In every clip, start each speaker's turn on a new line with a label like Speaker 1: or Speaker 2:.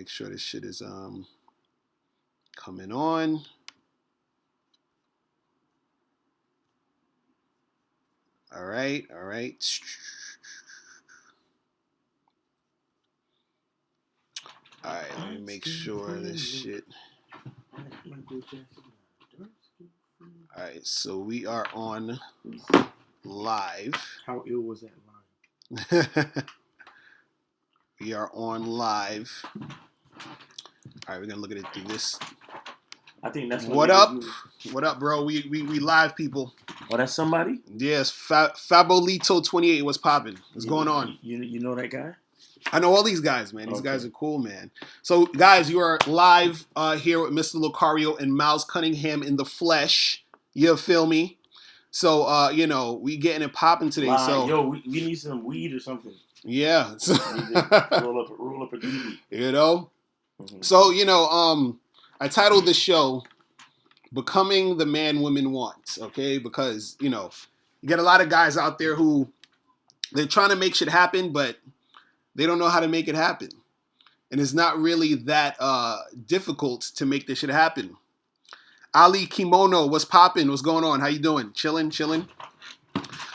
Speaker 1: make sure this shit is coming on. All right. All right, let me make sure this shit. All right, so we are on live.
Speaker 2: How ill was that line?
Speaker 1: We are on live. All right, we're gonna look at it through this.
Speaker 2: I think that's
Speaker 1: what up. What up, bro? We live, people.
Speaker 2: Oh, that's somebody?
Speaker 1: Yes, Fabolito28. What's popping? What's going on?
Speaker 2: You know that guy?
Speaker 1: I know all these guys, man. These guys are cool, man. So, guys, you are live here with Mr. Locario and Miles Cunningham in the flesh. You feel me? So, we getting it popping today.
Speaker 2: Live.
Speaker 1: So,
Speaker 2: yo, we need some weed or something.
Speaker 1: Yeah. So,
Speaker 2: roll up a DD.
Speaker 1: Mm-hmm. So, I titled the show Becoming the Man Women Want, okay? Because, you get a lot of guys out there who they're trying to make shit happen, but they don't know how to make it happen. And it's not really that difficult to make this shit happen. Ali Kimono, what's popping? What's going on? How you doing? Chilling?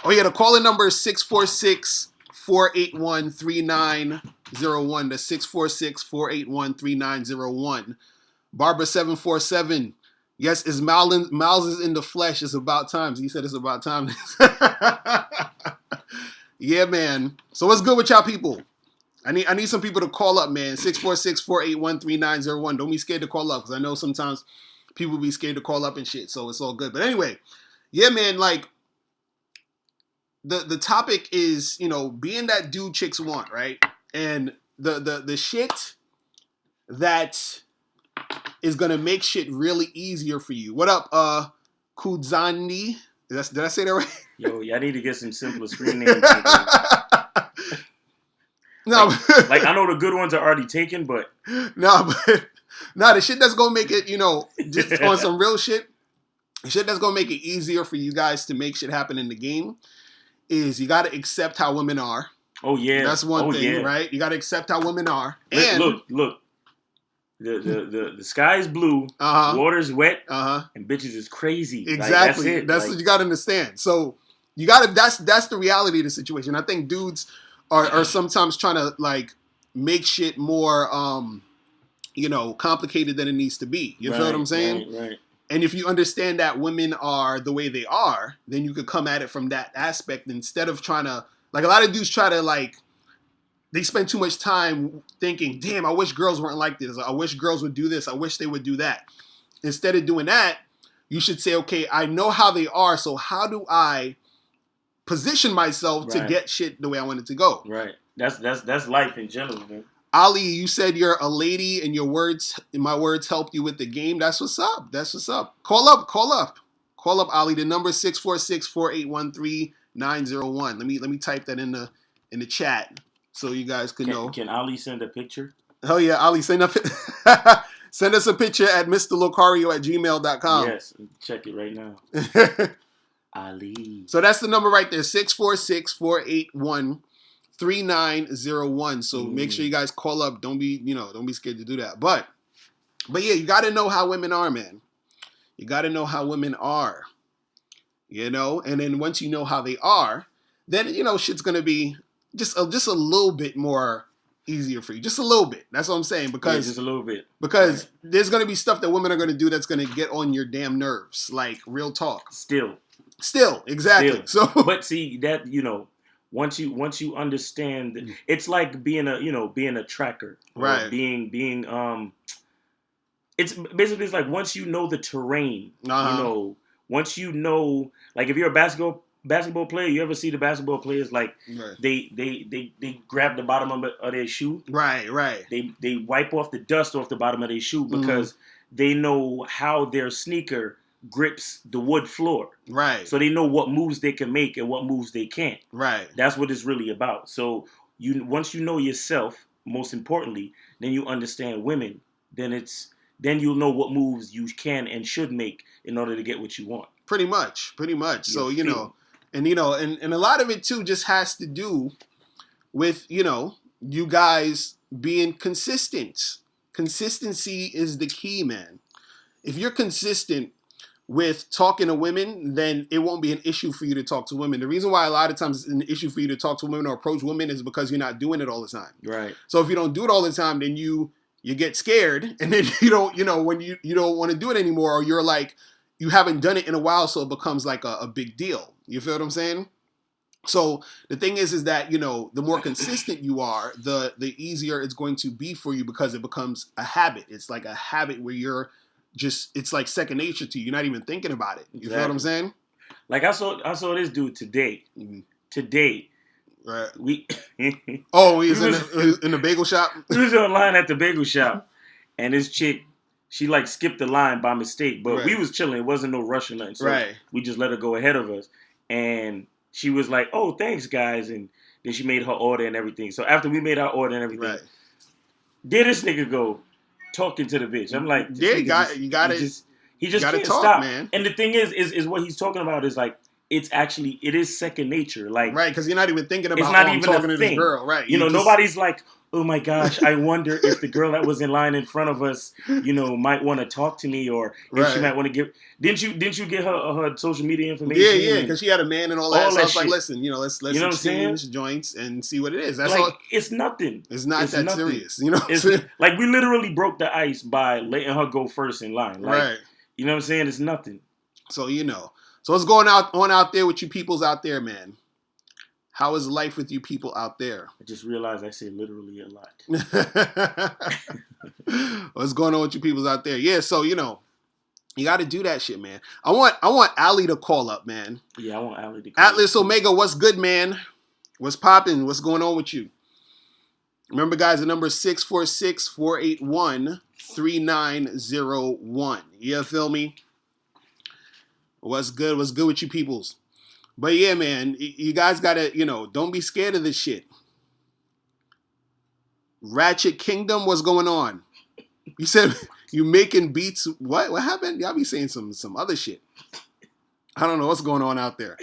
Speaker 1: Oh, yeah, the calling number is 646-481-3901. That's 646-481-3901. Barbara 747. Yes, is Miles is in the flesh. It's about time. He said it's about time. Yeah, man. So what's good with y'all people? I need some people to call up, man. 646-481-3901. Don't be scared to call up, because I know sometimes people be scared to call up and shit. So it's all good. But anyway, yeah, man. Like the topic is, being that dude chicks want, right? And the shit that is gonna make shit really easier for you. What up, Kudzani? Did I say that right?
Speaker 2: Yo, y'all need to get some simpler screen names.
Speaker 1: No,
Speaker 2: like I know the good ones are already taken, but
Speaker 1: the shit that's gonna make it, just on some real shit. Shit that's gonna make it easier for you guys to make shit happen in the game is you gotta accept how women are.
Speaker 2: Oh yeah,
Speaker 1: that's one thing, right? You gotta accept how women are.
Speaker 2: And look. The sky is blue, water's wet, and bitches is crazy.
Speaker 1: Exactly.
Speaker 2: Like, that's
Speaker 1: what you gotta understand. So you gotta that's the reality of the situation. I think dudes are sometimes trying to make shit more complicated than it needs to be. You feel what I'm saying?
Speaker 2: Right.
Speaker 1: And if you understand that women are the way they are, then you could come at it from that aspect instead of trying to a lot of dudes try to they spend too much time thinking, damn, I wish girls weren't like this. I wish girls would do this. I wish they would do that. Instead of doing that, you should say, okay, I know how they are, so how do I position myself to get shit the way I want it to go?
Speaker 2: Right. That's life in general, man.
Speaker 1: Ali, you said you're a lady and my words helped you with the game. That's what's up. Call up, Ali. The number is 646-481-3901. Let me type that in the chat. So you guys could know.
Speaker 2: Can Ali send a picture?
Speaker 1: Hell yeah, Ali, send us a picture at mrlocario@gmail.com.
Speaker 2: Yes, check it right now. Ali.
Speaker 1: So that's the number right there, 646-481-3901. So make sure you guys call up. Don't be scared to do that. But yeah, you got to know how women are, man. You got to know how women are. And then once you know how they are, then shit's going to be just a little bit more easier for you. Just a little bit. That's what I'm saying. Because
Speaker 2: just a little bit.
Speaker 1: Because there's going to be stuff that women are going to do that's going to get on your damn nerves. Like, real talk.
Speaker 2: Still,
Speaker 1: exactly. So,
Speaker 2: but see that, once you understand, it's like being a tracker.
Speaker 1: Right.
Speaker 2: Being it's basically, it's like once you know the terrain, once you know, like if you're a basketball player, you ever see the basketball players they grab the bottom of their shoe,
Speaker 1: right.
Speaker 2: They wipe off the dust off the bottom of their shoe because they know how their sneaker grips the wood floor,
Speaker 1: right? So
Speaker 2: they know what moves they can make and what moves they can't,
Speaker 1: right?
Speaker 2: That's what it's really about. So once you know yourself, most importantly, then you understand women. Then you'll know what moves you can and should make in order to get what you want. Pretty much. So And a lot of it too just has to do with you guys being consistent.
Speaker 1: Consistency is the key, man. If you're consistent with talking to women, then it won't be an issue for you to talk to women. The reason why a lot of times it's an issue for you to talk to women or approach women is because you're not doing it all the time.
Speaker 2: Right.
Speaker 1: So if you don't do it all the time, then you get scared, and then you don't, when you don't want to do it anymore, or you're like, you haven't done it in a while, so it becomes like a big deal. You feel what I'm saying? So the thing is that, the more consistent you are, the easier it's going to be for you, because it becomes a habit. It's like a habit where you're just, it's like second nature to you. You're not even thinking about it. You feel what I'm saying?
Speaker 2: Like I saw this dude today. Mm-hmm. Today.
Speaker 1: Right.
Speaker 2: He
Speaker 1: was in the bagel shop?
Speaker 2: He was online at the bagel shop, and this chick, she like skipped the line by mistake, but we was chilling. It wasn't no rush or nothing. So we just let her go ahead of us. And she was like, "Oh, thanks, guys." And then she made her order and everything. So after we made our order and everything, there this nigga go talking to the bitch. I'm like,
Speaker 1: he just
Speaker 2: can't
Speaker 1: talk,
Speaker 2: stop,
Speaker 1: man.
Speaker 2: And the thing is what he's talking about is like, it is second nature, like
Speaker 1: because you're not even thinking about.
Speaker 2: It's not even
Speaker 1: talking
Speaker 2: a
Speaker 1: to
Speaker 2: thing.
Speaker 1: This girl, right?
Speaker 2: Nobody's like, "Oh my gosh, I wonder if the girl that was in line in front of us, might want to talk to me, or if she might want to give." Didn't you get her social media information?
Speaker 1: Yeah, because she had a man and all that. So I was like, listen, let's exchange joints and see what it is. That's
Speaker 2: like,
Speaker 1: all.
Speaker 2: It's nothing.
Speaker 1: It's not that serious.
Speaker 2: It's like we literally broke the ice by letting her go first in line. Like,
Speaker 1: right.
Speaker 2: You know what I'm saying? It's nothing.
Speaker 1: So So what's going on out there with you peoples out there, man? How is life with you people out there?
Speaker 2: I just realized I say literally a lot.
Speaker 1: What's going on with you peoples out there? Yeah, so you got to do that shit, man. I want Ali to call up, man.
Speaker 2: Yeah, I want Ali to call
Speaker 1: Atlas Omega, what's good, man? What's popping? What's going on with you? Remember, guys, the number is 646-481-3901. Yeah, feel me? What's good? What's good with you peoples? But yeah, man, you guys gotta, don't be scared of this shit. Ratchet Kingdom, what's going on? You said you making beats. What? What happened? Y'all be saying some other shit. I don't know what's going on out there.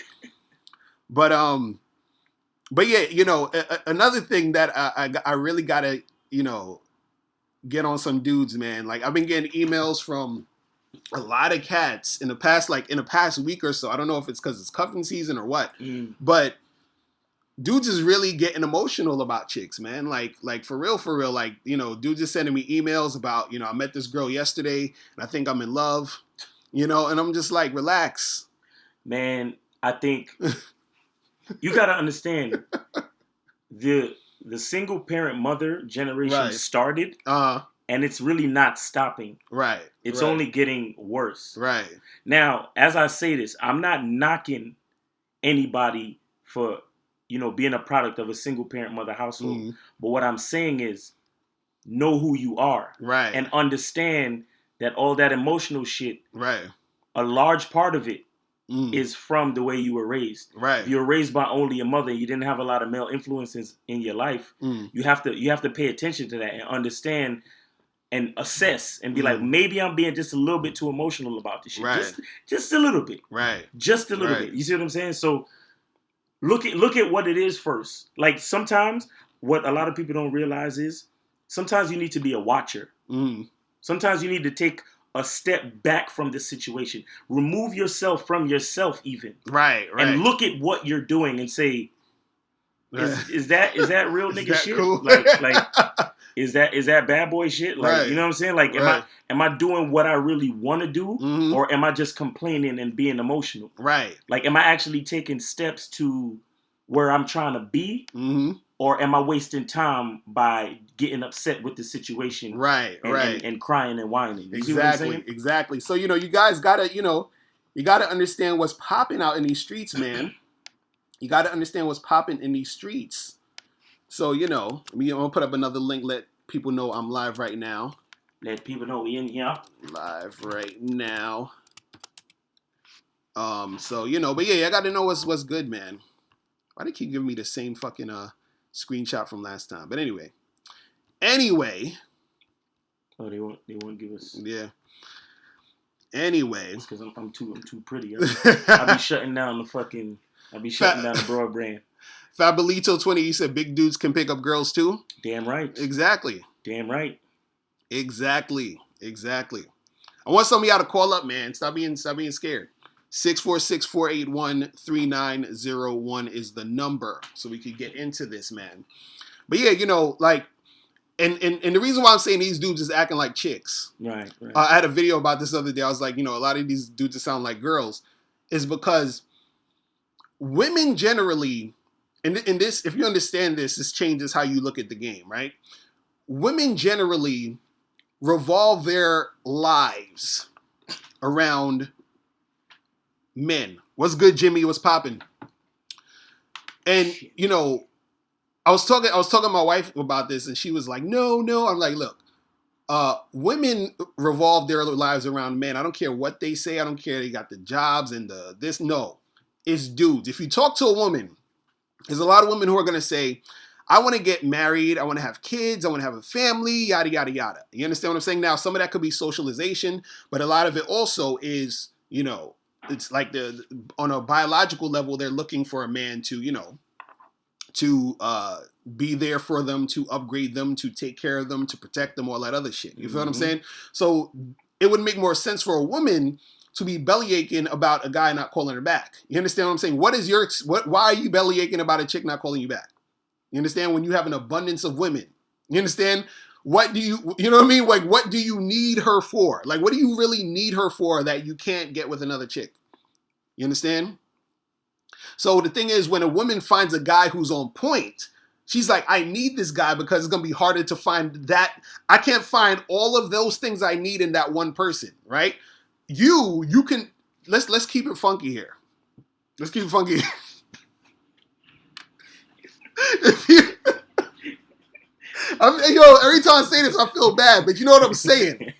Speaker 1: But yeah, another thing that I really gotta, get on some dudes, man. Like I've been getting emails from a lot of cats in the past week or so. I don't know if it's because it's cuffing season or what, but dudes is really getting emotional about chicks, man. Like for real. Like, dudes is sending me emails about, I met this girl yesterday and I think I'm in love, and I'm just like, relax.
Speaker 2: Man, I think you got to understand the single parent mother generation started. And it's really not stopping.
Speaker 1: Right.
Speaker 2: It's only getting worse.
Speaker 1: Right.
Speaker 2: Now, as I say this, I'm not knocking anybody for, being a product of a single parent mother household. Mm. But what I'm saying is know who you are.
Speaker 1: Right.
Speaker 2: And understand that all that emotional shit,
Speaker 1: right,
Speaker 2: a large part of it is from the way you were raised.
Speaker 1: Right.
Speaker 2: If you were raised by only a mother, you didn't have a lot of male influences in your life. You have to pay attention to that and understand and assess and be like, maybe I'm being just a little bit too emotional about this shit.
Speaker 1: Right.
Speaker 2: Just a little bit.
Speaker 1: Right.
Speaker 2: Just a little bit. You see what I'm saying? So look at what it is first. Like sometimes what a lot of people don't realize is sometimes you need to be a watcher. Sometimes you need to take a step back from this situation. Remove yourself from yourself even.
Speaker 1: Right.
Speaker 2: And look at what you're doing and say, is that real nigga shit?
Speaker 1: Cool?
Speaker 2: Like is that bad boy shit? Like, you know what I'm saying? Like, am I doing what I really want to do, or am I just complaining and being emotional?
Speaker 1: Right.
Speaker 2: Like, am I actually taking steps to where I'm trying to be, or am I wasting time by getting upset with the situation?
Speaker 1: Right.
Speaker 2: And crying and whining. You see what I'm saying?
Speaker 1: Exactly. So you guys gotta understand what's popping out in these streets, man. You gotta understand what's popping in these streets. So, I'm going to put up another link, let people know I'm live right now.
Speaker 2: Let people know we in here.
Speaker 1: Live right now. So, but yeah, I got to know what's good, man. Why do they keep giving me the same fucking screenshot from last time? But anyway.
Speaker 2: Oh, they won't give us.
Speaker 1: Yeah. Anyway.
Speaker 2: It's because I'm too pretty. I'll be shutting down the broad brand.
Speaker 1: Fabelito 20, you said big dudes can pick up girls too?
Speaker 2: Damn right.
Speaker 1: Exactly.
Speaker 2: Damn right.
Speaker 1: Exactly. I want some of y'all to call up, man. Stop being scared. 646-481-3901 is the number, so we could get into this, man. But yeah, like, and the reason why I'm saying these dudes is acting like chicks.
Speaker 2: Right.
Speaker 1: I had a video about this the other day. I was like, a lot of these dudes that sound like girls is because women generally, and this, if you understand this changes how you look at the game, right? Women generally revolve their lives around men. What's good, Jimmy? What's popping? And I was talking to my wife about this, and she was like, "No." I'm like, "Look, women revolve their lives around men. I don't care what they say. I don't care they got the jobs and the this. No, it's dudes. If you talk to a woman, there's a lot of women who are gonna say, I want to get married. I want to have kids. I want to have a family, yada, yada, yada. You understand what I'm saying? Now, some of that could be socialization, but a lot of it also is, it's like on a biological level, they're looking for a man to, to be there for them, to upgrade them, to take care of them, to protect them, all that other shit. You feel what I'm saying? So it would make more sense for a woman to be belly aching about a guy not calling her back. You understand what I'm saying? Why are you belly aching about a chick not calling you back? You understand? When you have an abundance of women. You understand? What do you know what I mean? Like, what do you need her for? Like, what do you really need her for that you can't get with another chick? You understand? So the thing is, when a woman finds a guy who's on point, she's like, I need this guy because it's going to be harder to find that. I can't find all of those things I need in that one person, right? You can, let's keep it funky here. Let's keep it funky. Every time I say this, I feel bad, but you know what I'm saying?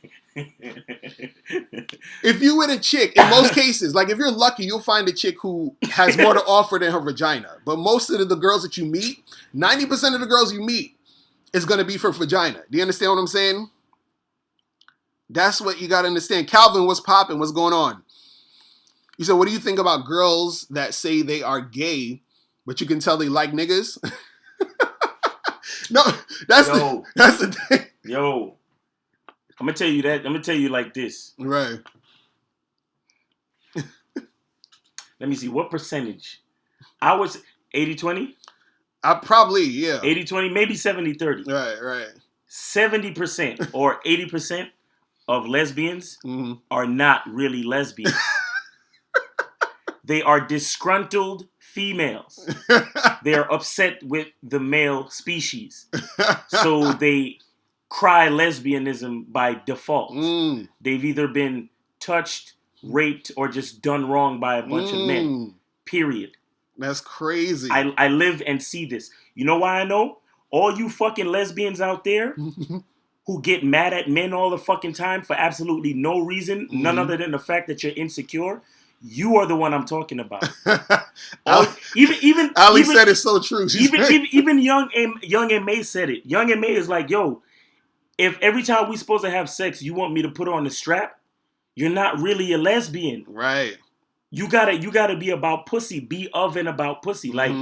Speaker 1: If you with a chick, in most cases, like if you're lucky, you'll find a chick who has more to offer than her vagina. But most of the girls that you meet, 90% of the girls you meet is going to be for vagina. Do you understand what I'm saying? That's what you got to understand. Calvin, what's popping? What's going on? You said, what do you think about girls that say they are gay, but you can tell they like niggas? No, that's the thing.
Speaker 2: Yo, I'm gonna tell you that. I'm gonna tell you like this.
Speaker 1: Right.
Speaker 2: Let me see. What percentage? I was 80-20?
Speaker 1: Probably, yeah.
Speaker 2: 80-20, maybe 70-30.
Speaker 1: Right.
Speaker 2: 70% or 80% of lesbians are not really lesbians. They are disgruntled females. They are upset with the male species. So they cry lesbianism by default. They've either been touched, raped, or just done wrong by a bunch of men. Period.
Speaker 1: That's crazy.
Speaker 2: I live and see this. You know why I know? All you fucking lesbians out there who get mad at men all the fucking time for absolutely no reason, none other than the fact that you're insecure, you are the one I'm talking about. Even
Speaker 1: Ali said it's so true.
Speaker 2: Even Young and May said it. Young and May is like, yo, if every time we supposed to have sex, you want me to put on the strap, you're not really a lesbian.
Speaker 1: Right.
Speaker 2: You gotta be about pussy. Be of and about pussy. Like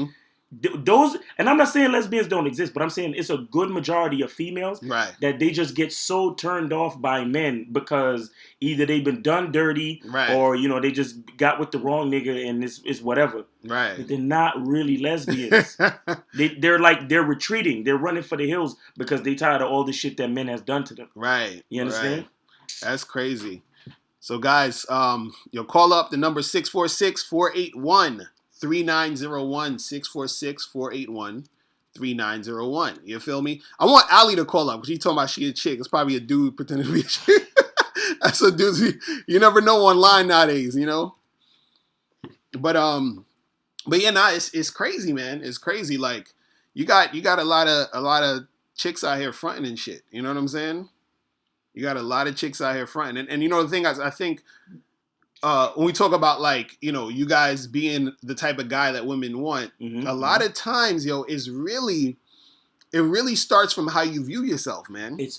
Speaker 2: those, and I'm not saying lesbians don't exist, but I'm saying it's a good majority of females that they just get so turned off by men because either they've been done dirty or they just got with the wrong nigga and it's whatever.
Speaker 1: Right.
Speaker 2: But they're not really lesbians. they're retreating. They're running for the hills because they tired of all the shit that men has done to them. Right. You understand?
Speaker 1: Right. That's crazy. So guys, call up the number 646-481-3901, 646-481-3901. You feel me? I want Ali to call up because she's talking about she a chick. It's probably a dude pretending to be a chick. That's what dudes, you never know online nowadays, But yeah, it's crazy, man. It's crazy. Like you got a lot of chicks out here fronting and shit. You know what I'm saying? You got a lot of chicks out here fronting. And the thing is, I think when we talk about like, you guys being the type of guy that women want, a lot of times, it really starts from how you view yourself, man.
Speaker 2: It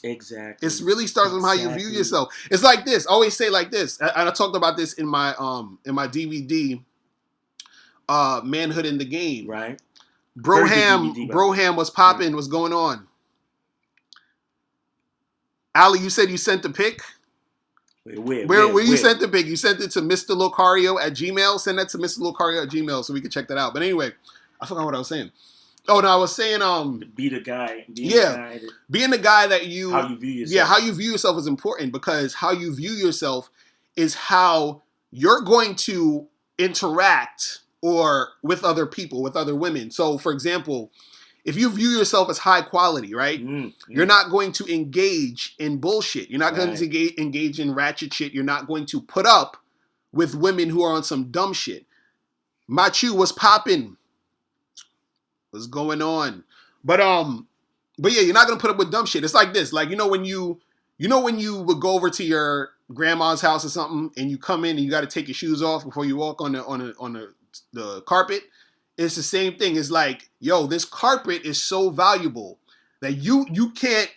Speaker 1: really starts from how you view yourself. It's like this. I always say like this. And I talked about this in my DVD, Manhood in the Game.
Speaker 2: Right.
Speaker 1: Broham was popping. What's going on? Ali, you said you sent the pic? Where you sent the pic? You sent it to Mr. Locario at Gmail? Send that to Mr. Locario at Gmail so we can check that out. But anyway, I forgot what I was saying. Oh, no, I was saying,
Speaker 2: be the guy.
Speaker 1: Being the guy that you...
Speaker 2: How you view yourself.
Speaker 1: Yeah, how you view yourself is important because how you view yourself is how you're going to interact or with other people, with other women. So, for example, if you view yourself as high quality, right? You're not going to engage in bullshit. You're not going to engage in ratchet shit. You're not going to put up with women who are on some dumb shit. Machu was popping. What's going on? But yeah, you're not gonna put up with dumb shit. It's like this. Like, when you would go over to your grandma's house or something and you come in and you gotta take your shoes off before you walk on the carpet. It's the same thing. It's like, yo, this carpet is so valuable that you can't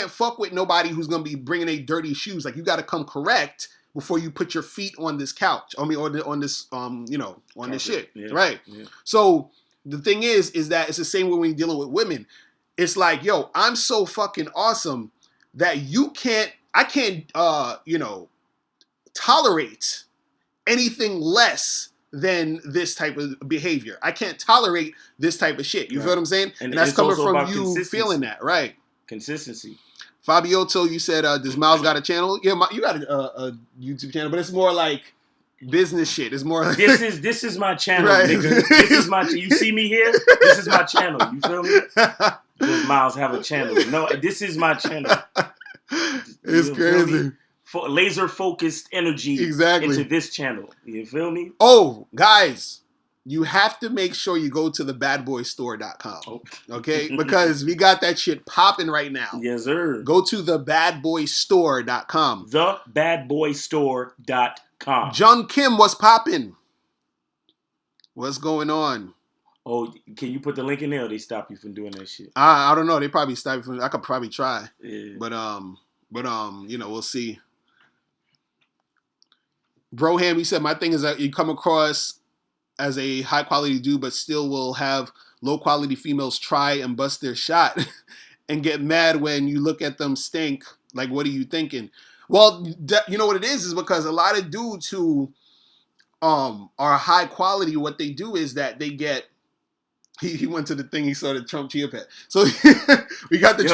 Speaker 1: fuck with nobody who's gonna be bringing a dirty shoes. Like, you gotta come correct before you put your feet on this couch. I mean, on this carpet. This shit, yeah. Right? Yeah. So the thing is that it's the same way when you're dealing with women. It's like, yo, I'm so fucking awesome that I can't tolerate anything less than this type of behavior. I can't tolerate this type of shit. You feel what I'm saying? And that's coming from you feeling that, right?
Speaker 2: Consistency.
Speaker 1: Fabioto, you said, does Miles got a channel? Yeah, you got a YouTube channel, but it's more like business shit. It's more like...
Speaker 2: This is my channel, right. Nigga. This is my... You see me here? This is my channel. You feel me? Does Miles have a channel? No, this is my channel.
Speaker 1: It's crazy.
Speaker 2: Laser focused energy into this channel. You feel me?
Speaker 1: Oh, guys, you have to make sure you go to the badboystore.com. Okay? Because we got that shit popping right now.
Speaker 2: Yes, sir.
Speaker 1: Go to the badboystore.com.
Speaker 2: The badboystore.com.
Speaker 1: John Kim, what's popping? What's going on?
Speaker 2: Oh, can you put the link in there or they stop you from doing that shit?
Speaker 1: I don't know. They probably stop you from... I could probably try. Yeah. But we'll see. Broham, he said, my thing is that you come across as a high quality dude, but still will have low quality females try and bust their shot and get mad when you look at them stink. Like, what are you thinking? Well, you know what it is because a lot of dudes who are high quality, what they do is that they get... He went to the thing. He saw the Trump Chia Pet. So we got the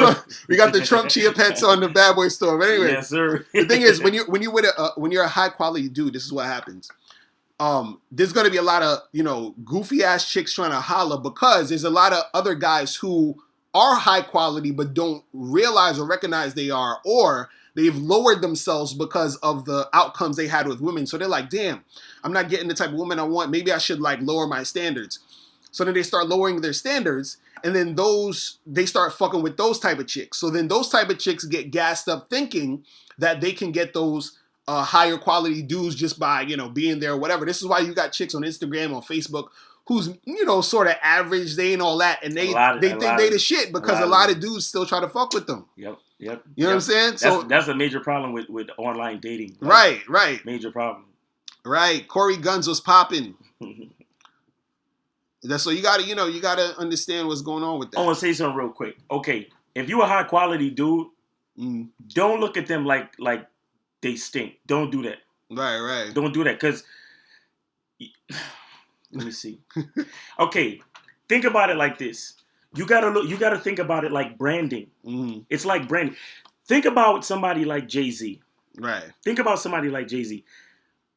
Speaker 1: Trump Chia Pets on the Bad Boy Store. But anyway,
Speaker 2: yes, sir.
Speaker 1: The thing is, when you're a high quality dude, this is what happens. There's gonna be a lot of goofy ass chicks trying to holler because there's a lot of other guys who are high quality but don't realize or recognize they are, or they've lowered themselves because of the outcomes they had with women. So they're like, damn, I'm not getting the type of woman I want. Maybe I should lower my standards. So then they start lowering their standards, and then they start fucking with those type of chicks. So then those type of chicks get gassed up thinking that they can get those higher quality dudes just by, being there or whatever. This is why you got chicks on Instagram, on Facebook, who's, sort of average. They ain't all that. And they think they the shit because a lot of dudes still try to fuck with them.
Speaker 2: Yep.
Speaker 1: You know what I'm saying? So
Speaker 2: that's a major problem with online dating.
Speaker 1: Right.
Speaker 2: Major problem.
Speaker 1: Right. Corey Guns was popping. So you gotta understand what's going on with that.
Speaker 2: I want to say something real quick. Okay, if you a high quality dude, don't look at them like they stink. Don't do that.
Speaker 1: Right.
Speaker 2: Don't do that because let me see. Okay, think about it like this. You gotta think about it like branding. It's like branding. Think about somebody like Jay-Z.
Speaker 1: Right.
Speaker 2: Think about somebody like Jay-Z.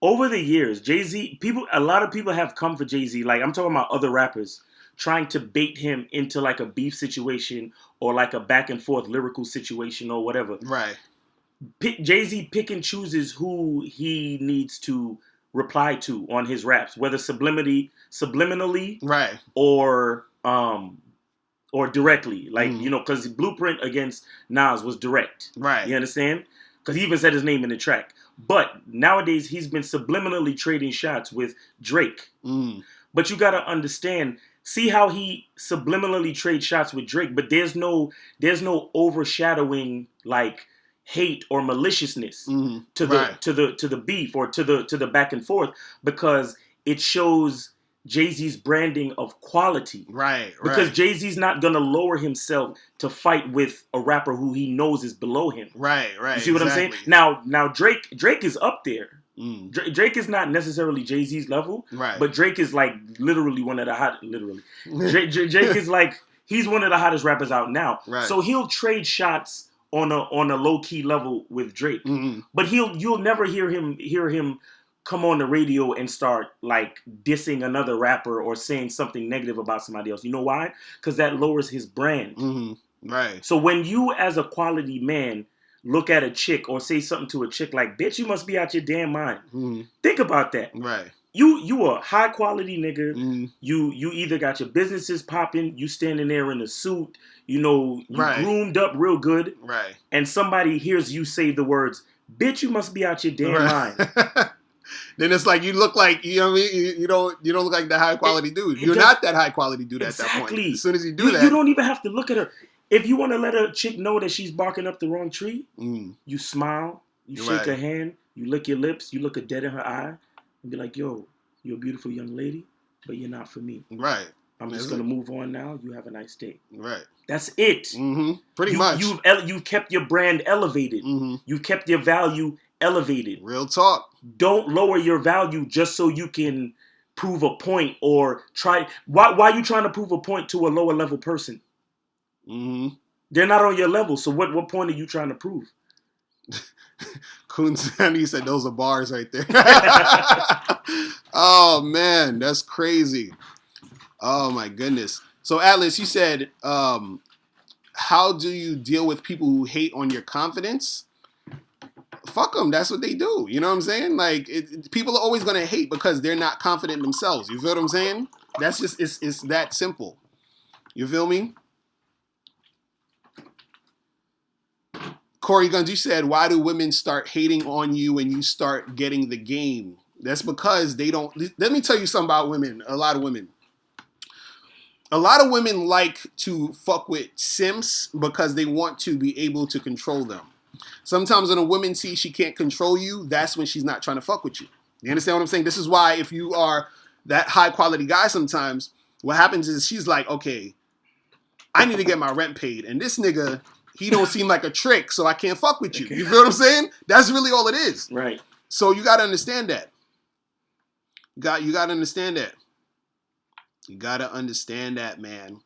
Speaker 2: Over the years, Jay-Z, a lot of people have come for Jay-Z. Like, I'm talking about other rappers trying to bait him into like a beef situation or like a back and forth lyrical situation or whatever.
Speaker 1: Right.
Speaker 2: Jay-Z pick and chooses who he needs to reply to on his raps, whether subliminally,
Speaker 1: right,
Speaker 2: or directly. Like, because Blueprint against Nas was direct.
Speaker 1: Right.
Speaker 2: You understand? Because he even said his name in the track. But nowadays, he's been subliminally trading shots with Drake. But you got to understand, see how he subliminally trades shots with Drake, but there's no overshadowing like hate or maliciousness to the beef or to the back and forth, because it shows Jay-Z's branding of quality.
Speaker 1: Right.
Speaker 2: Because Jay-Z's not going to lower himself to fight with a rapper who he knows is below him.
Speaker 1: Right.
Speaker 2: You see what I'm saying? Now Drake is up there. Drake is not necessarily Jay-Z's level,
Speaker 1: right?
Speaker 2: But Drake is like literally one of the hot. Literally, Drake is like he's one of the hottest rappers out now.
Speaker 1: Right.
Speaker 2: So he'll trade shots on a low key level with Drake, but you'll never hear him come on the radio and start like dissing another rapper or saying something negative about somebody else. You know why? Because that lowers his brand.
Speaker 1: Right.
Speaker 2: So when you, as a quality man, look at a chick or say something to a chick like, bitch, you must be out your damn mind. Think about that.
Speaker 1: Right.
Speaker 2: You a high quality nigga. You either got your businesses popping, you standing there in a suit, you groomed up real good.
Speaker 1: Right.
Speaker 2: And somebody hears you say the words, bitch, you must be out your damn mind.
Speaker 1: Then it's like you look like, you know what I mean? You don't look like the high quality dude. You're not that high quality dude at that point. As soon as you do that.
Speaker 2: You don't even have to look at her. If you want to let a chick know that she's barking up the wrong tree, you smile, you shake her hand, you lick your lips, you look her dead in her eye, and be like, yo, you're a beautiful young lady, but you're not for me.
Speaker 1: Right.
Speaker 2: I'm just going to move on now. You have a nice day.
Speaker 1: Right.
Speaker 2: That's it.
Speaker 1: Pretty much.
Speaker 2: You've kept your brand elevated. You've kept your value elevated.
Speaker 1: Real talk.
Speaker 2: Don't lower your value just so you can prove a point or try. Why are you trying to prove a point to a lower level person? They're not on your level. So what point are you trying to prove?
Speaker 1: Cunningham said those are bars right there. Oh man, that's crazy. Oh my goodness. So Atlas, you said, how do you deal with people who hate on your confidence? Fuck them. That's what they do. You know what I'm saying? Like people are always going to hate because they're not confident in themselves. You feel what I'm saying? That's just, it's that simple. You feel me? Corey Guns, you said, why do women start hating on you when you start getting the game? That's because they don't. Let me tell you something about women. A lot of women like to fuck with simps because they want to be able to control them. Sometimes when a woman sees she can't control you, that's when she's not trying to fuck with you. You understand what I'm saying? This is why if you are that high quality guy sometimes, what happens is she's like, okay, I need to get my rent paid. And this nigga, he don't seem like a trick, so I can't fuck with you. You feel what I'm saying? That's really all it is.
Speaker 2: Right.
Speaker 1: So you got to understand that. You got to understand that. You got to understand that, man.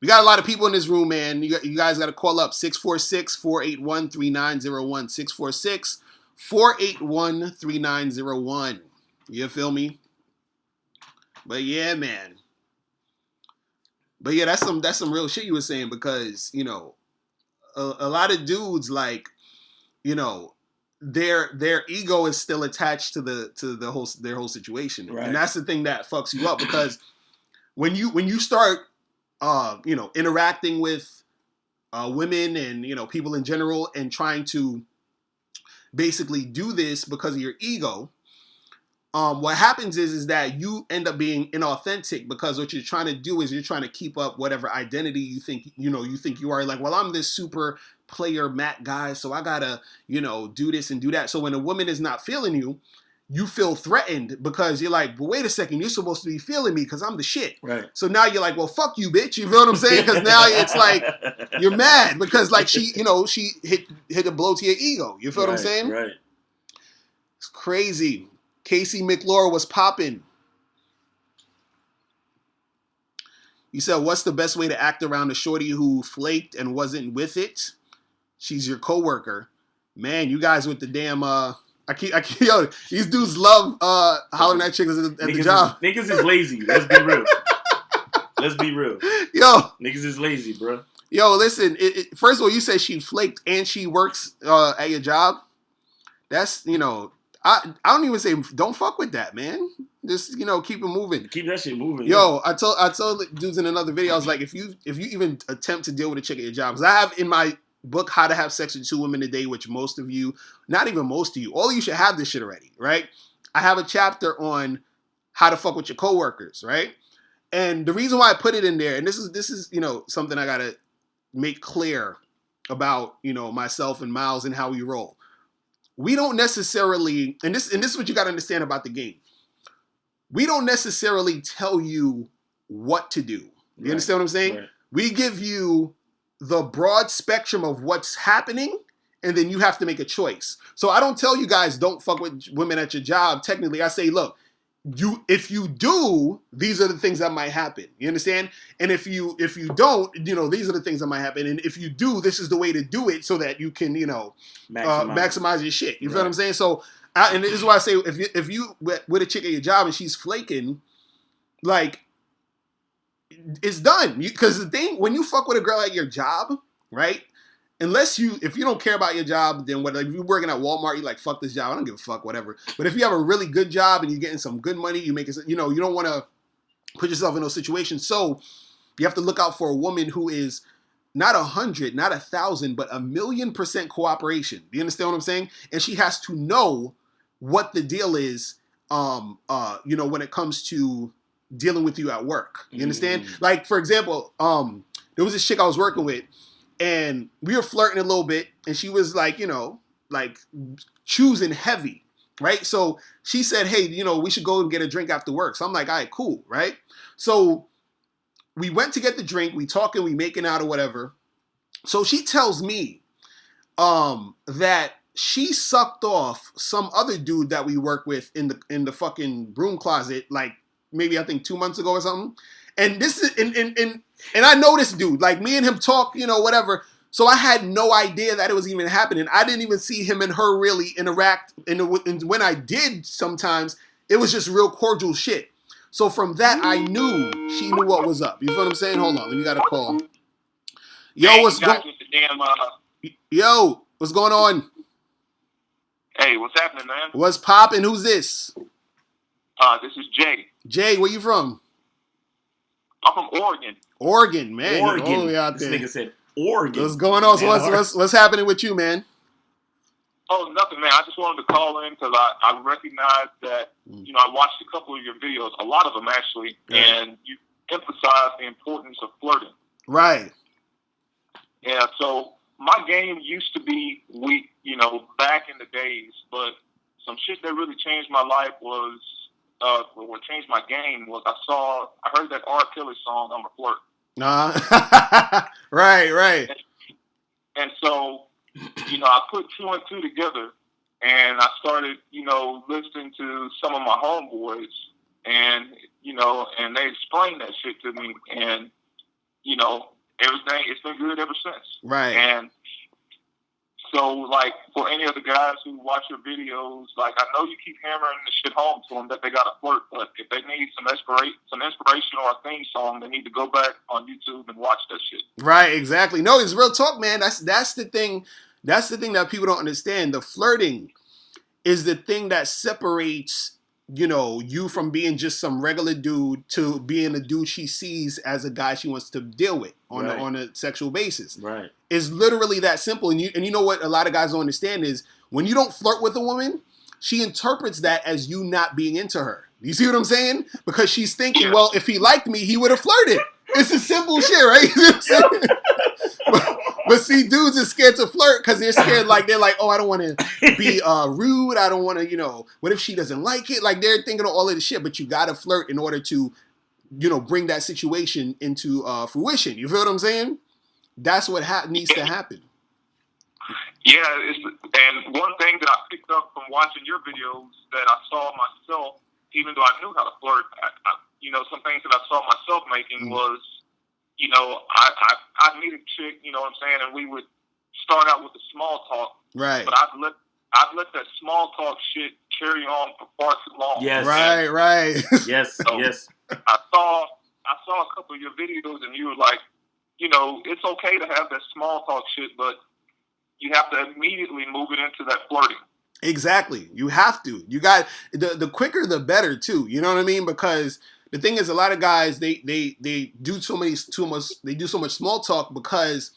Speaker 1: We got a lot of people in this room, man. You guys got to call up 646-481-3901. 646-481-3901. You feel me? But yeah, man. But yeah, that's some real shit you were saying because, you know, a lot of dudes, like, you know, their ego is still attached to their whole situation. Right. And that's the thing that fucks you up because when you start you know, interacting with women and, you know, people in general and trying to basically do this because of your ego, what happens is that you end up being inauthentic because what you're trying to do is you're trying to keep up whatever identity you think you are. Like, well, I'm this super player Matt guy, so I gotta, you know, do this and do that. So when a woman is not feeling you, you feel threatened because you're like, but wait a second, you're supposed to be feeling me because I'm the shit.
Speaker 2: Right.
Speaker 1: So now you're like, well, fuck you, bitch. You feel what I'm saying? Because now it's like you're mad because like she hit a blow to your ego. You feel what I'm saying?
Speaker 2: Right.
Speaker 1: It's crazy. Casey McLaurin was popping. You said, what's the best way to act around a shorty who flaked and wasn't with it? She's your coworker. Man, you guys with the damn yo, these dudes love hollering at chicks at the job.
Speaker 2: Niggas is lazy. Let's be real. Let's be real.
Speaker 1: Yo.
Speaker 2: Niggas is lazy, bro.
Speaker 1: Yo, listen. First of all, you said she flaked and she works at your job. That's, you know, I don't even say don't fuck with that, man. Just, you know, keep it moving.
Speaker 2: Keep that shit moving.
Speaker 1: Yo, yeah. I told dudes in another video, I was like, if you even attempt to deal with a chick at your job, because I have in my book How to Have Sex with 2 Women a Day, which most of you, not even most of you, all of you should have this shit already, right? I have a chapter on how to fuck with your coworkers, right? And the reason why I put it in there, and this is you know, something I gotta make clear about, you know, myself and Miles and how we roll. We don't necessarily, and this is what you gotta understand about the game. we don't necessarily tell you what to do. You understand what I'm saying?
Speaker 2: Right.
Speaker 1: We give you the broad spectrum of what's happening, and then you have to make a choice. So I don't tell you guys don't fuck with women at your job. Technically, I say, look, if you do, these are the things that might happen. You understand? And if you don't, these are the things that might happen. And if you do, this is the way to do it so that you can, maximize your shit. You feel what I'm saying? So, and this is why I say, if you with a chick at your job and she's flaking, like, it's done. Because the thing, when you fuck with a girl at your job, right? If you don't care about your job, then what? Like, if you're working at Walmart, you're like, fuck this job. I don't give a fuck, whatever. But if you have a really good job and you're getting some good money, you don't want to put yourself in those situations. So you have to look out for a woman who is not 100, not 1,000, but 1,000,000% cooperation. Do you understand what I'm saying? And she has to know what the deal is, when it comes to dealing with you at work. You understand? Like, for example, there was this chick I was working with, and we were flirting a little bit, and she was like, choosing heavy, right? So she said, hey, we should go and get a drink after work. So I'm like, all right, cool, right? So we went to get the drink, we talking, we making out or whatever. So she tells me that she sucked off some other dude that we work with in the fucking broom closet, like maybe I think 2 months ago or something. And this is and I know this dude, like me and him talk, whatever. So I had no idea that it was even happening. I didn't even see him and her really interact. And when I did, sometimes it was just real cordial shit. So from that, I knew she knew what was up. You feel what I'm saying? Hold on, we got a call. Yo, what's going? Yo, what's going on?
Speaker 3: Hey, what's happening, man?
Speaker 1: What's poppin'? Who's this?
Speaker 3: This is Jay.
Speaker 1: Jay, where you from?
Speaker 3: I'm from Oregon.
Speaker 1: Oregon, man.
Speaker 2: Oregon.
Speaker 1: All the way out there.
Speaker 2: This nigga said Oregon.
Speaker 1: What's going on? So what's happening with you, man?
Speaker 3: Oh, nothing, man. I just wanted to call in because I recognize that, I watched a couple of your videos, a lot of them actually, and you emphasize the importance of flirting.
Speaker 1: Right.
Speaker 3: Yeah, so my game used to be weak, back in the days, but some shit that really changed my life was, what changed my game was I heard that R. Kelly song, I'm a Flirt.
Speaker 1: Right.
Speaker 3: And so, I put 2 and 2 together, and I started, listening to some of my homeboys, and, and they explained that shit to me, and, everything, it's been good ever since.
Speaker 1: Right.
Speaker 3: And so, like, for any of the guys who watch your videos, like, I know you keep hammering the shit home to them that they got to flirt, but if they need some inspiration or a theme song, they need to go back on YouTube and watch that shit.
Speaker 1: Right, exactly. No, it's real talk, man. That's the thing. That's the thing that people don't understand. The flirting is the thing that separates, you from being just some regular dude to being a dude she sees as a guy she wants to deal with on a sexual basis.
Speaker 2: Right.
Speaker 1: It's literally that simple. And you know what a lot of guys don't understand is when you don't flirt with a woman, she interprets that as you not being into her. You see what I'm saying? Because she's thinking, well, if he liked me, he would have flirted. It's a simple shit, right? You know what I'm saying? But see, dudes are scared to flirt because they're scared, they're like, oh, I don't want to be rude. I don't want to, what if she doesn't like it? Like, they're thinking of all of this shit, but you got to flirt in order to, bring that situation into fruition. You feel what I'm saying? That's what needs to happen.
Speaker 3: Yeah, and one thing that I picked up from watching your videos that I saw myself, even though I knew how to flirt, some things that I saw myself making was, I'd meet a chick, you know what I'm saying, and we would start out with the small talk.
Speaker 1: Right.
Speaker 3: But I've let that small talk shit carry on for far too long.
Speaker 2: Yes.
Speaker 1: Right.
Speaker 2: Yes,
Speaker 3: so
Speaker 2: yes.
Speaker 3: I saw a couple of your videos, and you were like, it's okay to have that small talk shit, but you have to immediately move it into that flirting.
Speaker 1: Exactly. You have to. You got the quicker the better too. You know what I mean? Because the thing is, a lot of guys they do so much small talk because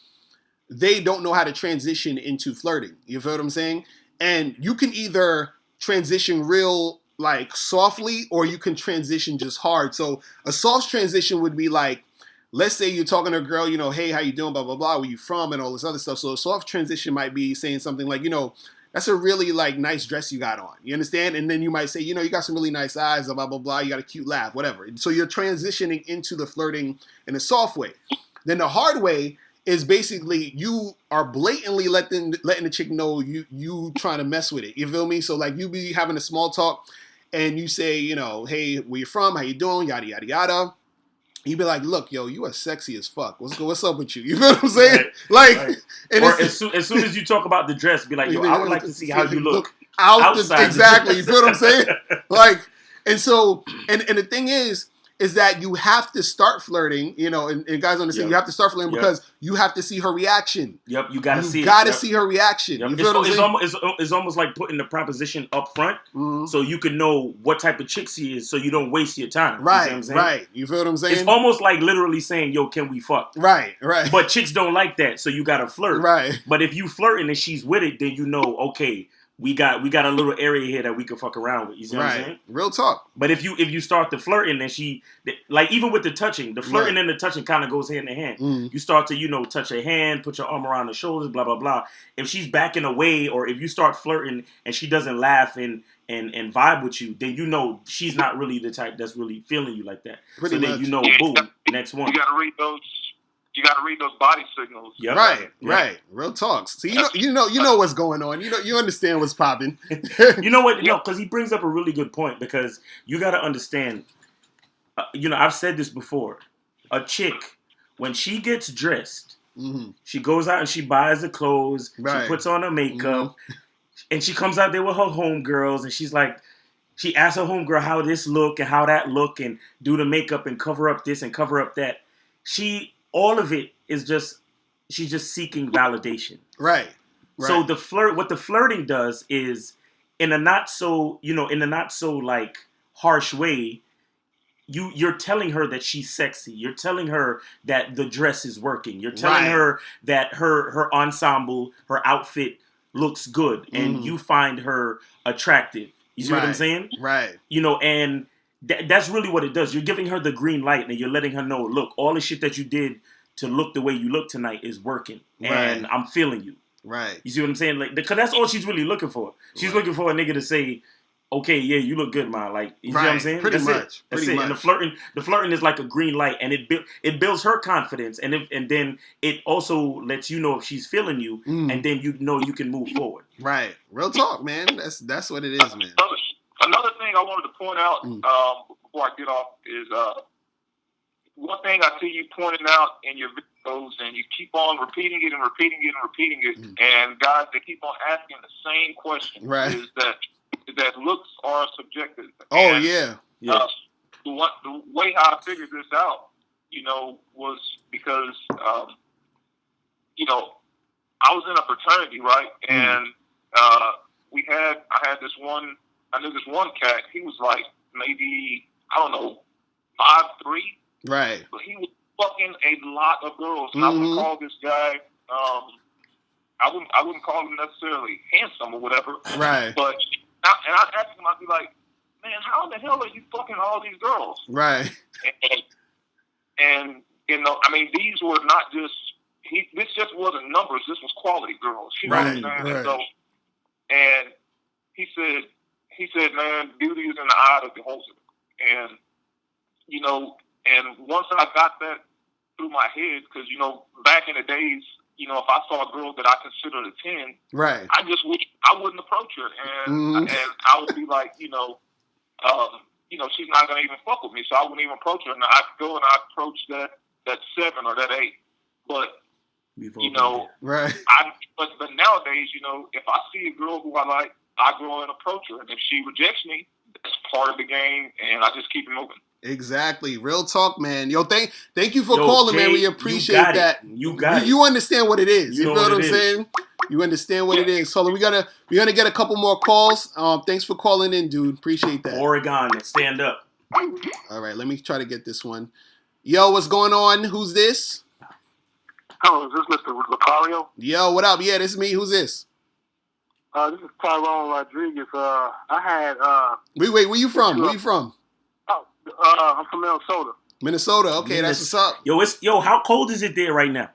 Speaker 1: they don't know how to transition into flirting. You feel what I'm saying? And you can either transition real softly, or you can transition just hard. So a soft transition would be like, let's say you're talking to a girl, hey, how you doing, blah, blah, blah, where you from, and all this other stuff. So a soft transition might be saying something like, that's a really like nice dress you got on. You understand? And then you might say, you know, you got some really nice eyes, blah, blah, blah. You got a cute laugh, whatever. So you're transitioning into the flirting in a soft way. Then the hard way is basically you are blatantly letting the chick know you trying to mess with it. You feel me? So like you be having a small talk and you say, you know, hey, where you from? How you doing? Yada, yada, yada. You be like, look, yo, you are sexy as fuck. What's up with you? You feel what I'm saying?
Speaker 2: Right.
Speaker 1: Like,
Speaker 2: Right.
Speaker 1: and
Speaker 2: Or as soon as you talk about the dress, be like, yo, I would like to see how you look outside.
Speaker 1: Exactly. You feel what I'm saying? Like, and so, and the thing is that you have to start flirting, you know, and guys understand, you have to start flirting because you have to see her reaction.
Speaker 2: Yep, you gotta see it.
Speaker 1: You gotta see her reaction.
Speaker 2: Yep.
Speaker 1: You feel what I'm saying?
Speaker 2: It's almost like putting the proposition up front,
Speaker 1: Mm-hmm.
Speaker 2: so you can know what type of chick she is, so you don't waste your time.
Speaker 1: Right,
Speaker 2: you know what I'm saying?
Speaker 1: right. You feel what I'm saying?
Speaker 2: It's almost like literally saying, yo, can we fuck?
Speaker 1: Right, right.
Speaker 2: But chicks don't like that, so you gotta flirt.
Speaker 1: Right.
Speaker 2: But if you flirting and she's with it, then you know, okay, we got a little area here that we can fuck around with. You see what I'm saying?
Speaker 1: Real talk.
Speaker 2: But if you start the flirting and she, like even with the touching, the flirting and the touching kind of goes hand in hand.
Speaker 1: Mm.
Speaker 2: You start to, you know, touch her hand, put your arm around her shoulders, blah, blah, blah. If she's backing away or if you start flirting and she doesn't laugh and vibe with you, then you know she's not really the type that's really feeling you like that.
Speaker 1: Pretty much.
Speaker 2: Then you know, boom, next one.
Speaker 3: You gotta read those. You gotta read those body signals.
Speaker 2: Yep.
Speaker 1: Right. Real talk. So you know what's going on. You understand what's popping.
Speaker 2: You know what? No, because he brings up a really good point because you got to understand. You know, I've said this before. A chick, when she gets dressed,
Speaker 1: mm-hmm.
Speaker 2: she goes out and she buys the clothes.
Speaker 1: Right.
Speaker 2: She puts on her makeup,
Speaker 1: mm-hmm.
Speaker 2: and she comes out there with her homegirls, and she's like, she asks her homegirl how this look and how that look, and do the makeup and cover up this and cover up that. All of it is just, she's just seeking validation.
Speaker 1: Right.
Speaker 2: So what the flirting does is, in a not so like harsh way, you're telling her that she's sexy. You're telling her that the dress is working. You're telling her that her ensemble, her outfit looks good, and you find her attractive. You see what I'm saying?
Speaker 1: Right.
Speaker 2: You know, and that's really what it does. You're giving her the green light, and you're letting her know, look, all the shit that you did to look the way you look tonight is working, and I'm feeling you.
Speaker 1: Right.
Speaker 2: You see what I'm saying? Like, because that's all she's really looking for. She's looking for a nigga to say, okay, yeah, you look good, man. Like, you see what I'm saying?
Speaker 1: Pretty much.
Speaker 2: That's it. And the flirting is like a green light, and it builds her confidence, and then it also lets you know if she's feeling you, and then you know you can move forward.
Speaker 1: Right. Real talk, man. That's what it is, man.
Speaker 3: Another thing I wanted to point out before I get off is one thing I see you pointing out in your videos, and you keep on repeating it and repeating it and repeating it, and guys, they keep on asking the same question.
Speaker 1: Right.
Speaker 3: Is that looks are subjective.
Speaker 1: Oh,
Speaker 3: and,
Speaker 1: yeah.
Speaker 3: The way how I figured this out, you know, was because, you know, I was in a fraternity, right? And I knew this one cat, he was like maybe, I don't know, 5'3".
Speaker 1: Right.
Speaker 3: But he was fucking a lot of girls. And I would call this guy, I wouldn't call him necessarily handsome or whatever.
Speaker 1: Right.
Speaker 3: But, and I'd ask him, I'd be like, man, how in the hell are you fucking all these girls?
Speaker 1: Right.
Speaker 3: And you know, I mean, these were not just, this just wasn't numbers, this was quality girls. You know what I'm saying?
Speaker 1: Right.
Speaker 3: And he said, man, beauty is in the eye of the beholder. And, you know, and once I got that through my head, because, you know, back in the days, you know, if I saw a girl that I considered a 10,
Speaker 1: right,
Speaker 3: I wouldn't approach her. And I would be like, you know, she's not going to even fuck with me, so I wouldn't even approach her. And I'd go and I'd approach that 7 or that 8. But, you know,
Speaker 1: right.
Speaker 3: But nowadays, you know, if I see a girl who I like, I go and approach her. And if she rejects me, that's part of the game, and I just keep it moving.
Speaker 1: Exactly. Real talk, man. Yo, thank you for calling, Jay, man. We appreciate that. You understand what it is. You feel what I'm saying? You understand what it is. So we're gonna get a couple more calls. Thanks for calling in, dude. Appreciate that.
Speaker 2: Oregon, stand up.
Speaker 1: All right, let me try to get this one. Yo, what's going on? Who's this?
Speaker 4: Oh, is this Mr. Locario?
Speaker 1: Yo, what up? Yeah, this is me. Who's this?
Speaker 4: This is Tyrone Rodriguez.
Speaker 1: Wait, where you from? Where you from?
Speaker 4: I'm from Minnesota.
Speaker 1: Minnesota. Okay, that's what's up.
Speaker 2: Yo, how cold is it there right now?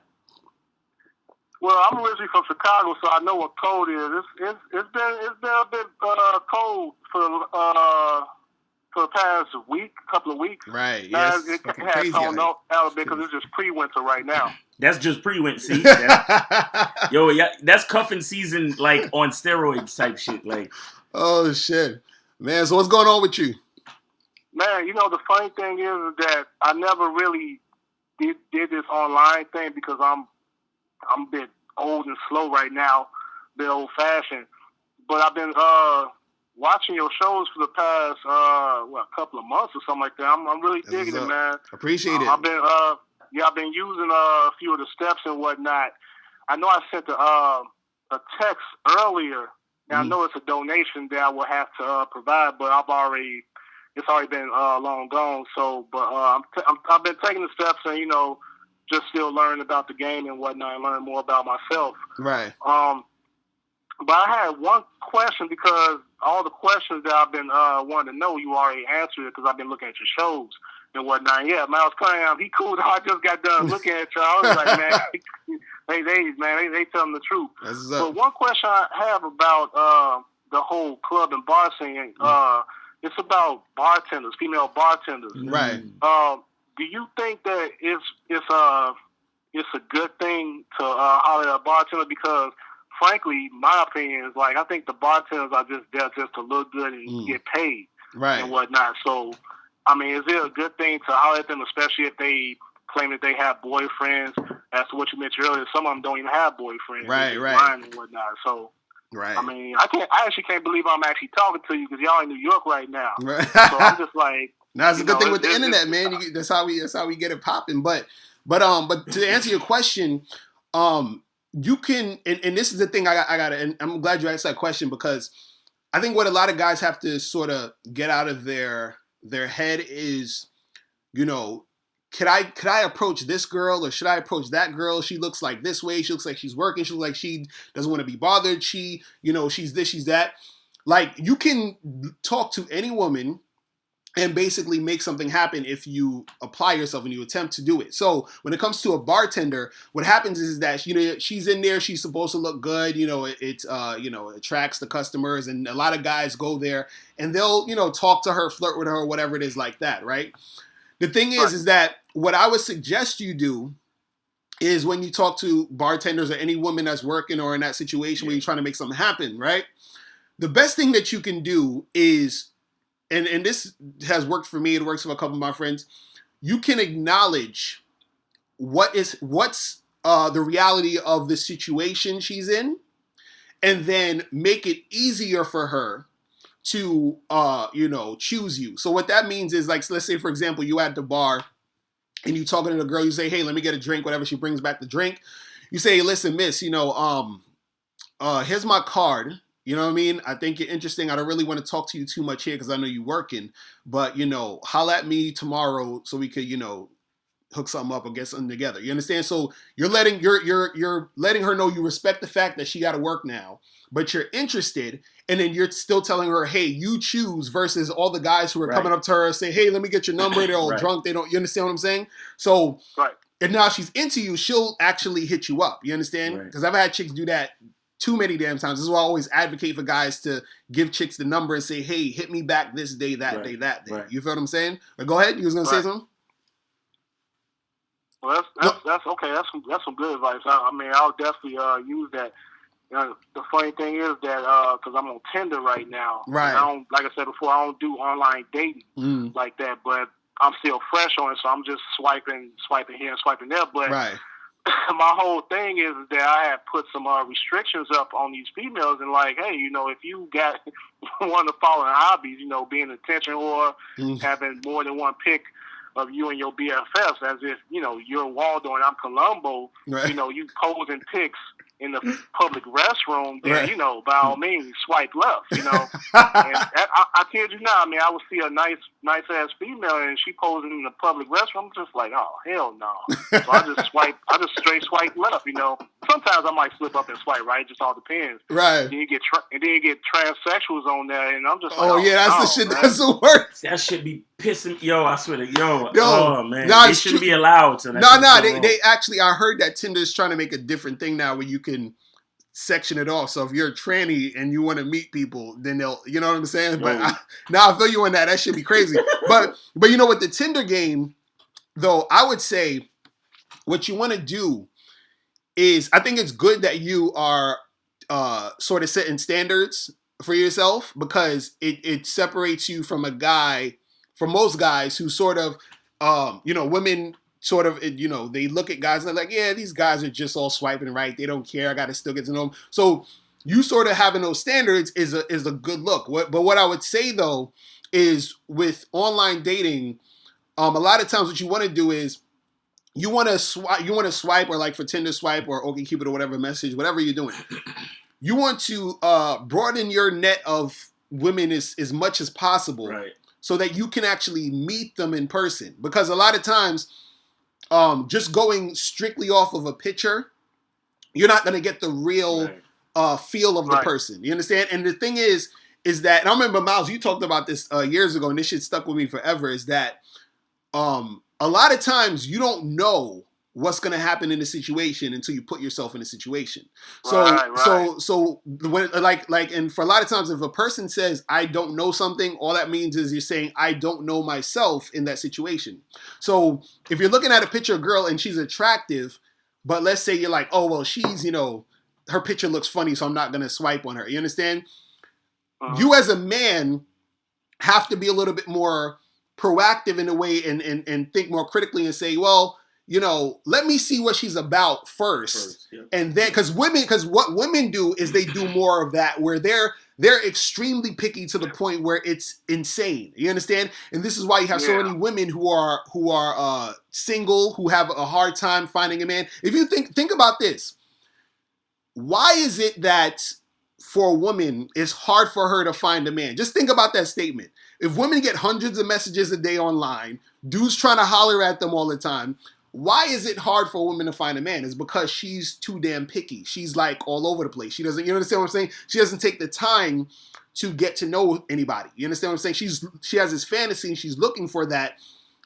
Speaker 4: Well, I'm originally from Chicago, so I know what cold is. It's been a bit cold for the past couple of weeks.
Speaker 1: Right.
Speaker 4: Now
Speaker 1: Yes.
Speaker 4: it
Speaker 1: Fucking
Speaker 4: has
Speaker 1: crazy
Speaker 4: toned
Speaker 1: out
Speaker 4: out a bit because it's just pre-winter right now.
Speaker 2: That's just pre-winter. See,
Speaker 1: here.
Speaker 2: yo, yeah, that's cuffing season, like on steroids type shit. Like,
Speaker 1: Oh shit, man. So what's going on with you?
Speaker 4: Man, the funny thing is that I never really did this online thing because I'm a bit old and slow right now, a bit old fashioned. But I've been watching your shows for the past a couple of months or something like that. I'm really digging it, man.
Speaker 1: Appreciate it.
Speaker 4: I've been using a few of the steps and whatnot. I know I sent a text earlier. Now I know it's a donation that I will have to provide, but it's already been long gone. So, but I've been taking the steps and just still learning about the game and whatnot, and learning more about myself.
Speaker 1: Right.
Speaker 4: But I had one question because all the questions that I've been wanting to know, you already answered it because I've been looking at your shows and whatnot. Yeah, Miles Cunningham, he cool. I just got done looking at y'all. I was like, man, they telling the truth. But one question I have about the whole club and bar scene, it's about bartenders, female bartenders.
Speaker 1: Right.
Speaker 4: Do you think that it's a good thing to holler at a bartender? Because frankly, my opinion is I think the bartenders are just there just to look good and get paid,
Speaker 1: right,
Speaker 4: and whatnot. So, I mean, is it a good thing to holler at them, especially if they claim that they have boyfriends? As to what you mentioned earlier, some of them don't even have boyfriends,
Speaker 1: right,
Speaker 4: and whatnot. So,
Speaker 1: right.
Speaker 4: I mean, I actually can't believe I'm actually talking to you because y'all in New York right now.
Speaker 1: Right.
Speaker 4: So I'm just like,
Speaker 1: no, it's a good thing with the internet, man. That's how we get it popping. But to answer your question, you can, and this is the thing I got, and I'm glad you asked that question because I think what a lot of guys have to sort of get out of their head is, could I approach this girl or should I approach that girl? She looks like this way. She looks like she's working. She looks like she doesn't want to be bothered. She, she's this, she's that. Like, you can talk to any woman and basically make something happen if you apply yourself and you attempt to do it. So when it comes to a bartender, what happens is that, she's in there, she's supposed to look good, it attracts the customers, and a lot of guys go there and they'll, talk to her, flirt with her, or whatever it is like that, right? The thing is that what I would suggest you do is when you talk to bartenders or any woman that's working or in that situation where you're trying to make something happen, right? The best thing that you can do is, and this has worked for me, it works for a couple of my friends, you can acknowledge what's the reality of the situation she's in, and then make it easier for her to choose you. So what that means is, like, let's say for example you at the bar and you talking to the girl, you say, hey, let me get a drink, whatever, she brings back the drink. You say, listen, miss, here's my card. You know what I mean? I think you're interesting. I don't really want to talk to you too much here because I know you're working, but holla at me tomorrow so we could, hook something up or get something together. You understand? So you're letting her know you respect the fact that she got to work now, but you're interested, and then you're still telling her, hey, you choose, versus all the guys who are coming up to her and say, hey, let me get your number. They're all drunk. You understand what I'm saying? So, and now she's into you, she'll actually hit you up. You understand? Because I've had chicks do that too many damn times. This is why I always advocate for guys to give chicks the number and say, hey, hit me back this day, that day, that day. You feel what I'm saying? But go ahead. You was going to say something?
Speaker 4: Well, that's okay. That's some good advice. I mean, I'll definitely use that. The funny thing is that because I'm on Tinder right now,
Speaker 1: right?
Speaker 4: I don't, like I said before, I don't do online dating like that. But I'm still fresh on it, so I'm just swiping here and swiping there. But my whole thing is that I have put some restrictions up on these females, and like, hey, if you got one of the following hobbies, being attention or having more than one pick of you and your BFFs, as if you're Waldo and I'm Columbo, you posing pics in the public restroom, then,
Speaker 1: Right.
Speaker 4: you know, by all means, swipe left, you know. And I kid you not, I mean, I would see a nice ass female and she posing in the public restroom. I'm just like, oh, hell no. So I just straight swipe left, you know. Sometimes I might slip up and swipe right, it just all depends.
Speaker 1: Right.
Speaker 4: And then you get transsexuals on there, and I'm just like,
Speaker 1: Oh yeah, that's
Speaker 4: no,
Speaker 1: the shit.
Speaker 4: man.
Speaker 1: That's the worst.
Speaker 2: That should be pissing. Yo, I swear to yo.
Speaker 1: Yo,
Speaker 2: Oh man,
Speaker 1: nah,
Speaker 2: they
Speaker 1: it's
Speaker 2: shouldn't
Speaker 1: true.
Speaker 2: be allowed to.
Speaker 1: No, they actually. I heard that Tinder's trying to make a different thing now, where you can section it off. So if you're a tranny and you want to meet people, then they'll, you know what I'm saying. But I feel you on that. That should be crazy. but you know what, the Tinder game, though, I would say what you want to do is, I think it's good that you are sort of setting standards for yourself, because it separates you from a guy, from most guys who sort of, you know, women sort of, you know, they look at guys and they're like, yeah, these guys are just all swiping right. They don't care. I got to still get to know them. So you sort of having those standards is a good look. But what I would say though is, with online dating, a lot of times what you want to do is, you want to swipe, or like for Tinder swipe or OkCupid or whatever message, whatever you're doing. You want to broaden your net of women as much as possible,
Speaker 2: right,
Speaker 1: so that you can actually meet them in person. Because a lot of times, just going strictly off of a picture, you're not going to get the real feel of the person. You understand? And the thing is that, and I remember, Miles, you talked about this years ago, and this shit stuck with me forever, is that a lot of times you don't know what's going to happen in a situation until you put yourself in a situation. So when, like, and for a lot of times, if a person says, I don't know something, all that means is you're saying, I don't know myself in that situation. So if you're looking at a picture of a girl and she's attractive, but let's say you're like, oh, well, she's, you know, her picture looks funny, so I'm not going to swipe on her. You understand? You as a man have to be a little bit more proactive in a way, and think more critically and say, well, you know, let me see what she's about first. Yeah. And then, because what women do is they do more of that, where they're extremely picky to the point where it's insane. You understand? And this is why you have so many women who are single, who have a hard time finding a man. If you think about this, why is it that for a woman it's hard for her to find a man? Just think about that statement. If women get hundreds of messages a day online, dudes trying to holler at them all the time, why is it hard for a woman to find a man? It's because she's too damn picky. She's like all over the place. She doesn't, you understand what I'm saying? She doesn't take the time to get to know anybody. You understand what I'm saying? She has this fantasy, and she's looking for that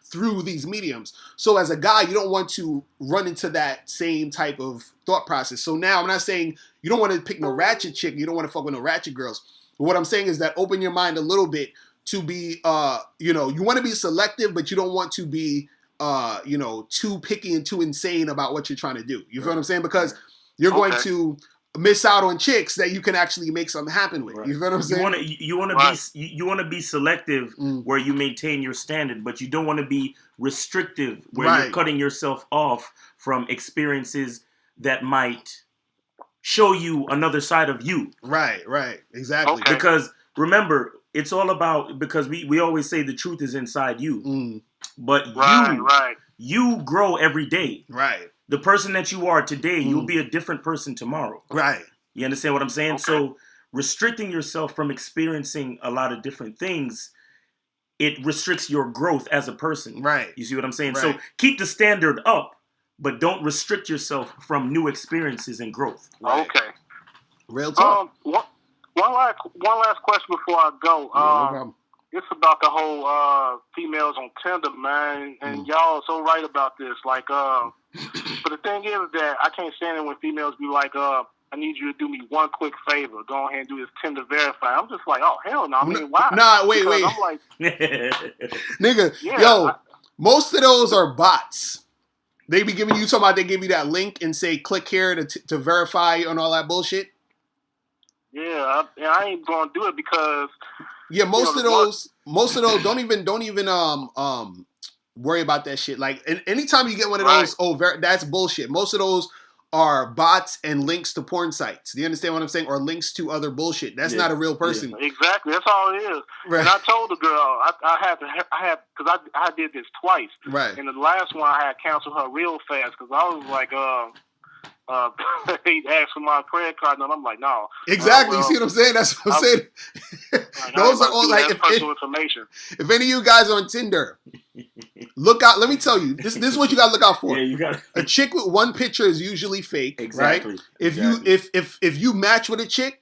Speaker 1: through these mediums. So as a guy, you don't want to run into that same type of thought process. So now, I'm not saying you don't want to pick no ratchet chick, you don't want to fuck with no ratchet girls. But what I'm saying is that open your mind a little bit to be, you know, you want to be selective, but you don't want to be, you know, too picky and too insane about what you're trying to do. You feel what I'm saying? Because you're going to miss out on chicks that you can actually make something happen with. You feel what I'm saying?
Speaker 2: You want to be selective where you maintain your standard, but you don't want to be restrictive where you're cutting yourself off from experiences that might show you another side of you. Right, exactly. Okay. Because remember, it's all about, because we always say the truth is inside you. But you grow every day. Right. The person that you are today, you'll be a different person tomorrow. Right. You understand what I'm saying? Okay. So restricting yourself from experiencing a lot of different things, it restricts your growth as a person. Right. You see what I'm saying? Right. So keep the standard up, but don't restrict yourself from new experiences and growth. Right. Okay.
Speaker 1: Real talk.
Speaker 4: One last question before I go.
Speaker 1: No problem.
Speaker 4: It's about the whole females on Tinder, man, and y'all are so right about this. Like, but the thing is that I can't stand it when females be like, I need you to do me one quick favor. Go ahead and do this Tinder verify. I'm just like, oh, hell no. I mean, why?
Speaker 1: Nah, wait.
Speaker 4: I'm like,
Speaker 1: nigga, most of those are bots. They be giving you they give you that link and say, click here to verify and all that bullshit.
Speaker 4: Yeah, I ain't gonna do it because
Speaker 1: most of those don't even worry about that shit. Like, anytime you get one of those, that's bullshit. Most of those are bots and links to porn sites. Do you understand what I'm saying? Or links to other bullshit. That's not a real person.
Speaker 4: Yeah. Exactly. That's all it is. Right. And I told the girl because I did this twice. Right. And the last one I had canceled her real fast because I was like, he asked for my credit card, and I'm like, no.
Speaker 1: Exactly. You see what I'm saying? That's what I'm saying. Those are all like
Speaker 4: personal information.
Speaker 1: If any of you guys are on Tinder, look out. Let me tell you, this is what you gotta look out for.
Speaker 2: Yeah, you got
Speaker 1: a chick with one picture is usually fake.
Speaker 2: Exactly.
Speaker 1: Right? If you match with a chick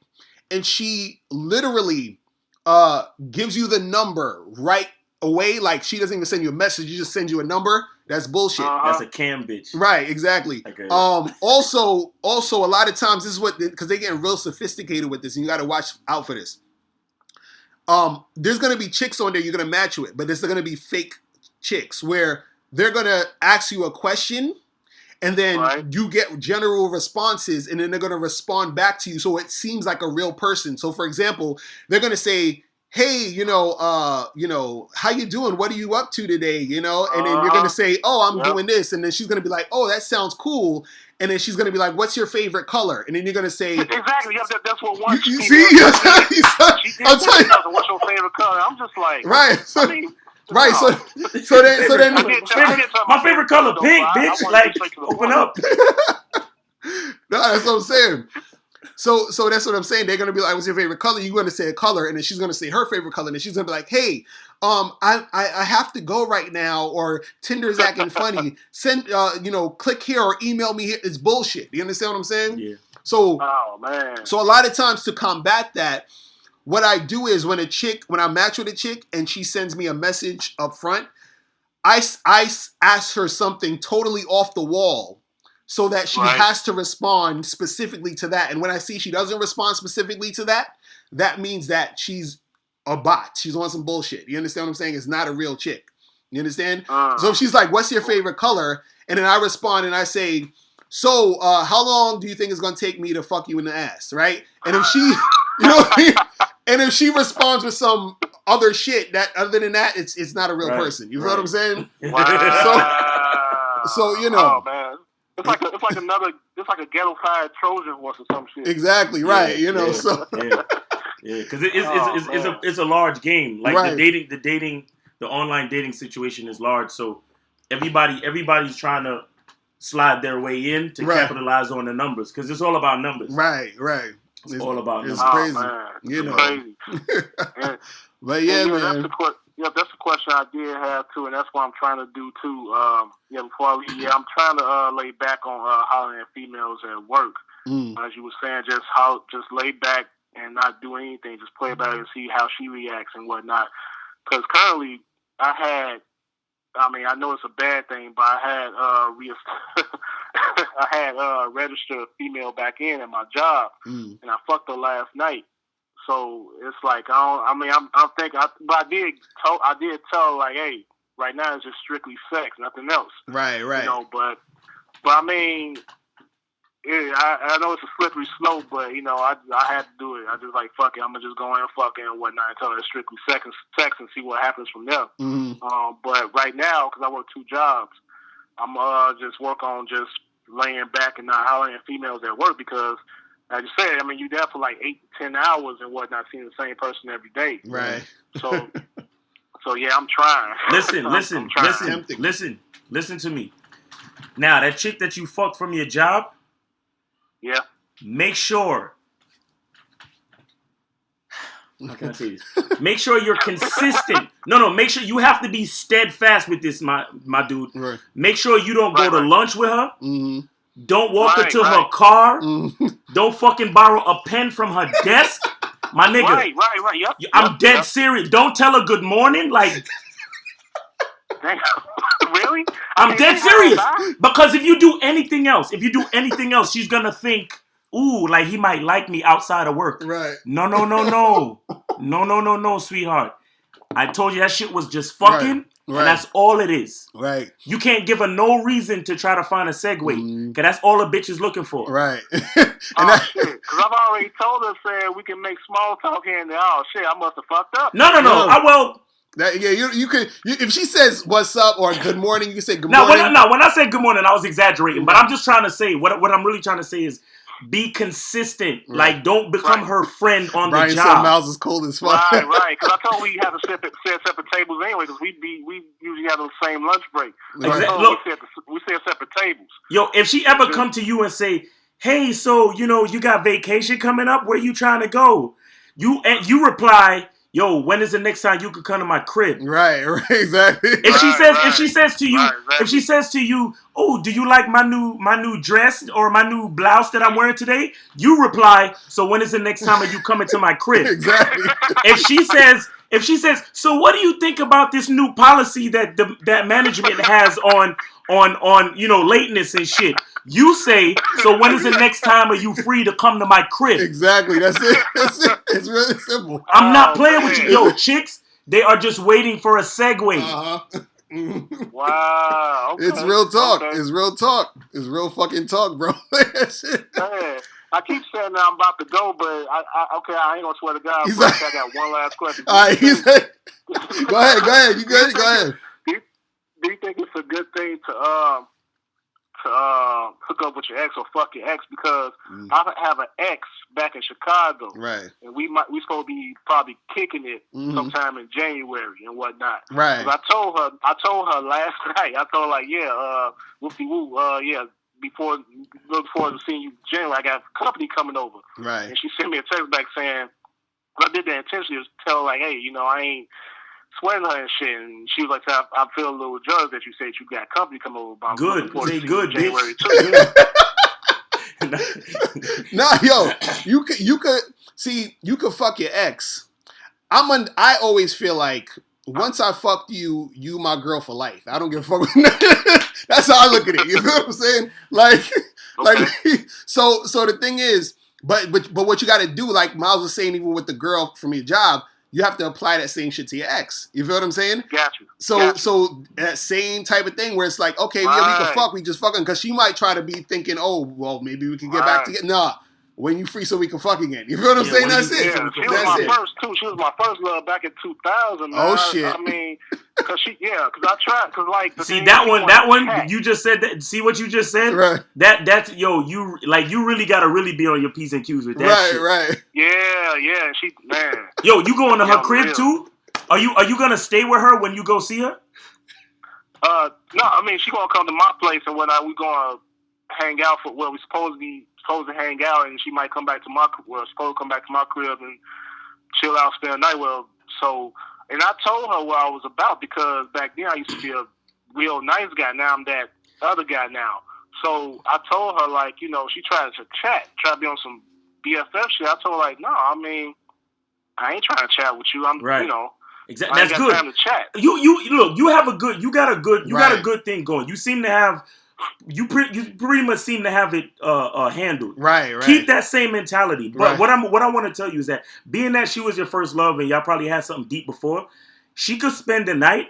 Speaker 1: and she literally gives you the number right away, like she doesn't even send you a message, she just sends you a number. That's bullshit.
Speaker 2: That's a cam bitch.
Speaker 1: Right, exactly.
Speaker 2: Okay.
Speaker 1: Also, a lot of times this is what, because they're getting real sophisticated with this, and you got to watch out for this. There's gonna be chicks on there you're gonna match with, but there's gonna be fake chicks where they're gonna ask you a question, and then you get general responses, and then they're gonna respond back to you, so it seems like a real person. So, for example, they're gonna say, hey, how you doing? What are you up to today? And then you're going to say, oh, I'm doing this. And then she's going to be like, oh, that sounds cool. And then she's going to be like, what's your favorite color? And then you're going to say...
Speaker 4: Exactly. That's what one...
Speaker 1: You see? I'm telling you.
Speaker 4: What's your favorite color? I'm just like...
Speaker 1: Right. So,
Speaker 4: right.
Speaker 1: So then...
Speaker 2: My favorite color, pink, bitch. Like, open up.
Speaker 1: No, that's what I'm saying. So that's what I'm saying. They're gonna be like, "What's your favorite color?" You're gonna say a color, and then she's gonna say her favorite color, and then she's gonna be like, "Hey, I have to go right now, or Tinder's acting funny. Send click here or email me here." It's bullshit. You understand what I'm saying?
Speaker 2: Yeah.
Speaker 1: So,
Speaker 4: oh man.
Speaker 1: So a lot of times to combat that, what I do is when I match with a chick and she sends me a message up front, I ask her something totally off the wall, so that she has to respond specifically to that. And when I see she doesn't respond specifically to that, that means that she's a bot. She's on some bullshit. You understand what I'm saying? It's not a real chick. You understand? So if she's like, what's your favorite color? And then I respond and I say, so how long do you think it's going to take me to fuck you in the ass? Right? And if she, you know what I mean? And if she responds with some other shit, that other than that, it's not a real person. You feel what I'm saying?
Speaker 4: Wow.
Speaker 1: So
Speaker 4: Oh, man. It's like a ghetto-fied Trojan horse or some shit.
Speaker 1: Exactly right,
Speaker 2: because it's a large game. Like the online dating situation is large. So everybody's trying to slide their way in to capitalize on the numbers, because it's all about numbers.
Speaker 1: Right.
Speaker 2: It's all about numbers.
Speaker 1: It's crazy,
Speaker 4: crazy.
Speaker 1: But yeah, man.
Speaker 4: That's a question I did have too, and that's what I'm trying to do too. I'm trying to lay back on hollering at females at work. As you were saying, just lay back and not do anything, just play back and see how she reacts and whatnot. Because currently, I know it's a bad thing, but I had registered a female back in at my job, and I fucked her last night. So it's like but I did tell her, like, hey, right now it's just strictly sex, nothing else.
Speaker 1: Right.
Speaker 4: But I mean, I know it's a slippery slope, but I had to do it. I just like, fuck it, I'm gonna just go in and fuck it and whatnot and tell her it's strictly sex and see what happens from there. But right now, because I work 2 jobs, I'm just work on just laying back and not hollering at females at work, because, like you said, you're there for like 8 to 10 hours and whatnot, seeing the same person every day.
Speaker 1: Right.
Speaker 4: So yeah, I'm trying.
Speaker 2: Listen to me. Now, that chick that you fucked from your job,
Speaker 4: yeah,
Speaker 2: make sure. How can I say this? Make sure you're consistent. No, make sure you have to be steadfast with this, my dude.
Speaker 1: Right.
Speaker 2: Make sure you don't go to lunch with her.
Speaker 1: Mm-hmm.
Speaker 2: Don't walk her to her car. Don't fucking borrow a pen from her desk. My nigga.
Speaker 4: Right. Yep.
Speaker 2: I'm dead serious. Don't tell her good morning. Like,
Speaker 4: really?
Speaker 2: I'm dead serious. Because if you do anything else, she's gonna think, ooh, like he might like me outside of work.
Speaker 1: Right.
Speaker 2: No, sweetheart. I told you that shit was just fucking. Right. And that's all it is.
Speaker 1: Right.
Speaker 2: You can't give her no reason to try to find a segue. Because that's all a bitch is looking for.
Speaker 1: Right.
Speaker 4: Shit. Because I've already told her, saying we can make small talk here and there. Oh, shit, I must have fucked up.
Speaker 2: No.
Speaker 1: You could, if she says what's up or good morning, you can say good morning.
Speaker 2: No, when I say good morning, I was exaggerating. But I'm just trying to say, what I'm really trying to say is, Be consistent. Right. Like, don't become her friend on
Speaker 1: Brian
Speaker 2: the job.
Speaker 1: Said Miles is cold as fuck.
Speaker 4: Right. Because I told we had to set separate tables anyway. Because we usually have the same lunch break.
Speaker 2: Exactly.
Speaker 4: Look, we said separate tables.
Speaker 2: Yo, if she ever come to you and say, "Hey, so you got vacation coming up? Where you trying to go?" You reply, "Yo, when is the next time you could come to my crib?"
Speaker 1: Right, exactly.
Speaker 2: If she says to you, "Oh, do you like my new dress or my new blouse that I'm wearing today?" You reply, "So when is the next time you coming to my crib?"
Speaker 1: Exactly.
Speaker 2: If she says, "So what do you think about this new policy that that management has on lateness and shit?" You say, "So when is the next time are you free to come to my crib?"
Speaker 1: Exactly. That's it. It's really simple.
Speaker 2: I'm not playing with you. Yo, chicks, they are just waiting for a segue.
Speaker 4: Wow. Okay.
Speaker 1: It's real talk.
Speaker 4: Okay.
Speaker 1: It's real talk. It's real fucking talk, bro.
Speaker 4: I keep saying that I'm about to go, but I ain't gonna swear to God.
Speaker 1: Like,
Speaker 4: I got one last question.
Speaker 1: All right, go ahead. You good? Go ahead.
Speaker 4: Do you think it's a good thing to hook up with your ex or fuck your ex? Because I have an ex back in Chicago,
Speaker 1: right? And
Speaker 4: we supposed to be probably kicking it sometime in January and whatnot,
Speaker 1: right?
Speaker 4: I told her last night. I told her like, whoopsie woo, Before look forward to seeing you in January. I got company coming over,
Speaker 1: right?
Speaker 4: And she sent me a text back saying, I did that intentionally to tell her like, hey, I ain't sweating her and shit. And she was like, I feel a little jealous that you said you got company come over. But
Speaker 2: good, say good,
Speaker 4: January
Speaker 2: bitch.
Speaker 1: Nah, yo, you could fuck your ex. I always feel like once I fucked you my girl for life. I don't give a fuck. That's how I look at it. You feel what I'm saying? So the thing is, but what you got to do, like Miles was saying, even with the girl from your job, you have to apply that same shit to your ex. You feel what I'm saying?
Speaker 4: Got you.
Speaker 1: So that same type of thing where it's like, okay, yeah, we can fuck, we just fucking, because she might try to be thinking, oh, well, maybe we can get back together. Nah, when you free so we can fuck again. You feel what I'm saying? That's it.
Speaker 4: Yeah, she was my first too. She was my first love back in 2000. Man.
Speaker 1: Oh shit.
Speaker 4: I mean, because I tried, because like
Speaker 2: see that one you just said that. See what you just said?
Speaker 1: Right.
Speaker 2: That's you really gotta really be on your P's and Q's with that.
Speaker 1: Right.
Speaker 4: Yeah. She man.
Speaker 2: Yo, you going to her crib too? Are you gonna stay with her when you go see her?
Speaker 4: No, I mean she gonna come to my place and whatnot. We gonna hang out for where we supposed to hang out, and she might come back to supposed to come back to my crib and chill out, spend the night with her. So, and I told her what I was about, because back then I used to be a real nice guy. Now I'm that other guy now. So I told her, like, she tried to try to be on some BFF shit. I told her, like, no, I mean, I ain't trying to chat with you. I'm,
Speaker 2: right. Exactly.
Speaker 4: That's good. Time to chat.
Speaker 2: You look. You got a good thing going. You seem to have. You pretty much seem to have it handled.
Speaker 1: Right.
Speaker 2: Keep that same mentality. But what I want to tell you is that, being that she was your first love and y'all probably had something deep before, she could spend the night.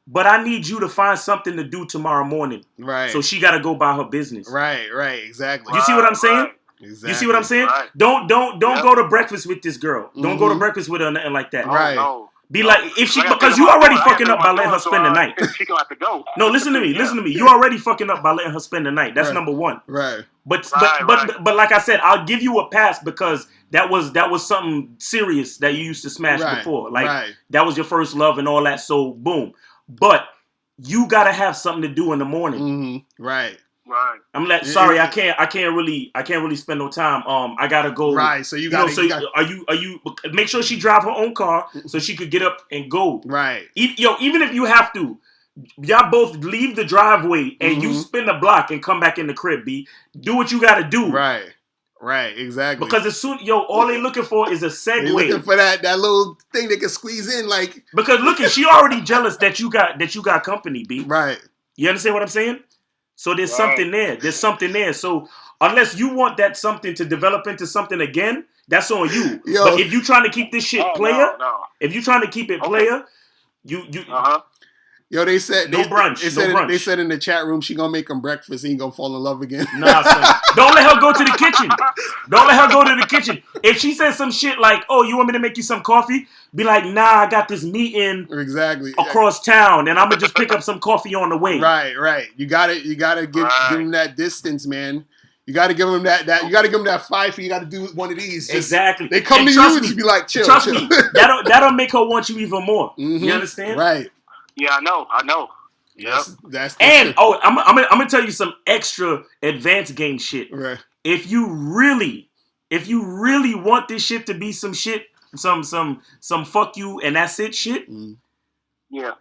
Speaker 2: But I need you to find something to do tomorrow morning.
Speaker 1: Right.
Speaker 2: So she got to go by her business.
Speaker 1: Right. Exactly.
Speaker 2: You see what I'm saying?
Speaker 4: Right.
Speaker 1: Exactly.
Speaker 2: You see what I'm saying?
Speaker 4: Right.
Speaker 2: Don't go to breakfast with this girl. Don't go to breakfast with her or nothing like that.
Speaker 1: Right.
Speaker 4: No.
Speaker 2: Be like, if she, because you already fucking up by letting her spend the night.
Speaker 4: She gonna have to go.
Speaker 2: No, listen to me. You already fucking up by letting her spend the night. That's number one.
Speaker 1: Right.
Speaker 2: But like I said, I'll give you a pass, because that was something serious that you used to smash before. Like that was your first love and all that. So boom. But you gotta have something to do in the morning.
Speaker 1: Mm-hmm. Right.
Speaker 2: I'm like, sorry, I can't really spend no time. I gotta go.
Speaker 1: Right. So you gotta.
Speaker 2: Are you? Make sure she drive her own car so she could get up and go.
Speaker 1: Right.
Speaker 2: Even if you have to, y'all both leave the driveway and you spin the block and come back in the crib. Do what you gotta do.
Speaker 1: Right. Exactly.
Speaker 2: Because as soon, all they looking for is a segue.
Speaker 1: They looking for that little thing they can squeeze in, like.
Speaker 2: Because look, she already jealous that you got company, B.
Speaker 1: Right.
Speaker 2: You understand what I'm saying? So there's something there. There's something there. So unless you want that something to develop into something again, that's on you.
Speaker 1: Yo.
Speaker 2: But if you trying to keep this shit player, if you trying to keep it player, you.
Speaker 1: Yo, they said
Speaker 2: no brunch.
Speaker 1: They said in the chat room she gonna make him breakfast. He ain't gonna fall in love again.
Speaker 2: Nah, son. Don't let her go to the kitchen. Don't let her go to the kitchen. If she says some shit like, "Oh, you want me to make you some coffee?" Be like, "Nah, I got this meeting across town, and I'm gonna just pick up some coffee on the way."
Speaker 1: Right. You gotta give him that distance, man. You got to give them that. You got to give them that $5 fee. You got to do one of these.
Speaker 2: Exactly.
Speaker 1: They come to you and you be like, chill.
Speaker 2: Trust me. That'll make her want you even more.
Speaker 1: Mm-hmm.
Speaker 2: You understand?
Speaker 1: Right.
Speaker 4: Yeah, I know.
Speaker 1: Yes. That's
Speaker 2: and I'm gonna tell you some extra advanced game shit.
Speaker 1: Right.
Speaker 2: If you really want this shit to be some shit, some fuck you and that's it shit.
Speaker 4: Yeah.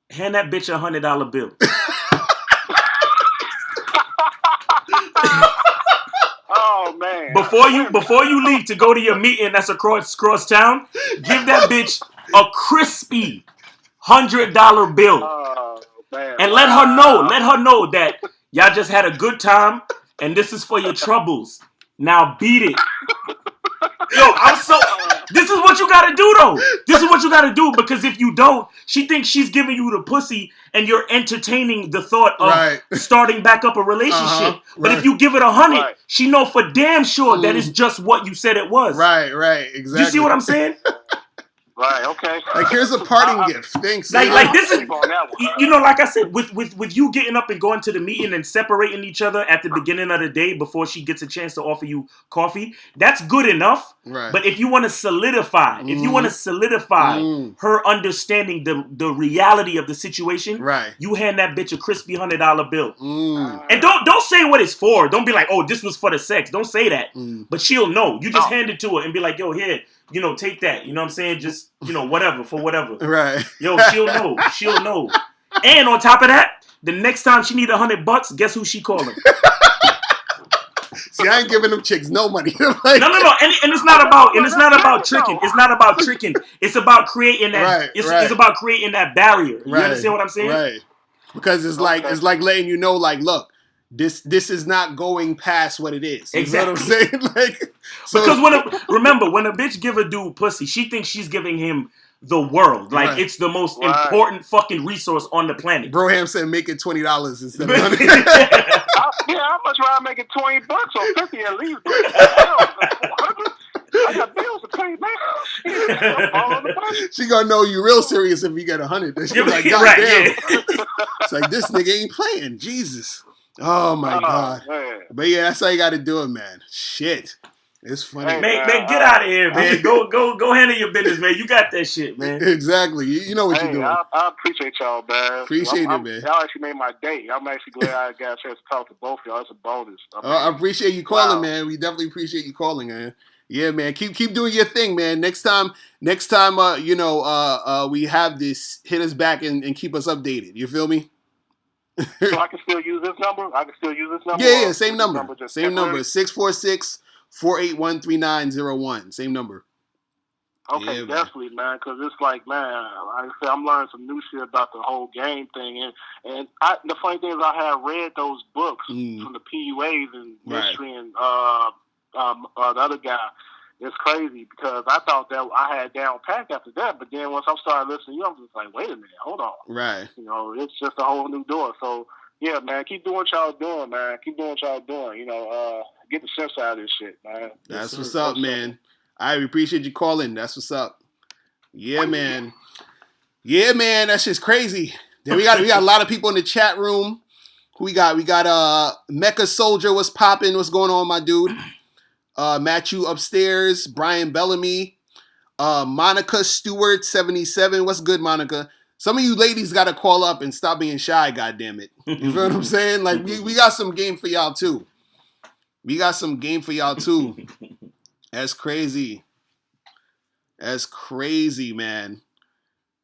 Speaker 2: Hand that bitch $100 bill.
Speaker 4: Oh man.
Speaker 2: Before you leave to go to your meeting that's across town, give that bitch a crispy $100 bill.
Speaker 4: Oh man.
Speaker 2: And let her know that y'all just had a good time and this is for your troubles. Now beat it. Yo, this is what you gotta do though. This is what you gotta do, because if you don't, she thinks she's giving you the pussy and you're entertaining the thought of starting back up a relationship. But if you give it 100, she know for damn sure that it's just what you said it was.
Speaker 1: Right, exactly.
Speaker 2: You see what I'm saying?
Speaker 4: Right, okay.
Speaker 1: Like, here's a parting gift. Thanks.
Speaker 2: Like this is, you know, like I said, with you getting up and going to the meeting and separating each other at the beginning of the day before she gets a chance to offer you coffee, that's good enough.
Speaker 1: Right.
Speaker 2: But if you want to solidify, her understanding the reality of the situation, you hand that bitch a crispy $100 bill. And don't say what it's for. Don't be like, oh, this was for the sex. Don't say that. But she'll know. You just hand it to her and be like, yo, here. You know, take that. You know what I'm saying? Just, you know, whatever, for whatever.
Speaker 1: Right.
Speaker 2: Yo, she'll know. She'll know. And on top of that, the next time she need $100, guess who she calling?
Speaker 1: See, I ain't giving them chicks no money.
Speaker 2: Like, no. And it's not about tricking. It's not about tricking. It's about creating that. It's about creating that barrier. You understand what I'm saying?
Speaker 1: Right. Because it's like letting you know, like, look, this is not going past what it is. You know what I'm saying? Like, so, because
Speaker 2: when a bitch give a dude pussy, she thinks she's giving him the world. Like, it's the most important fucking resource on the planet.
Speaker 1: Broham said make it $20 instead of $100.
Speaker 4: I'd much rather make it $20 or 50 at least. I got bills to pay, man.
Speaker 1: She gonna know you real serious if you get 100. She be like, God damn. It's like, this nigga ain't playing. Jesus. Oh my God. Man. But yeah, that's how you gotta do it, man. Shit. It's funny.
Speaker 2: Hey, man, get out of here, man. Go handle your business, man. You got that shit, man.
Speaker 1: Exactly. You know what you're doing.
Speaker 4: I appreciate y'all, man.
Speaker 1: Appreciate it, man.
Speaker 4: Y'all actually made my day. I'm actually glad I got a chance to talk to both of y'all. It's a bonus.
Speaker 1: I appreciate you calling, man. We definitely appreciate you calling, man. Yeah, man. Keep doing your thing, man. Next time, we have this, hit us back and keep us updated. You feel me?
Speaker 4: So I can still use this number?
Speaker 1: Yeah, same number. Same number. 646-481-3901. Same number.
Speaker 4: Okay, yeah, definitely, man. Because it's like, man, like I said, I'm learning some new shit about the whole game thing. And the funny thing is, I have read those books from the PUAs and Mystery and the other guy. It's crazy because I thought that I had down pack after that, but then once I started listening to you, I'm just like, wait a minute, hold on.
Speaker 1: Right.
Speaker 4: You know, it's just a whole new door. So, yeah, man, keep doing what y'all doing, man. Keep doing what y'all doing. You know, get the sense out of this shit, man.
Speaker 1: That's what's up, man. I appreciate you calling. That's what's up. Yeah, man. Yeah, man. That's just crazy. Then we got a lot of people in the chat room. Who we got? We got Mecha Soldier. What's popping? What's going on, my dude? Matthew upstairs, Brian Bellamy, Monica Stewart 77. What's good, Monica? Some of you ladies got to call up and stop being shy. God damn it! You feel what I'm saying? Like we got some game for y'all too. That's crazy. That's crazy, man.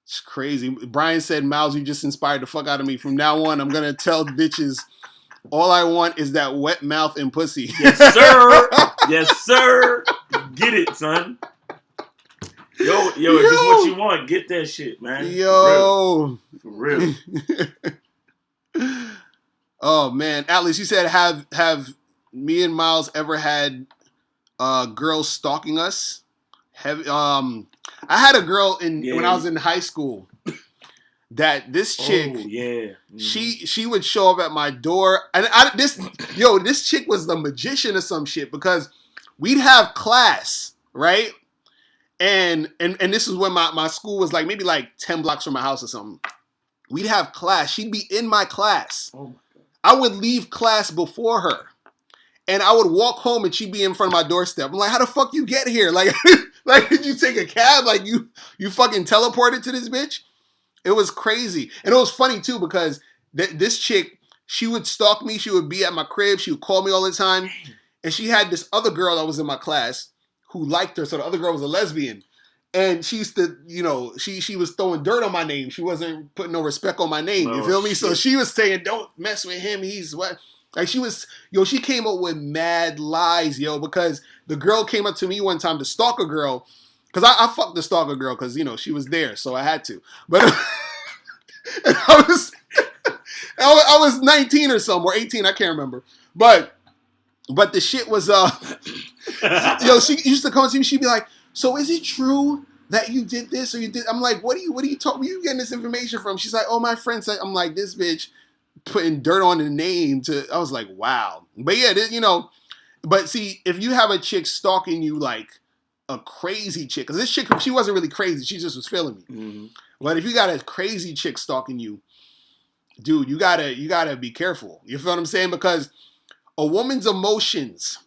Speaker 1: It's crazy. Brian said, "Miles, you just inspired the fuck out of me. From now on, I'm gonna tell bitches." All I want is that wet mouth and pussy.
Speaker 2: Yes, sir. Yes, sir. Get it, son. Yo, if this is what you want, get that shit, man.
Speaker 1: Yo.
Speaker 2: For real.
Speaker 1: Oh, man. Atlas, you said, have me and Miles ever had girls stalking us? I had a girl when I was in high school. That this chick, she would show up at my door, and this chick was the magician or some shit, because we'd have class, right? And this is when my school was like maybe like 10 blocks from my house or something. We'd have class. She'd be in my class. Oh my God. I would leave class before her, And I would walk home and she'd be in front of my doorstep. I'm like, how the fuck you get here? Like, like did you take a cab? Like you fucking teleported to this bitch? It was crazy. And it was funny too because this chick, she would stalk me. She would be at my crib. She would call me all the time. And she had this other girl that was in my class who liked her. So the other girl was a lesbian. And she used to, you know, she was throwing dirt on my name. She wasn't putting no respect on my name. You feel me? Shit. So she was saying, don't mess with him. He's what? Like she was, she came up with mad lies, because the girl came up to me one time to stalk a girl. Because I fucked the stalker girl because, she was there. So I had to. But I was 19 or something, or 18. I can't remember. But the shit was, she used to come to me. She'd be like, so is it true that you did this or you did? I'm like, what are you talking? Where you getting this information from? She's like, oh, my friend said. I'm like, this bitch putting dirt on the name to. I was like, wow. But yeah, But see, if you have a chick stalking you like a crazy chick, because this chick, she wasn't really crazy. She just was feeling me. Mm-hmm. But if you got a crazy chick stalking you, dude, you gotta be careful. You feel what I'm saying? Because a woman's emotions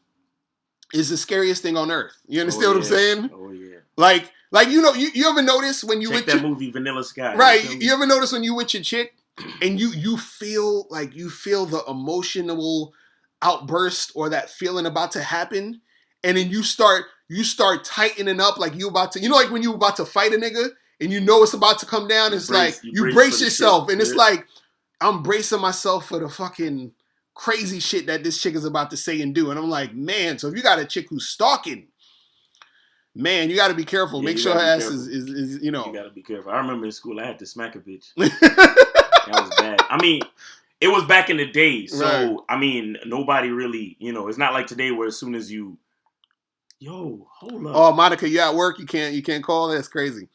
Speaker 1: is the scariest thing on earth. You understand what I'm saying?
Speaker 2: Oh yeah.
Speaker 1: Like you ever notice when you
Speaker 2: check
Speaker 1: with
Speaker 2: that movie Vanilla Sky?
Speaker 1: Right. You ever notice when you with your chick and you feel the emotional outburst or that feeling about to happen, and then you start tightening up like you about to, like when you about to fight a nigga and it's about to come down, it's like you brace yourself and it's like I'm bracing myself for the fucking crazy shit that this chick is about to say and do. And I'm like, man, so if you got a chick who's stalking, man, you got to be careful. Make sure her ass is. You
Speaker 2: got to be careful. I remember in school I had to smack a bitch. That was bad. I mean, it was back in the day. So, right. I mean, nobody really, it's not like today where as soon as you, hold up.
Speaker 1: Oh, Monica, you at work? You can't call? That's crazy.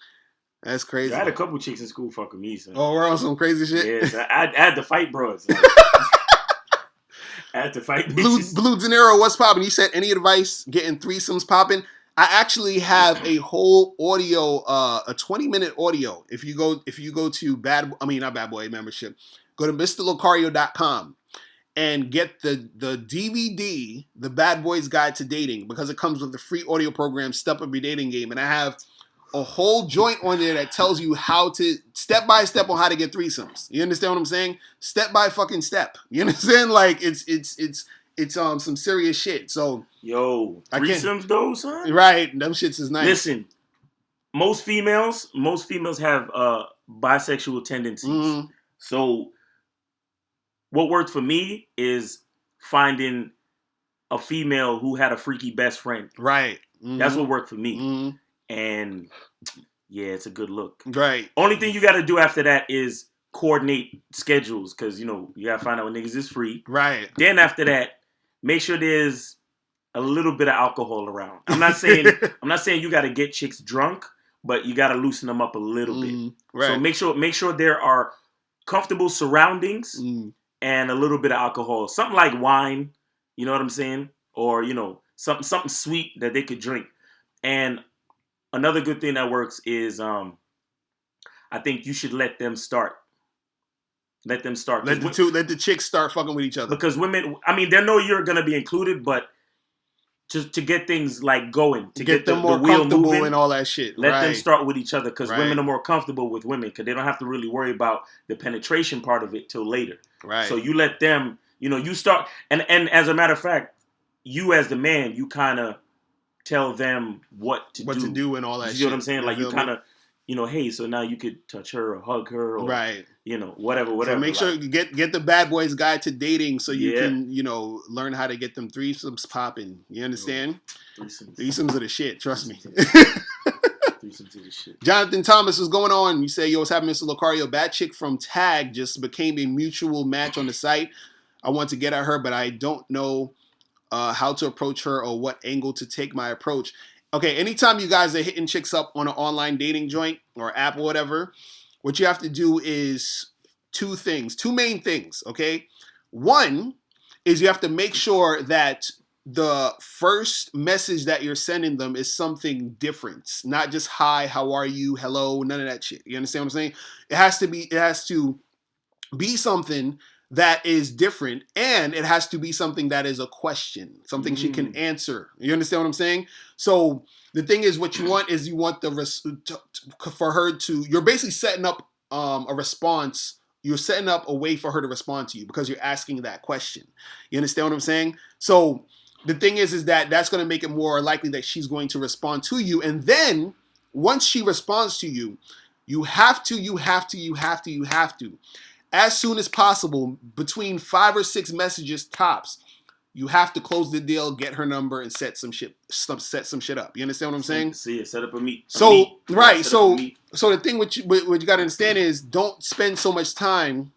Speaker 1: That's crazy.
Speaker 2: I had a couple chicks in school fucking me. So.
Speaker 1: Oh, we're on some crazy shit?
Speaker 2: Yes, I had to fight bros. I had to fight
Speaker 1: Blue De Niro, what's popping? You said any advice getting threesomes popping? I actually have a whole audio, a 20-minute audio. If you go to not Bad Boy membership, go to MrLocario.com and get the DVD, The Bad Boy's Guide to Dating, because it comes with the free audio program, Step Up Your Dating Game. And I have a whole joint on there that tells you how to, step by step, on how to get threesomes. You understand what I'm saying? Step by fucking step. You understand? Like it's some serious shit. So
Speaker 2: threesomes though, son.
Speaker 1: Right, them shits is nice.
Speaker 2: Listen, most females have bisexual tendencies. Mm-hmm. So what worked for me is finding a female who had a freaky best friend.
Speaker 1: Right.
Speaker 2: Mm-hmm. That's what worked for me. Mm-hmm. And yeah, it's a good look.
Speaker 1: Right.
Speaker 2: Only thing you got to do after that is coordinate schedules, because you got to find out when niggas is free.
Speaker 1: Right.
Speaker 2: Then after that, make sure there's a little bit of alcohol around. I'm not saying you got to get chicks drunk, but you got to loosen them up a little bit. Right. So make sure there are comfortable surroundings and a little bit of alcohol, something like wine. You know what I'm saying? Or something sweet that they could drink. And another good thing that works is I think you should let them start. Let them start.
Speaker 1: Let the chicks start fucking with each other.
Speaker 2: Because women, I mean, they know you're gonna be included, but to get things like going, to get them more the wheel
Speaker 1: comfortable
Speaker 2: moving,
Speaker 1: and all that shit.
Speaker 2: Let them start with each other, because women are more comfortable with women, because they don't have to really worry about the penetration part of it till later.
Speaker 1: Right.
Speaker 2: So you let them, you start, and as a matter of fact, you as the man, you kind of tell them what to do
Speaker 1: and all that.
Speaker 2: You know what I'm saying? Like you kind of, hey, so now you could touch her or hug her or whatever.
Speaker 1: So make sure you get the Bad Boys Guide to Dating so you can, learn how to get them threesomes popping. You understand? Threesomes are the shit. Trust me.
Speaker 2: Threesomes are the shit.
Speaker 1: Jonathan Thomas, what's going on? You say, yo, what's happening, Mr. Locario? Bad chick from Tag just became a mutual match on the site. I want to get at her, but I don't know how to approach her or what angle to take my approach. Okay, anytime you guys are hitting chicks up on an online dating joint or app or whatever, what you have to do is two main things, okay? One is you have to make sure that the first message that you're sending them is something different. Not just hi, how are you, hello, none of that shit. You understand what I'm saying? It has to be something that is different, and it has to be something that is a question, something she can answer. You understand what I'm saying? So the thing is, what you want is for her to. You're basically setting up a response. You're setting up a way for her to respond to you because you're asking that question. You understand what I'm saying? So the thing is that that's going to make it more likely that she's going to respond to you, and then once she responds to you, you have to, as soon as possible, between 5 or 6 messages tops, you have to close the deal, get her number, and set some shit up. You understand what I'm saying?
Speaker 2: See, set up a meet.
Speaker 1: So the thing what you got to understand is, don't spend so much time,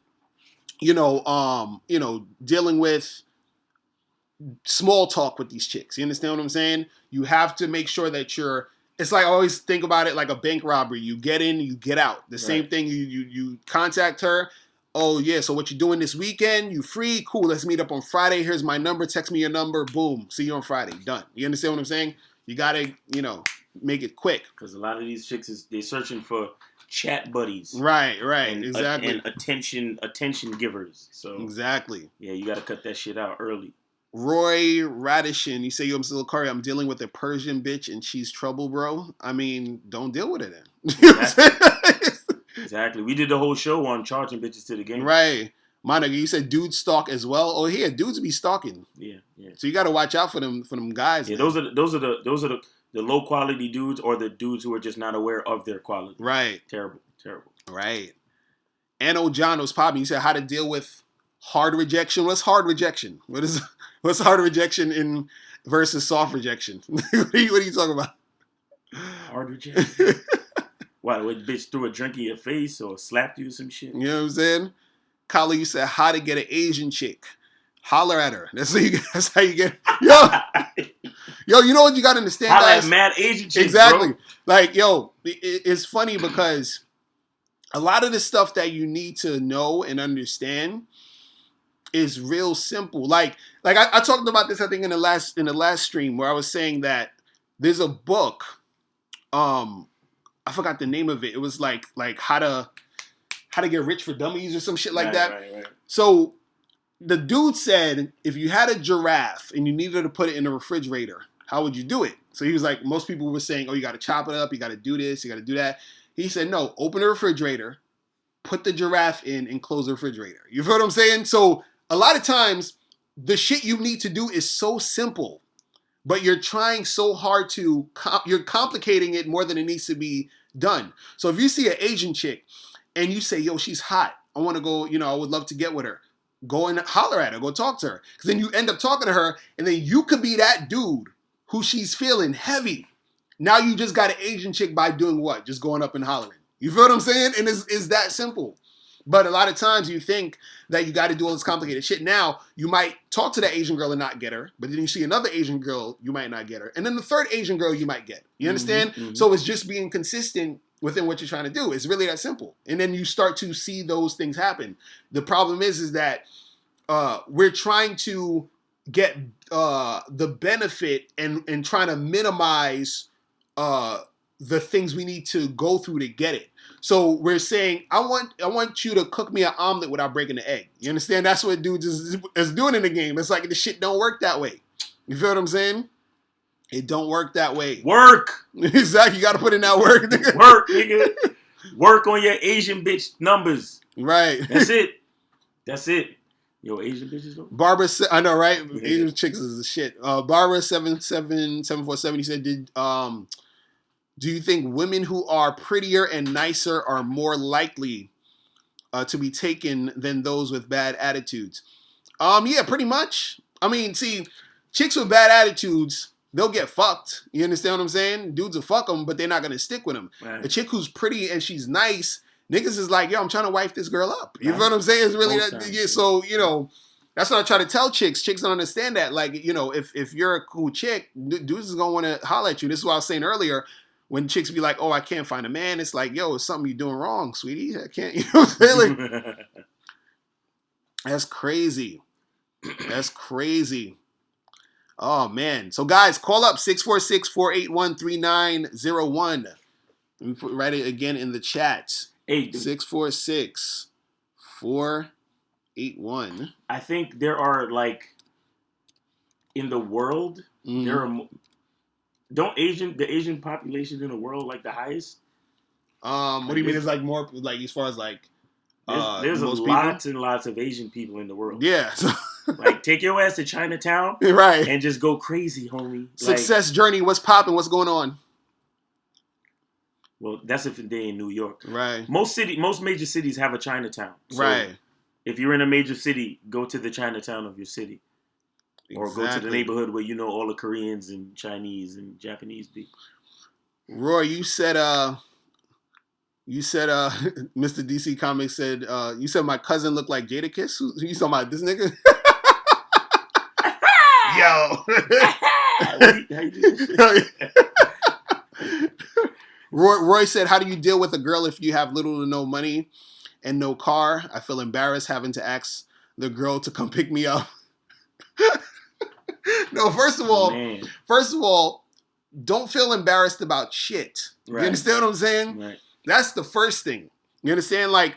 Speaker 1: dealing with small talk with these chicks. You understand what I'm saying? You have to make sure that it's like, I always think about it like a bank robbery. You get in, you get out. The same thing. You contact her. Oh, yeah, so what you doing this weekend? You free? Cool, let's meet up on Friday. Here's my number. Text me your number. Boom. See you on Friday. Done. You understand what I'm saying? You got to, make it quick.
Speaker 2: Because a lot of these chicks, they're searching for chat buddies.
Speaker 1: Right, exactly.
Speaker 2: And attention givers. So
Speaker 1: exactly.
Speaker 2: Yeah, you got to cut that shit out early.
Speaker 1: Roy Radishin, you say, yo, I'm still Locario. I'm dealing with a Persian bitch and she's trouble, bro. I mean, don't deal with it then.
Speaker 2: Exactly. We did the whole show on charging bitches to the game.
Speaker 1: Right. Monica, you said dudes stalk as well. Oh, yeah, dudes be stalking.
Speaker 2: Yeah.
Speaker 1: So you got to watch out for them guys.
Speaker 2: Yeah, those are the low quality dudes, or the dudes who are just not aware of their quality.
Speaker 1: Right.
Speaker 2: Terrible.
Speaker 1: Right. Anno John was popping. You said how to deal with hard rejection. What's hard rejection? What's hard rejection in versus soft rejection? What are you talking about?
Speaker 2: Hard rejection. What bitch threw a drink in your face or slapped you or some shit?
Speaker 1: You know what I'm saying? Kyle, you said how to get an Asian chick. Holler at her. That's how you get. Yo, you know what you got to understand,
Speaker 2: Holler
Speaker 1: guys?
Speaker 2: at mad Asian chicks,
Speaker 1: exactly.
Speaker 2: Bro.
Speaker 1: Like, yo, it's funny because a lot of the stuff that you need to know and understand is real simple. Like I talked about this, I think, in the last stream, where I was saying that there's a book. I forgot the name of it. It was like how to get rich for dummies or some shit like that.
Speaker 2: Right.
Speaker 1: So the dude said, if you had a giraffe and you needed to put it in a refrigerator, how would you do it? So he was like, most people were saying, oh, you got to chop it up, you got to do this, you got to do that. He said, no, open the refrigerator, put the giraffe in, and close the refrigerator. You feel what I'm saying? So a lot of times, the shit you need to do is so simple, but you're trying so hard you're complicating it more than it needs to be done. So if you see an Asian chick and you say, yo, she's hot, I want to go, I would love to get with her, go and holler at her, go talk to her. Because then you end up talking to her, and then you could be that dude who she's feeling heavy. Now you just got an Asian chick by doing what? Just going up and hollering. You feel what I'm saying? And it's that simple. But a lot of times you think that you got to do all this complicated shit. Now, you might talk to that Asian girl and not get her, but then you see another Asian girl, you might not get her. And then the third Asian girl you might get. You understand? Mm-hmm. So it's just being consistent within what you're trying to do. It's really that simple. And then you start to see those things happen. The problem is that we're trying to get the benefit and trying to minimize the things we need to go through to get it. So we're saying, I want you to cook me an omelet without breaking the egg. You understand? That's what dudes is doing in the game. It's like the shit don't work that way. You feel what I'm saying? It don't work that way.
Speaker 2: Work.
Speaker 1: Exactly. You got to put in that work. Nigga.
Speaker 2: Work, nigga. Work on your Asian bitch numbers.
Speaker 1: Right.
Speaker 2: That's it. Yo, Asian bitches though?
Speaker 1: Barbara, I know, right? Yeah. Asian chicks is the shit. Barbara 77747, he said, do you think women who are prettier and nicer are more likely to be taken than those with bad attitudes? Yeah, pretty much. I mean, see, chicks with bad attitudes, they'll get fucked. You understand what I'm saying? Dudes will fuck them, but they're not going to stick with them. Right. A chick who's pretty and she's nice, niggas is like, yo, I'm trying to wife this girl up. You feel what I'm saying? It's really that. Yeah, so, that's what I try to tell chicks. Chicks don't understand that. Like, if you're a cool chick, dudes is going to want to holler at you. This is what I was saying earlier. When chicks be like, oh, I can't find a man, it's like, yo, it's something you're doing wrong, sweetie. I can't, you know what I'm saying? Like, that's crazy. That's crazy. Oh, man. So, guys, call up 646-481-3901. Let me write it again in the chat. 646-481. 8-1.
Speaker 2: I think there are like in the world there are don't the Asian population in the world like the highest.
Speaker 1: What do you mean? It's like more like as far as like
Speaker 2: there's
Speaker 1: most
Speaker 2: lots
Speaker 1: people?
Speaker 2: and lots of Asian people in the world.
Speaker 1: Yeah.
Speaker 2: Like take your ass to Chinatown,
Speaker 1: right,
Speaker 2: and just go crazy, homie.
Speaker 1: Success journey. What's popping? What's going on?
Speaker 2: Well, that's if they're in New York.
Speaker 1: Right.
Speaker 2: Most major cities have a Chinatown. So
Speaker 1: right.
Speaker 2: If you're in a major city, go to the Chinatown of your city. Or
Speaker 1: exactly.
Speaker 2: go to the neighborhood where you know all the Koreans and Chinese and Japanese people.
Speaker 1: Roy, you said Mr. DC Comics said you said my cousin looked like Jadakiss. Who you talking about? This nigga? Yo.
Speaker 2: How you do this shit?
Speaker 1: Roy said, how do you deal with a girl if you have little to no money and no car? I feel embarrassed having to ask the girl to come pick me up. No, first of all, don't feel embarrassed about shit. Right. You understand what I'm saying?
Speaker 2: Right.
Speaker 1: That's the first thing. You understand? Like,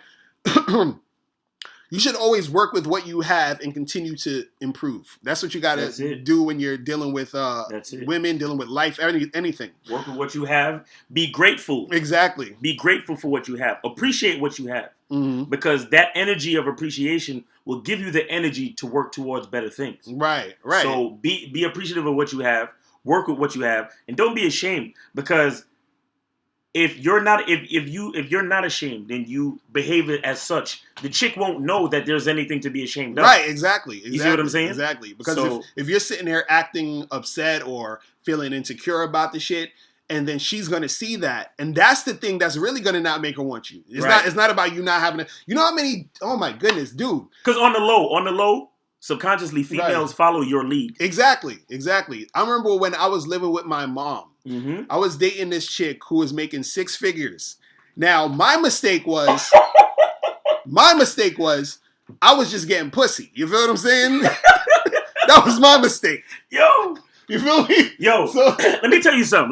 Speaker 1: you should always work with what you have and continue to improve. That's what you got to do when you're dealing with women, dealing with life, anything.
Speaker 2: Work with what you have. Be grateful.
Speaker 1: Exactly.
Speaker 2: Be grateful for what you have. Appreciate what you have.
Speaker 1: Mm-hmm.
Speaker 2: Because that energy of appreciation will give you the energy to work towards better things.
Speaker 1: Right.
Speaker 2: So be appreciative of what you have. Work with what you have, and don't be ashamed. Because if you're not ashamed, then you behave it as such. The chick won't know that there's anything to be ashamed of.
Speaker 1: Right, exactly.
Speaker 2: You see what I'm saying?
Speaker 1: Exactly. Because if you're sitting there acting upset or feeling insecure about the shit, and then she's gonna see that, and that's the thing that's really gonna not make her want you. It's not about you not having a. You know how many? Oh my goodness, dude.
Speaker 2: Because on the low, subconsciously females follow your lead.
Speaker 1: Exactly. I remember when I was living with my mom.
Speaker 2: Mm-hmm.
Speaker 1: I was dating this chick who was making 6 figures. Now, my mistake was I was just getting pussy. You feel what I'm saying? That was my mistake.
Speaker 2: Yo.
Speaker 1: You feel me?
Speaker 2: Yo, let me tell you something.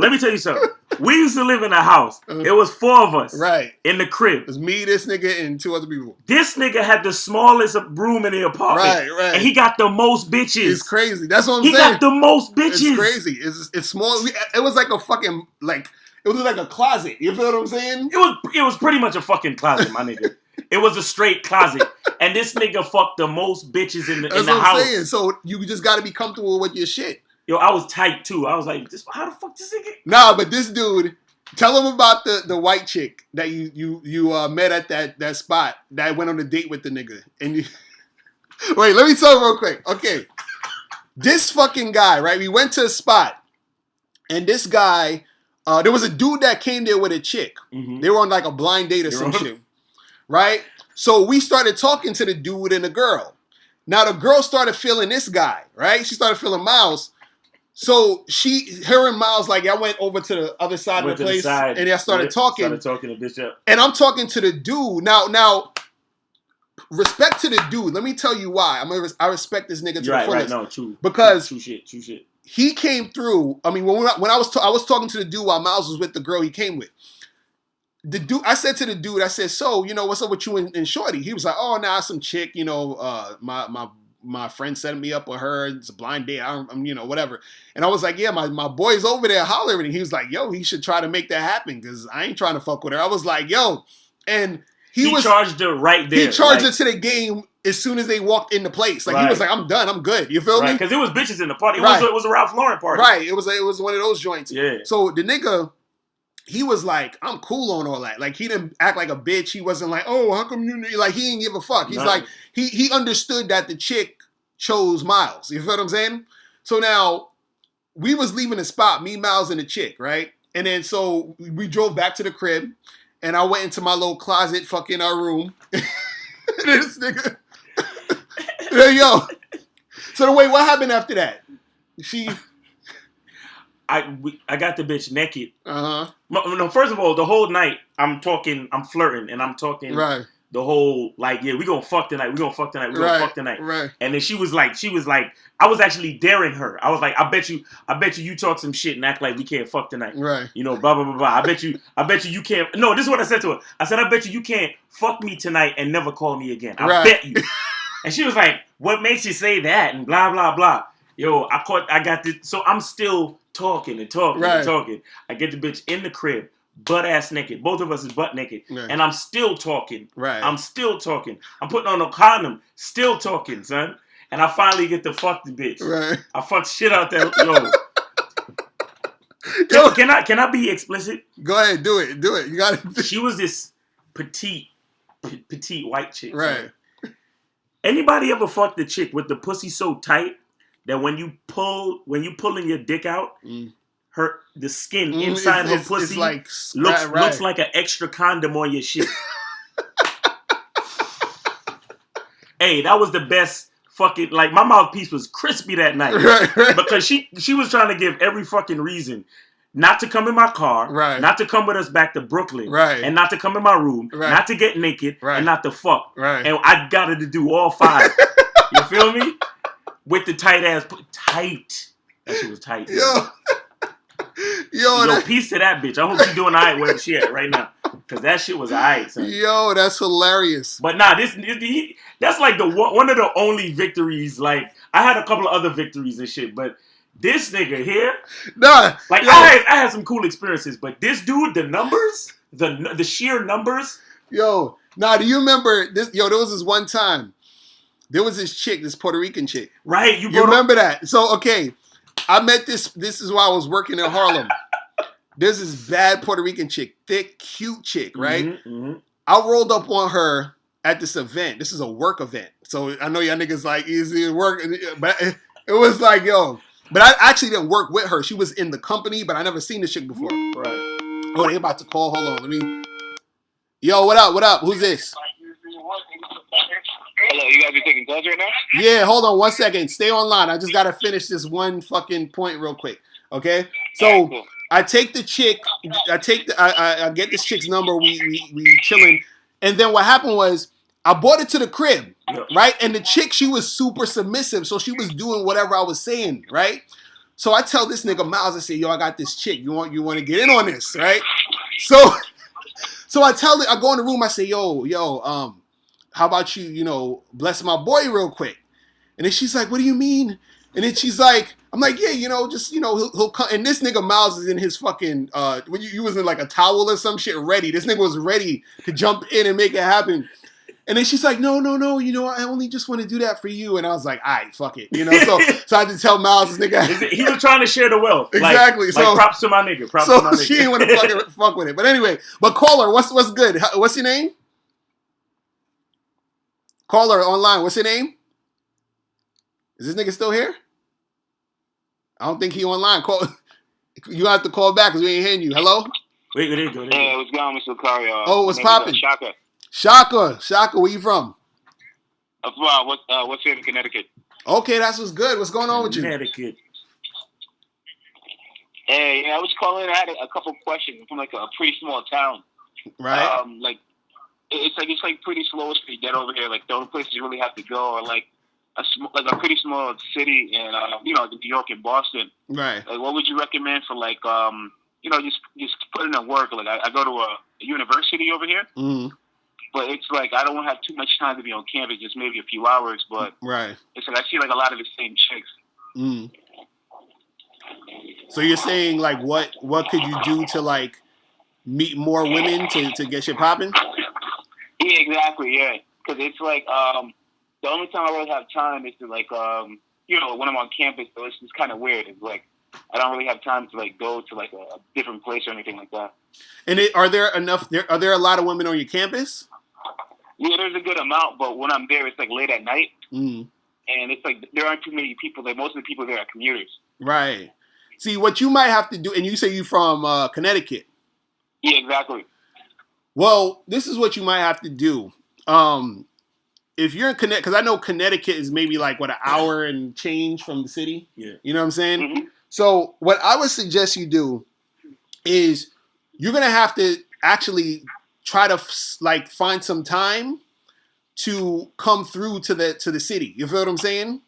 Speaker 2: We used to live in a house. It was 4 of us.
Speaker 1: Right.
Speaker 2: In the crib.
Speaker 1: It was me, this nigga, and 2 other people.
Speaker 2: This nigga had the smallest room in the apartment. Right. And he got the most bitches.
Speaker 1: It's crazy. That's what I'm saying.
Speaker 2: He got the most bitches.
Speaker 1: It's crazy. It's small. It was like a fucking, like, it was like a closet. You feel what I'm saying?
Speaker 2: It was pretty much a fucking closet, my nigga. It was a straight closet. And this nigga fucked the most bitches in the house.
Speaker 1: That's what I'm saying. So you just got to be comfortable with your shit.
Speaker 2: Yo, I was tight too. I was like, how the fuck this nigga?
Speaker 1: Nah, but this dude, tell him about the white chick that you met at that spot that went on a date with the nigga. And you wait, let me tell him real quick. Okay. This fucking guy, right? We went to a spot, and this guy, there was a dude that came there with a chick. Mm-hmm. They were on like a blind date or some shit. Right? So we started talking to the dude and the girl. Now the girl started feeling this guy, right? She started feeling Miles. So her and Miles, like, I went over to the other side of the place, and I started talking.
Speaker 2: Started talking the bitch up.
Speaker 1: And I'm talking to the dude. Now, respect to the dude. Let me tell you why. I respect this nigga to the fullest.
Speaker 2: No, true.
Speaker 1: Because
Speaker 2: true shit.
Speaker 1: He came through. I mean, when I was talking to the dude while Miles was with the girl he came with. The dude, I said to the dude, I said, so, what's up with you and Shorty? He was like, oh, nah, some chick, my friend set me up with her. It's a blind date. I'm whatever. And I was like, yeah, my boy's over there hollering. And he was like, yo, he should try to make that happen because I ain't trying to fuck with her. I was like, yo. And he
Speaker 2: charged her right there.
Speaker 1: He charged her to the game as soon as they walked in the place. Like, he was like, I'm done. I'm good. You feel me?
Speaker 2: Because it was bitches in the party. It was a Ralph Lauren party.
Speaker 1: Right. It was one of those joints.
Speaker 2: Yeah.
Speaker 1: So the nigga, he was like, I'm cool on all that. Like, he didn't act like a bitch. He wasn't like, oh, how come you... Like, he didn't give a fuck. He's like, he understood that the chick chose Miles. You feel what I'm saying? So now, we was leaving the spot, me, Miles, and the chick, right? And then so we drove back to the crib, and I went into my little closet, fucking our room. This nigga. Yo. So wait, what happened after that?
Speaker 2: I got the bitch naked.
Speaker 1: Uh-huh.
Speaker 2: No, first of all, the whole night I'm flirting, and I'm talking the whole, like, yeah, we gonna fuck tonight. We gonna fuck tonight.
Speaker 1: Right.
Speaker 2: And then she was like, I was actually daring her. I was like, I bet you talk some shit and act like we can't fuck tonight.
Speaker 1: Right.
Speaker 2: Blah, blah, blah, blah. I bet you can't. No, this is what I said to her. I said, I bet you can't fuck me tonight and never call me again. I bet you. And she was like, what makes you say that? And blah, blah, blah. Yo, I got this. So I'm still talking and talking and talking. I get the bitch in the crib, butt ass naked. Both of us is butt naked. Right. And I'm still talking. Right. I'm still talking. I'm putting on a condom, still talking, son. And I finally get to fuck the bitch. Right. I fucked shit out that, yo. Can I be explicit?
Speaker 1: Go ahead, do it. You got it.
Speaker 2: She was this petite white chick. Right. Son. Anybody ever fucked the chick with the pussy so tight that when you pulling your dick out, the skin inside her pussy like, looks like an extra condom on your shit. Hey, that was the best fucking, like, my mouthpiece was crispy that night. Right. Because she was trying to give every fucking reason not to come in my car, not to come with us back to Brooklyn, and not to come in my room, not to get naked, and not to fuck. Right. And I got her to do all 5. You feel me? With the tight ass, tight. That shit was tight. Yo, peace to that bitch. I hope she's doing alright where she at right now, cause that shit was alright, son.
Speaker 1: Yo, that's hilarious.
Speaker 2: But nah, that's like one of the only victories. Like, I had a couple of other victories and shit, but this nigga here, like, I had some cool experiences, but this dude, the numbers, the sheer numbers.
Speaker 1: Yo, do you remember this? Yo, there was this one time. There was this chick, this Puerto Rican chick.
Speaker 2: Right.
Speaker 1: You remember that? So, okay. I met this is why I was working in Harlem. There's this bad Puerto Rican chick. Thick, cute chick, right? Mm-hmm. I rolled up on her at this event. This is a work event. So, I know y'all niggas like easy work. But it was like, yo. But I actually didn't work with her. She was in the company, but I never seen this chick before. Right. Oh, they about to call. Hold on. Let me. Yo, what up? What up? Who's this?
Speaker 3: Hello, you guys are taking calls right now?
Speaker 1: Yeah, hold on 1 second. Stay online. I just got to finish this one fucking point real quick. Okay? So, cool. I take the chick. I get this chick's number. We chilling. And then what happened was, I brought it to the crib, right? And the chick, she was super submissive. So, she was doing whatever I was saying, right? So, I tell this nigga Miles, I say, yo, I got this chick. You want to get in on this, right? So I go in the room. I say, yo, how about you, bless my boy real quick? And then she's like, what do you mean? And then she's like, I'm like, yeah, he'll come. And this nigga Miles is in his fucking, when you was in like a towel or some shit ready. This nigga was ready to jump in and make it happen. And then she's like, no, I only just want to do that for you. And I was like, all right, fuck it. So I had to tell Miles, this nigga.
Speaker 2: He was trying to share the wealth.
Speaker 1: Exactly.
Speaker 2: Like props to my nigga. Props to my nigga.
Speaker 1: She didn't want to fuck with it. But anyway, caller, what's good? What's your name? Caller online, what's your name? Is this nigga still here? I don't think he online. Call. You have to call back because we ain't hearing you. Hello?
Speaker 2: Wait, there you go.
Speaker 3: Hey, what's going on, Mr. Locario?
Speaker 1: Oh, what's popping? Shaka, where you from?
Speaker 3: What's here in Connecticut?
Speaker 1: Okay, that's what's good. What's going on with you?
Speaker 2: Connecticut.
Speaker 3: Hey, I was calling. I had a couple questions. I'm from like a pretty small town.
Speaker 1: Right.
Speaker 3: It's pretty slow to get over here. Like the only places you really have to go are like a pretty small city in New York and Boston.
Speaker 1: Right.
Speaker 3: Like, what would you recommend for just putting in work? Like I go to a university over here, but it's like I don't have too much time to be on campus, just maybe a few hours. But it's like I see like a lot of the same chicks.
Speaker 1: Mm. So you're saying like what could you do to like meet more women to get shit popping?
Speaker 3: Yeah, exactly. Yeah, because it's like the only time I really have time is to like when I'm on campus. So it's kind of weird. It's like I don't really have time to like go to like a different place or anything like that.
Speaker 1: And are there a lot of women on your campus?
Speaker 3: Yeah, there's a good amount, but when I'm there, it's like late at night,
Speaker 1: and
Speaker 3: it's like there aren't too many people. Like most of the people there are commuters.
Speaker 1: Right. See, what you might have to do, and you say you're from Connecticut.
Speaker 3: Yeah, exactly.
Speaker 1: Well, this is what you might have to do. If you're in Connecticut, because I know Connecticut is maybe like, an hour and change from the city?
Speaker 2: Yeah.
Speaker 1: You know what I'm saying?
Speaker 3: Mm-hmm.
Speaker 1: So what I would suggest you do is you're going to have to actually try to like find some time to come through to the city. You feel what I'm saying?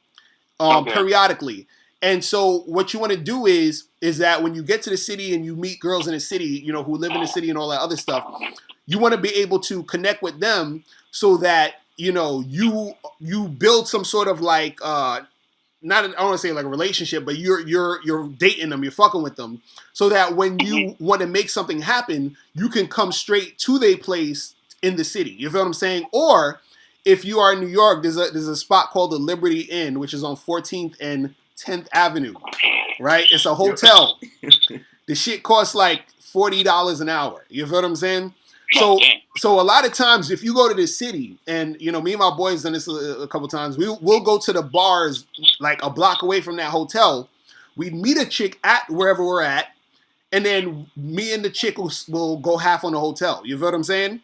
Speaker 3: Okay.
Speaker 1: Periodically. And so what you want to do is that when you get to the city and you meet girls in the city, who live in the city and all that other stuff, you want to be able to connect with them so that you know, you build some sort of like not I don't want to say like a relationship, but you're dating them, you're fucking with them, so that when you want to make something happen, you can come straight to their place in the city. You feel what I'm saying? Or if you are in New York, there's a spot called the Liberty Inn, which is on 14th and 10th Avenue, right? It's a hotel. The shit costs like $40 an hour. You feel what I'm saying? So a lot of times, if you go to the city, and you know, me and my boys done this a couple times, we'll go to the bars like a block away from that hotel. We'd meet a chick at wherever we're at, and then me and the chick will go half on the hotel. You feel what I'm saying?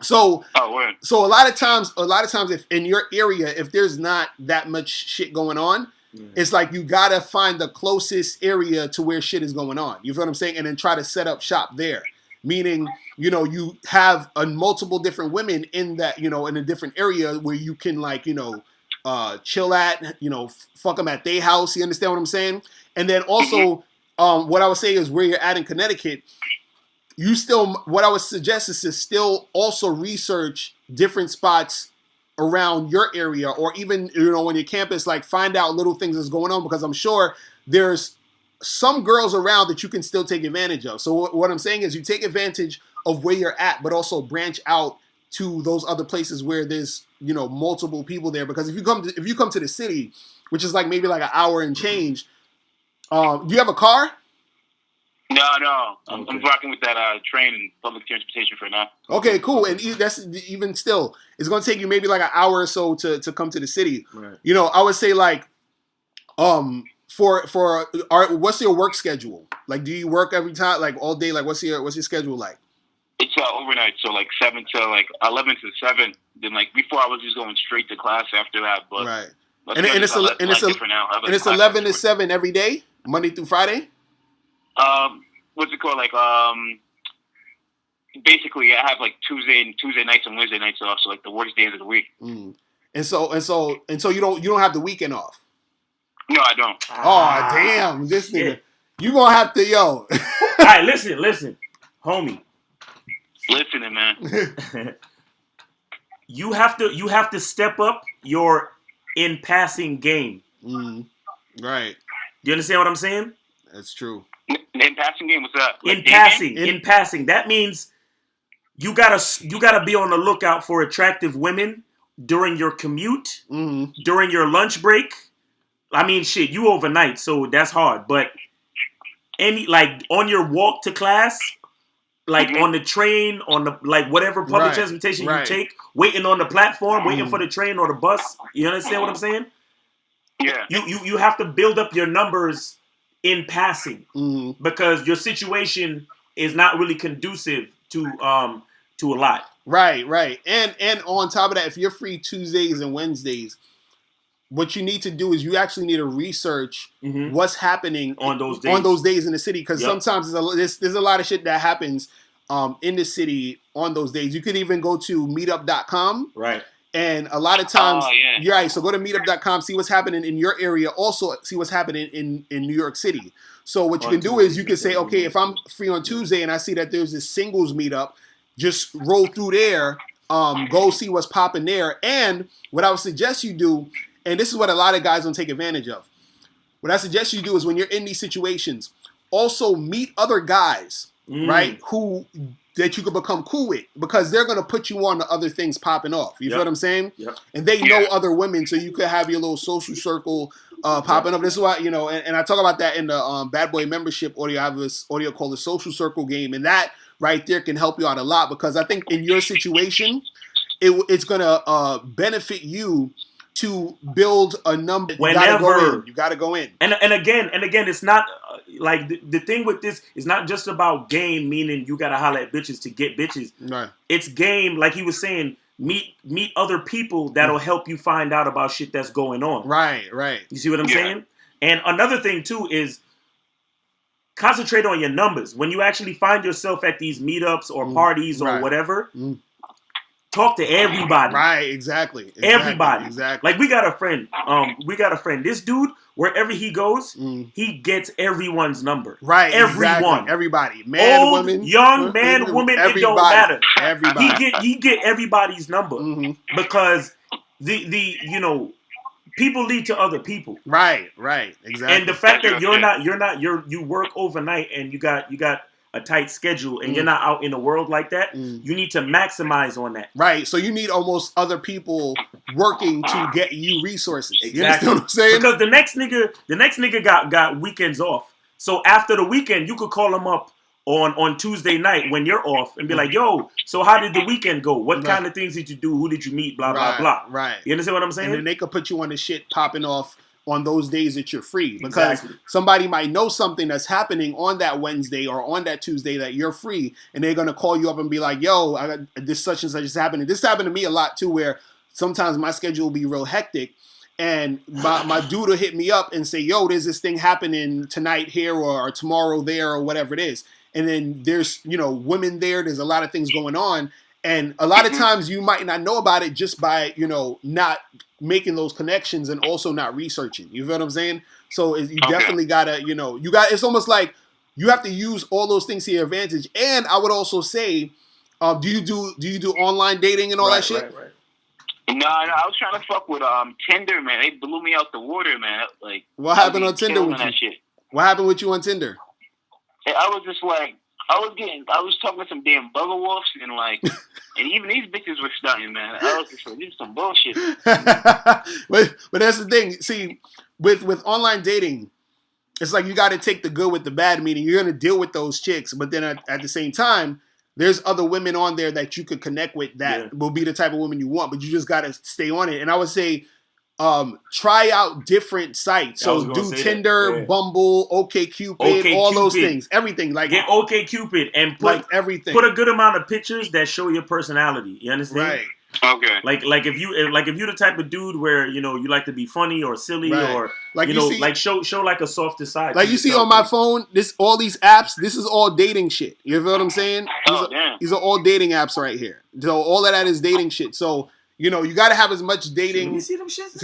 Speaker 1: So a lot of times, if in your area, if there's not that much shit going on, it's like you gotta find the closest area to where shit is going on. You feel what I'm saying? And then try to set up shop there. Meaning, you know, you have multiple different women in that, you know, in a different area where you can like, you know, chill at, you know, fuck them at their house. You understand what I'm saying? And then also, what I would say is where you're at in Connecticut, what I would suggest is to still also research different spots around your area, or even, you know, on your campus, like find out little things that's going on, because I'm sure there's some girls around that you can still take advantage of. So what I'm saying is you take advantage of where you're at, but also branch out to those other places where there's, you know, multiple people there. Because if you come to the city, which is like maybe like an hour and change, do you have a car?
Speaker 3: No. I'm rocking with that train and public transportation for now.
Speaker 1: Okay, cool. And that's even still, it's going to take you maybe like an hour or so to come to the city.
Speaker 2: Right.
Speaker 1: You know, I would say like, what's your work schedule? Like, do you work every time, like all day? Like, what's your schedule like?
Speaker 3: It's overnight, so like 7 to like 11 to 7. Then like before, I was just going straight to class after that. But
Speaker 1: right, and it's 11 to 7 every day, Monday through Friday.
Speaker 3: What's it called? Like basically, I have like Tuesday nights and Wednesday nights off, so like the worst days of the week.
Speaker 1: And so you don't have the weekend off.
Speaker 3: No, I don't.
Speaker 1: Oh damn, this nigga, you gonna have to All
Speaker 2: right, listen, homie.
Speaker 3: Listening, man.
Speaker 2: You have to step up your in passing game.
Speaker 1: Right.
Speaker 2: Do you understand what I'm saying?
Speaker 1: That's true.
Speaker 3: In passing game, what's that? Like
Speaker 2: in passing. That means you gotta be on the lookout for attractive women during your commute, during your lunch break. I mean, shit, you overnight, so that's hard. But like on your walk to class, like on the train, on the like whatever public transportation you take, waiting on the platform, waiting for the train or the bus. You understand what I'm saying?
Speaker 3: Yeah.
Speaker 2: You have to build up your numbers in passing because your situation is not really conducive to a lot.
Speaker 1: Right. And on top of that, if you're free Tuesdays and Wednesdays, what you need to do is you actually need to research what's happening on those days in the city, because sometimes there's a lot of shit that happens in the city on those days. You could even go to meetup.com.
Speaker 2: Right.
Speaker 1: And a lot of times, you're right. So go to meetup.com, see what's happening in your area. Also, see what's happening in New York City. So what you can do is you can say, okay, if I'm free on Tuesday and I see that there's this singles meetup, just roll through there, go see what's popping there. And what I would suggest you do, and this is what a lot of guys don't take advantage of, what I suggest you do is when you're in these situations, also meet other guys, right, that you could become cool with, because they're going to put you on to other things popping off. You feel what I'm saying?
Speaker 2: Yep.
Speaker 1: And they know other women, so you could have your little social circle popping up. This is why, you know, and I talk about that in the Bad Boy membership audio. I have this audio called the Social Circle Game, and that right there can help you out a lot, because I think in your situation, it's going to benefit you to build a number. You gotta go in.
Speaker 2: And again, it's not like the thing with this is not just about game, meaning you gotta holler at bitches to get bitches.
Speaker 1: Right.
Speaker 2: It's game, like he was saying, meet other people that'll help you find out about shit that's going on.
Speaker 1: Right.
Speaker 2: You see what I'm saying? And another thing too is concentrate on your numbers. When you actually find yourself at these meetups or parties or whatever, Talk to everybody.
Speaker 1: Right, exactly.
Speaker 2: Everybody.
Speaker 1: Exactly.
Speaker 2: Like we got a friend. This dude, wherever he goes, he gets everyone's number.
Speaker 1: Right,
Speaker 2: everyone.
Speaker 1: Exactly. Everybody. Man,
Speaker 2: old,
Speaker 1: women,
Speaker 2: young, man, woman,
Speaker 1: everybody.
Speaker 2: it don't matter.
Speaker 1: Everybody.
Speaker 2: He get everybody's number because the people lead to other people.
Speaker 1: Right, exactly.
Speaker 2: And the fact that you work overnight and you got a tight schedule and you're not out in the world like that, you need to maximize on that.
Speaker 1: Right. So you need almost other people working to get you resources.
Speaker 2: Exactly.
Speaker 1: You understand what I'm saying?
Speaker 2: Because the next nigga got weekends off. So after the weekend, you could call him up on Tuesday night when you're off and be like, yo, so how did the weekend go? What kind of things did you do? Who did you meet? Blah, blah, blah.
Speaker 1: Right.
Speaker 2: You understand what I'm saying?
Speaker 1: And then they could put you on the shit popping off on those days that you're free. Because somebody might know something that's happening on that Wednesday or on that Tuesday that you're free. And they're going to call you up and be like, yo, I got this such and such is happening. This happened to me a lot too, where sometimes my schedule will be real hectic. And my dude will hit me up and say, yo, there's this thing happening tonight here or tomorrow there or whatever it is. And then there's, women there. There's a lot of things going on. And a lot of times you might not know about it just by, not making those connections and also not researching. You feel what I'm saying? So you definitely gotta, it's almost like you have to use all those things to your advantage. And I would also say, do you do online dating and all that shit?
Speaker 3: Right. No, I was trying to fuck with Tinder, man. They blew me out the water, man. Like,
Speaker 1: what happened on Tinder with you?
Speaker 3: Shit.
Speaker 1: What happened with you on Tinder?
Speaker 3: I was just like, I was talking to some damn bugger wolves and like, and even these bitches were stunting, man. I was just like, this is some bullshit.
Speaker 1: but that's the thing. See, with online dating, it's like you got to take the good with the bad. Meaning you're gonna deal with those chicks, but then at the same time, there's other women on there that you could connect with that will be the type of woman you want. But you just got to stay on it. And I would say, try out different sites. So do Tinder, Bumble, OkCupid, all those things, everything. Like
Speaker 2: get OkCupid and put
Speaker 1: everything.
Speaker 2: Put a good amount of pictures that show your personality. You understand?
Speaker 1: Right.
Speaker 3: Okay.
Speaker 2: Like if you're the type of dude where you like to be funny or silly or
Speaker 1: like
Speaker 2: show like a softer side.
Speaker 1: Like you see on my phone, all these apps. This is all dating shit. You feel what I'm saying? These are all dating apps right here. So all of that is dating shit. So. You got to have as much dating.
Speaker 2: You see them shits?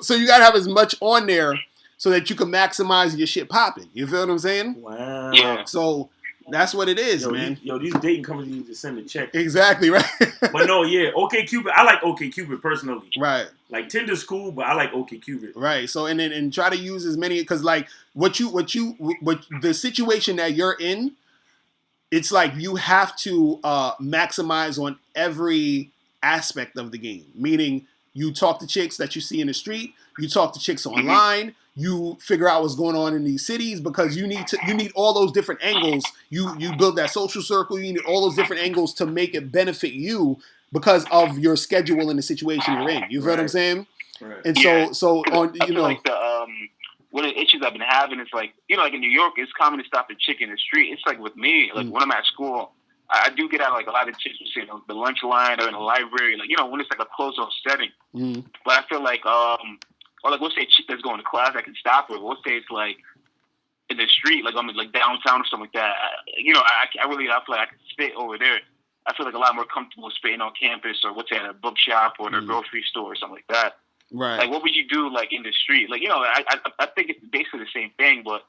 Speaker 1: So you got to have as much on there so that you can maximize your shit popping. You feel what I'm saying?
Speaker 2: Wow.
Speaker 3: Yeah.
Speaker 1: So that's what it is, man.
Speaker 2: These dating companies need to send a check.
Speaker 1: Exactly, right.
Speaker 2: But no, OkCupid. I like OkCupid personally.
Speaker 1: Right.
Speaker 2: Like Tinder's cool, but I like OkCupid.
Speaker 1: Right. So and try to use as many because like what the situation that you're in, it's like you have to maximize on every aspect of the game, meaning you talk to chicks that you see in the street, you talk to chicks online, you figure out what's going on in these cities because you need all those different angles. You build that social circle, you need all those different angles to make it benefit you because of your schedule and the situation you're in. You feel what I'm saying?
Speaker 2: Right.
Speaker 1: And so on
Speaker 3: I feel like one of the issues I've been having is like, like in New York, it's common to stop a chick in the street. It's like with me, like when I'm at school, I do get out like a lot of chicks, the lunch line or in the library, like, when it's like a closed-off setting. But I feel like, or like, let's say a chick that's going to class, I can stop her. Let's say it's like in the street, like I'm in like downtown or something like that. I feel like I can spit over there. I feel like a lot more comfortable spitting on campus or at a bookshop or in a grocery store or something like that.
Speaker 1: Right.
Speaker 3: Like, what would you do like in the street? Like, I think it's basically the same thing, but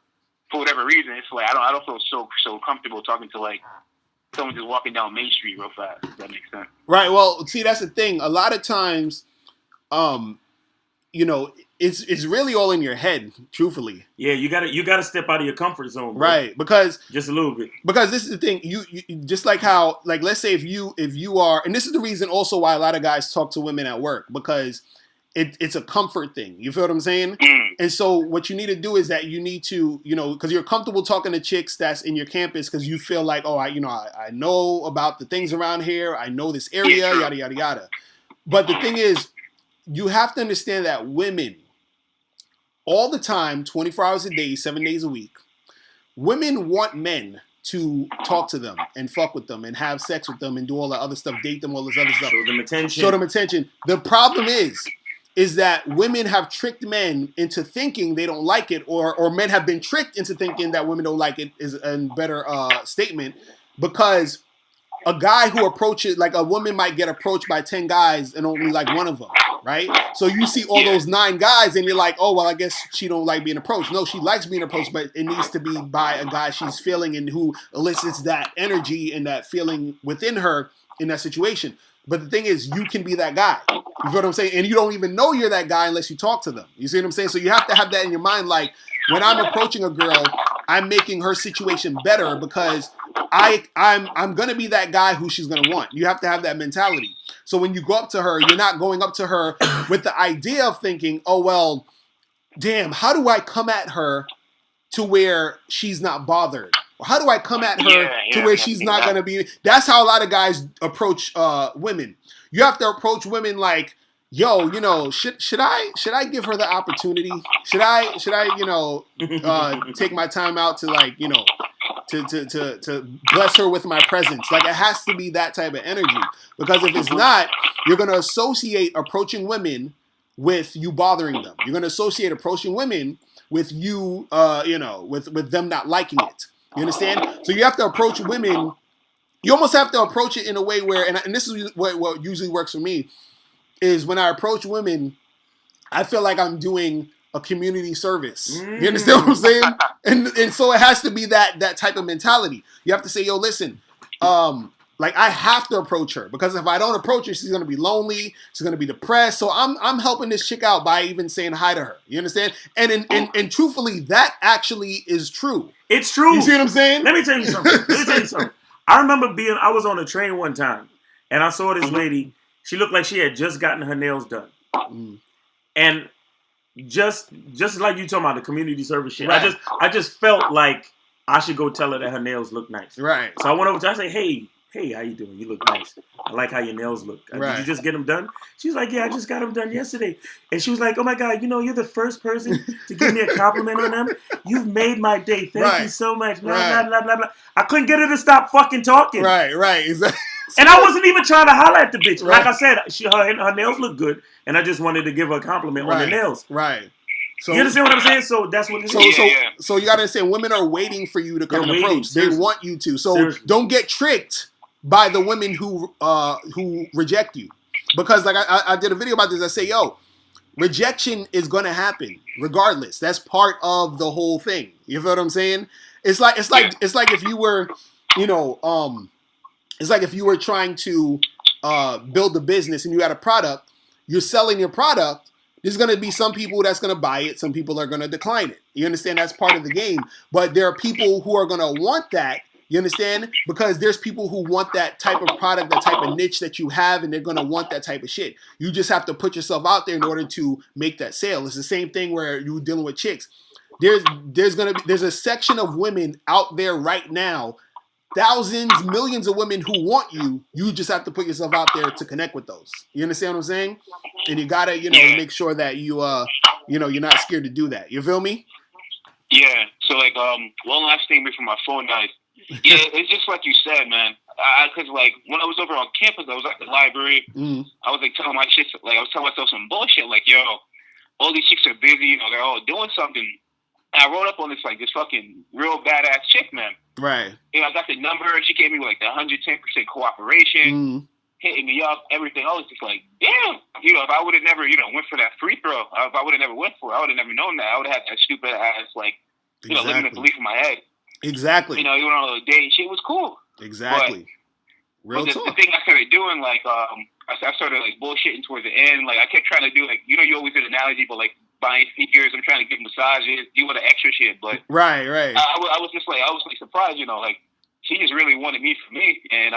Speaker 3: for whatever reason, it's like I don't feel so comfortable talking to like someone just walking down Main Street real fast. If that makes sense.
Speaker 1: Right. Well, see, that's the thing. A lot of times, it's really all in your head, truthfully.
Speaker 2: Yeah, you gotta step out of your comfort zone, bro.
Speaker 1: Right? Because
Speaker 2: just a little bit.
Speaker 1: Because this is the thing. You just like how, like, let's say if you are, and this is the reason also why a lot of guys talk to women at work because it's a comfort thing. You feel what I'm saying? And so what you need to do is that you need to, because you're comfortable talking to chicks that's in your campus because you feel like, oh, I know about the things around here. I know this area, yada, yada, yada. But the thing is, you have to understand that women, all the time, 24 hours a day, 7 days a week, women want men to talk to them and fuck with them and have sex with them and do all that other stuff, date them, all this other stuff.
Speaker 2: Show them attention.
Speaker 1: The problem is that women have tricked men into thinking they don't like it, or men have been tricked into thinking that women don't like it is a better statement, because a guy who approaches, like a woman might get approached by 10 guys and only like one of them, right? So you see all those 9 guys and you're like, oh, well, I guess she don't like being approached. No, she likes being approached, but it needs to be by a guy she's feeling and who elicits that energy and that feeling within her in that situation. But the thing is, you can be that guy. You feel what I'm saying? And you don't even know you're that guy unless you talk to them. You see what I'm saying? So you have to have that in your mind. Like, when I'm approaching a girl, I'm making her situation better because I'm gonna be that guy who she's gonna want. You have to have that mentality. So when you go up to her, you're not going up to her with the idea of thinking, oh well, damn, how do I come at her to where she's not bothered? Or how do I come at her to where she's not gonna be? That's how a lot of guys approach women. You have to approach women like, yo, you know, should I give her the opportunity? Should I take my time out to, like, you know, to bless her with my presence? Like, it has to be that type of energy, because if it's not, you're gonna associate approaching women with you bothering them. You're gonna associate approaching women with you, with them not liking it. You understand? So you have to approach women. You almost have to approach it in a way where, and this is what usually works for me, is when I approach women, I feel like I'm doing a community service. You understand what I'm saying? And so it has to be that type of mentality. You have to say, yo, listen, like, I have to approach her, because if I don't approach her, she's gonna be lonely, she's gonna be depressed. So I'm helping this chick out by even saying hi to her. You understand? And truthfully, that actually is true.
Speaker 2: It's true.
Speaker 1: You see what I'm saying?
Speaker 2: Let me tell you something. I remember I was on a train one time, and I saw this lady. She looked like she had just gotten her nails done. And just like you talking about the community service shit, right. I just felt like I should go tell her that her nails look nice.
Speaker 1: Right. So
Speaker 2: I went over to her, I said, hey, how you doing? You look nice. I like how your nails look. Did you just get them done? She was like, yeah, I just got them done yesterday. And she was like, oh my God, you know, you're the first person to give me a compliment on them. You've made my day. Thank you so much. Blah, blah, blah, blah, blah. I couldn't get her to stop fucking talking.
Speaker 1: Right. Exactly.
Speaker 2: And I wasn't even trying to holler at the bitch. Right. Like I said, her nails look good, and I just wanted to give her a compliment on the nails.
Speaker 1: Right. So,
Speaker 2: you understand what I'm saying? So that's what it is.
Speaker 1: So you gotta understand, women are waiting for you to come and approach. Seriously. They want you to. So don't get tricked by the women who reject you. Because like I did a video about this. I say, yo, rejection is gonna happen regardless. That's part of the whole thing. You feel what I'm saying? It's like if you were, it's like if you were trying to build a business and you had a product, you're selling your product. There's going to be some people that's going to buy it. Some people are going to decline it. You understand? That's part of the game. But there are people who are going to want that. You understand? Because there's people who want that type of product, that type of niche that you have, and they're going to want that type of shit. You just have to put yourself out there in order to make that sale. It's the same thing where you're dealing with chicks. There's a section of women out there right now, thousands, millions of women who want you. You just have to put yourself out there to connect with those. You understand what I'm saying? And you gotta, make sure that you're not scared to do that. You feel me?
Speaker 3: Yeah. So like, one last thing before my phone died. Yeah, it's just like you said, man. Cause like when I was over on campus, I was at the library. I was like telling my chicks, like I was telling myself some bullshit, like, yo, all these chicks are busy, they're all doing something. And I wrote up on this fucking real badass chick, man.
Speaker 1: Right.
Speaker 3: I got the number, and she gave me like the 110% cooperation, hitting me up, everything. I was just like, damn. If I would have never, went for that free throw, if I would have never went for it, I would have never known that. I would have had that stupid ass, like, living a belief in my head.
Speaker 1: Exactly.
Speaker 3: You went on a date, shit was cool.
Speaker 1: Exactly.
Speaker 3: But the thing I started doing, like, I started like bullshitting towards the end. Like, I kept trying to do, like, you always did an analogy, but like buying sneakers, I'm trying to give massages, do all the extra shit. But
Speaker 1: right.
Speaker 3: I was surprised, like she just really wanted me for me, and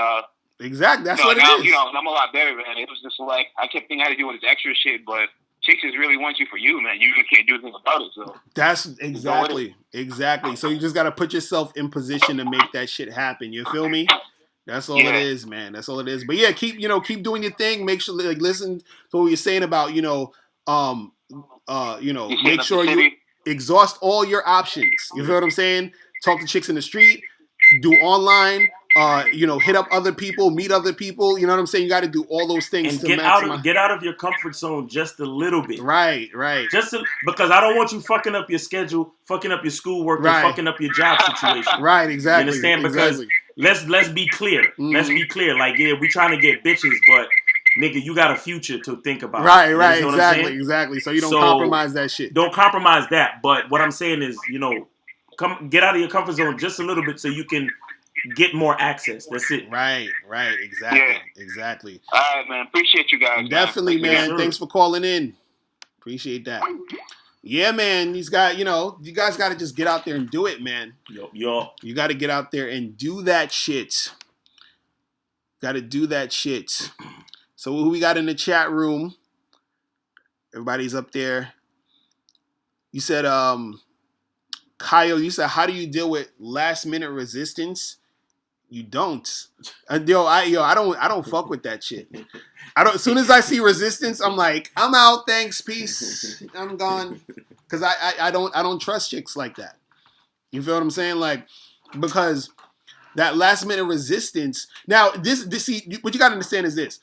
Speaker 1: exactly, that's what it is.
Speaker 3: I'm a lot better, man. It was just like I kept thinking I had to do all this extra shit, but chicks just really want you for you, man. You really can't do anything about it. So
Speaker 1: that's exactly. So you just gotta put yourself in position to make that shit happen. You feel me? That's all it is, man. That's all it is. But yeah, keep doing your thing. Make sure, like, listen to what you're saying about, make sure you exhaust all your options. You feel what I'm saying? Talk to chicks in the street, do online, hit up other people, meet other people. You know what I'm saying? You got to do all those things
Speaker 2: and
Speaker 1: to
Speaker 2: get out of your comfort zone just a little bit.
Speaker 1: Right.
Speaker 2: Because I don't want you fucking up your schedule, fucking up your schoolwork, and fucking up your job situation.
Speaker 1: Right, exactly.
Speaker 2: You understand? Because let's be clear.
Speaker 1: Mm-hmm.
Speaker 2: Let's be clear. Like, yeah, we trying to get bitches, but nigga, you got a future to think about.
Speaker 1: Right,
Speaker 2: You
Speaker 1: right,
Speaker 2: know what I'm saying?
Speaker 1: exactly. So you don't compromise that shit.
Speaker 2: Don't compromise that. But what I'm saying is, you know, get out of your comfort zone just a little bit so you can get more access. That's it.
Speaker 1: Right, exactly.
Speaker 3: All right, man. Appreciate you guys.
Speaker 1: Definitely, man.
Speaker 2: Sure.
Speaker 1: Thanks for calling in. Appreciate that. Yeah, man. You guys got to just get out there and do it, man.
Speaker 2: Yo.
Speaker 1: You got to get out there and do that shit. Got to do that shit. So who we got in the chat room? Everybody's up there. You said, Kyle, you said, how do you deal with last minute resistance? You don't. I don't fuck with that shit. As soon as I see resistance, I'm like, I'm out, thanks, peace, I'm gone. Cause I don't trust chicks like that. You feel what I'm saying? Like, because that last minute resistance. Now, see, what you gotta understand is this.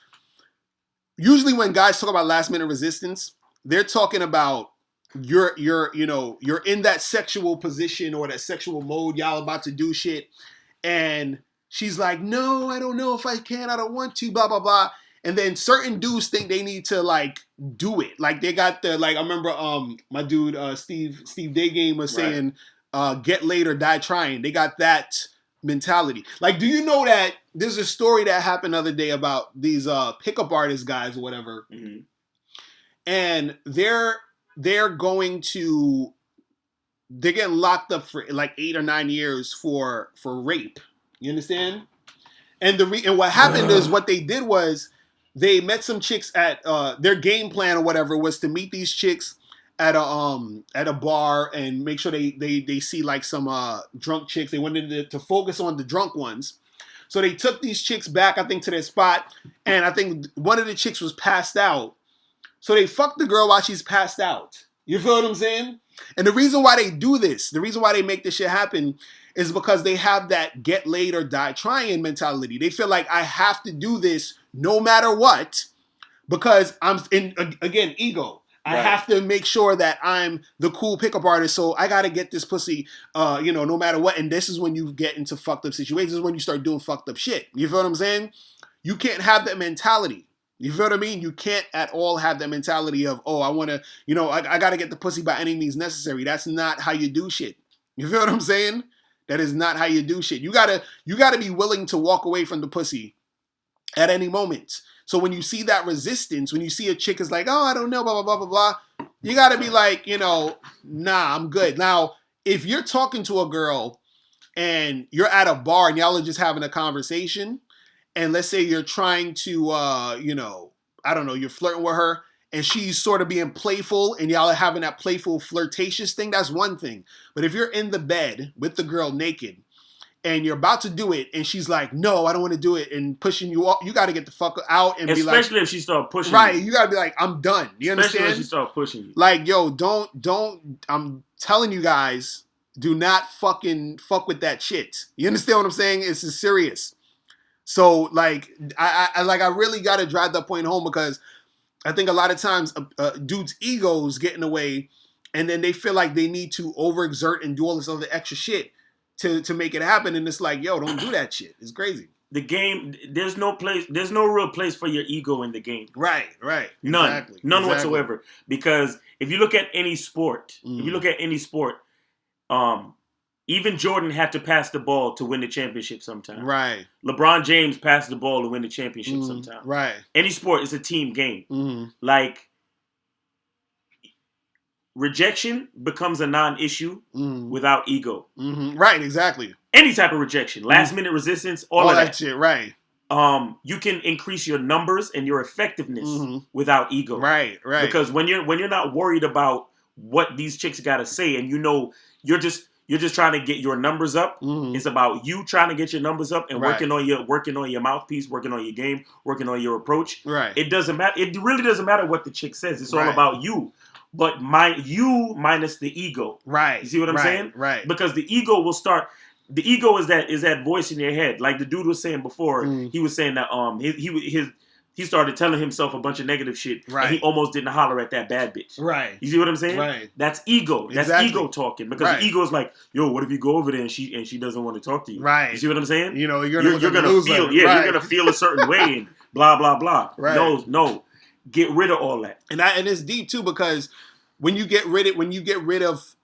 Speaker 1: Usually when guys talk about last minute resistance, they're talking about you're in that sexual position or that sexual mode, y'all about to do shit, and she's like, no, I don't know if I can, I don't want to, blah blah blah. And then certain dudes think they need to like do it. Like they got the I remember my dude Steve Daygame was saying get laid or die trying. They got that mentality. Like, do you know that there's a story that happened the other day about these pickup artist guys or whatever,
Speaker 2: mm-hmm.
Speaker 1: and they're getting locked up for like 8 or 9 years for rape. You understand? And and what happened is what they did was they met some chicks at their game plan or whatever was to meet these chicks at a bar and make sure they see like some drunk chicks. They wanted to focus on the drunk ones. So they took these chicks back, I think, to their spot, and I think one of the chicks was passed out. So they fucked the girl while she's passed out. You feel what I'm saying? And the reason why they do this, the reason why they make this shit happen is because they have that get laid or die trying mentality. They feel like I have to do this no matter what because I'm again, ego. I have to make sure that I'm the cool pickup artist, so I gotta get this pussy, no matter what. And this is when you get into fucked up situations, when you start doing fucked up shit. You feel what I'm saying? You can't have that mentality. You feel what I mean? You can't at all have that mentality of, oh, I want to, I got to get the pussy by any means necessary. That's not how you do shit. You feel what I'm saying? That is not how you do shit. You gotta be willing to walk away from the pussy at any moment. So when you see that resistance, when you see a chick is like, oh, I don't know, blah, blah, blah, blah, blah, you got to be like, nah, I'm good. Now, if you're talking to a girl and you're at a bar and y'all are just having a conversation, and let's say you're trying to, I don't know, you're flirting with her and she's sort of being playful and y'all are having that playful flirtatious thing, that's one thing. But if you're in the bed with the girl naked and you're about to do it and she's like, no, I don't want to do it, and pushing you off, you got to get the fuck out and be like.
Speaker 2: Especially if she start pushing
Speaker 1: you.
Speaker 2: You
Speaker 1: Got to be like, I'm done. You understand?
Speaker 2: Especially if she start pushing you.
Speaker 1: Like, yo, don't, I'm telling you guys, do not fucking fuck with that shit. You understand what I'm saying? It's serious. So, like, I really got to drive that point home because I think a lot of times dudes' egos get in the way and then they feel like they need to overexert and do all this other extra shit to make it happen. And it's like, yo, don't do that shit. It's crazy.
Speaker 2: The game, there's no real place for your ego in the game.
Speaker 1: Right.
Speaker 2: None whatsoever. Because if you look at any sport, even Jordan had to pass the ball to win the championship sometime.
Speaker 1: Right.
Speaker 2: LeBron James passed the ball to win the championship sometime.
Speaker 1: Right.
Speaker 2: Any sport is a team game.
Speaker 1: Mm-hmm.
Speaker 2: Like, rejection becomes a non-issue without ego.
Speaker 1: Mm-hmm. Right, exactly.
Speaker 2: Any type of rejection. Last minute resistance, all of that
Speaker 1: shit, right.
Speaker 2: You can increase your numbers and your effectiveness without ego.
Speaker 1: Right.
Speaker 2: Because when you're not worried about what these chicks gotta say and you're just trying to get your numbers up. Mm-hmm. It's about you trying to get your numbers up and working on your mouthpiece, working on your game, working on your approach.
Speaker 1: Right.
Speaker 2: It doesn't matter. It really doesn't matter what the chick says. It's all about you. But you minus the ego.
Speaker 1: Right.
Speaker 2: You see what I'm saying?
Speaker 1: Right.
Speaker 2: Because the ego will start. The ego is that voice in your head. Like the dude was saying before. He was saying that his he started telling himself a bunch of negative shit,
Speaker 1: Right.
Speaker 2: and he almost didn't holler at that bad bitch.
Speaker 1: Right.
Speaker 2: You see what I'm saying?
Speaker 1: Right.
Speaker 2: That's ego. That's ego talking, because the ego is like, yo, what if you go over there and she doesn't want to talk to you?
Speaker 1: Right.
Speaker 2: You see what I'm saying?
Speaker 1: You know, you're
Speaker 2: gonna feel,
Speaker 1: right.
Speaker 2: you're gonna feel a certain way and blah blah blah.
Speaker 1: Right.
Speaker 2: No, get rid of all that.
Speaker 1: And it's deep too, because when you get rid of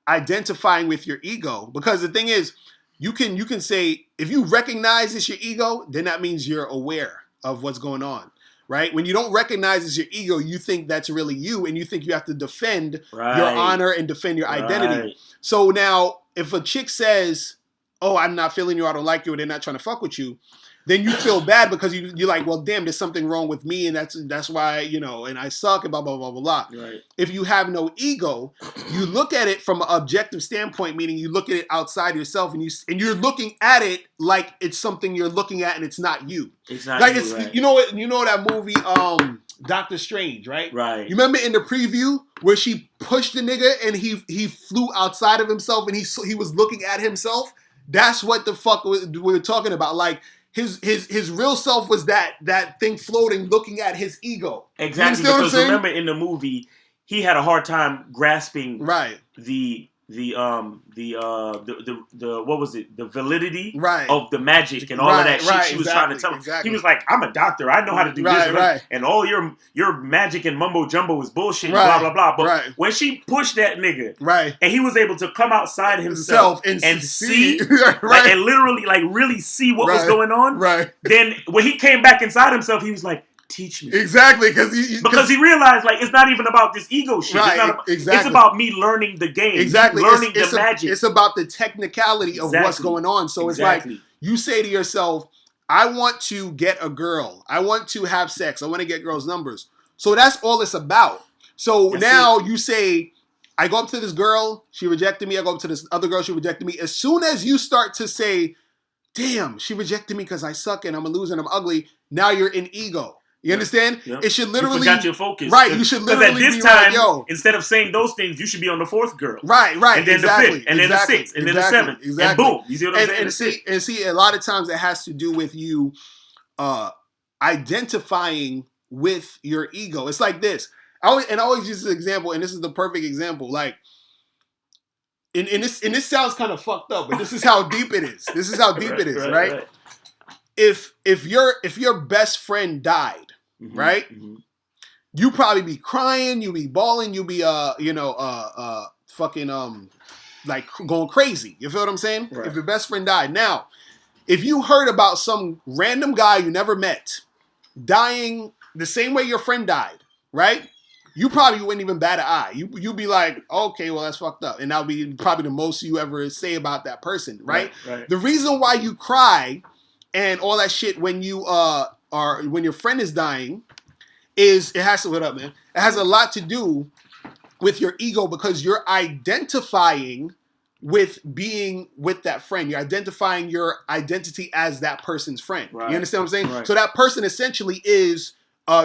Speaker 1: identifying with your ego, because the thing is, you can say, if you recognize it's your ego, then that means you're aware of what's going on, right? When you don't recognize it's your ego, you think that's really you, and you think you have to defend your honor and defend your identity. So now, if a chick says, oh, I'm not feeling you, I don't like you, or they're not trying to fuck with you, then you feel bad because you're like, well, damn, there's something wrong with me, and that's why, and I suck, and blah, blah, blah, blah, blah.
Speaker 2: Right.
Speaker 1: If you have no ego, you look at it from an objective standpoint, meaning you look at it outside yourself, and you're looking at it like it's something you're looking at, and it's not you.
Speaker 2: It's not
Speaker 1: like
Speaker 2: you,
Speaker 1: it's
Speaker 2: right.
Speaker 1: You know that movie, Doctor Strange, right?
Speaker 2: Right.
Speaker 1: You remember in the preview where she pushed the nigga and he flew outside of himself and he was looking at himself? That's what the fuck we're talking about. Like, his real self was that thing floating, looking at his ego.
Speaker 2: Exactly, because remember in the movie, he had a hard time grasping the what was it? The validity of the magic and all of that shit she was trying to tell him. He was like, I'm a doctor, I know how to do this, and all your magic and mumbo jumbo is bullshit, blah blah blah. But when she pushed that nigga, and he was able to come outside himself and see, and literally really see what was going on, then when he came back inside himself, he was like, teach me.
Speaker 1: Exactly, because
Speaker 2: he realized, like, it's not even about this ego shit. It's about me learning the game.
Speaker 1: Exactly.
Speaker 2: Learning the magic.
Speaker 1: It's about the technicality of what's going on. So it's like, you say to yourself, I want to get a girl. I want to have sex. I want to get girls' numbers. So that's all it's about. So now you say, I go up to this girl, she rejected me. I go up to this other girl, she rejected me. As soon as you start to say, damn, she rejected me because I suck and I'm a loser and I'm ugly, now you're in ego. You understand?
Speaker 2: Yep.
Speaker 1: It should literally...
Speaker 2: You forgot your focus.
Speaker 1: Right, you should literally
Speaker 2: at this
Speaker 1: be
Speaker 2: time,
Speaker 1: like, yo...
Speaker 2: instead of saying those things, you should be on the fourth girl.
Speaker 1: Right,
Speaker 2: and then the fifth, and then the sixth, and then the seventh, and boom. You see what I'm saying?
Speaker 1: And see, a lot of times it has to do with you identifying with your ego. It's like this. I always use this example, and this is the perfect example. Like, and this sounds kind of fucked up, but this is how deep it is. This is how deep it is, right? If your best friend died, right? You probably be crying, you be bawling, you be fucking like going crazy. You feel what I'm saying? If your best friend died. Now, if you heard about some random guy you never met dying the same way your friend died, right? You probably wouldn't even bat an eye. You'd be like, okay, well, that's fucked up. And that'll be probably the most you ever say about that person, right? The reason why you cry and all that shit when you when your friend is dying is, it has to, what up, man? It has a lot to do with your ego, because you're identifying with being with that friend. You're identifying your identity as that person's friend. You understand what I'm saying? So that person essentially is,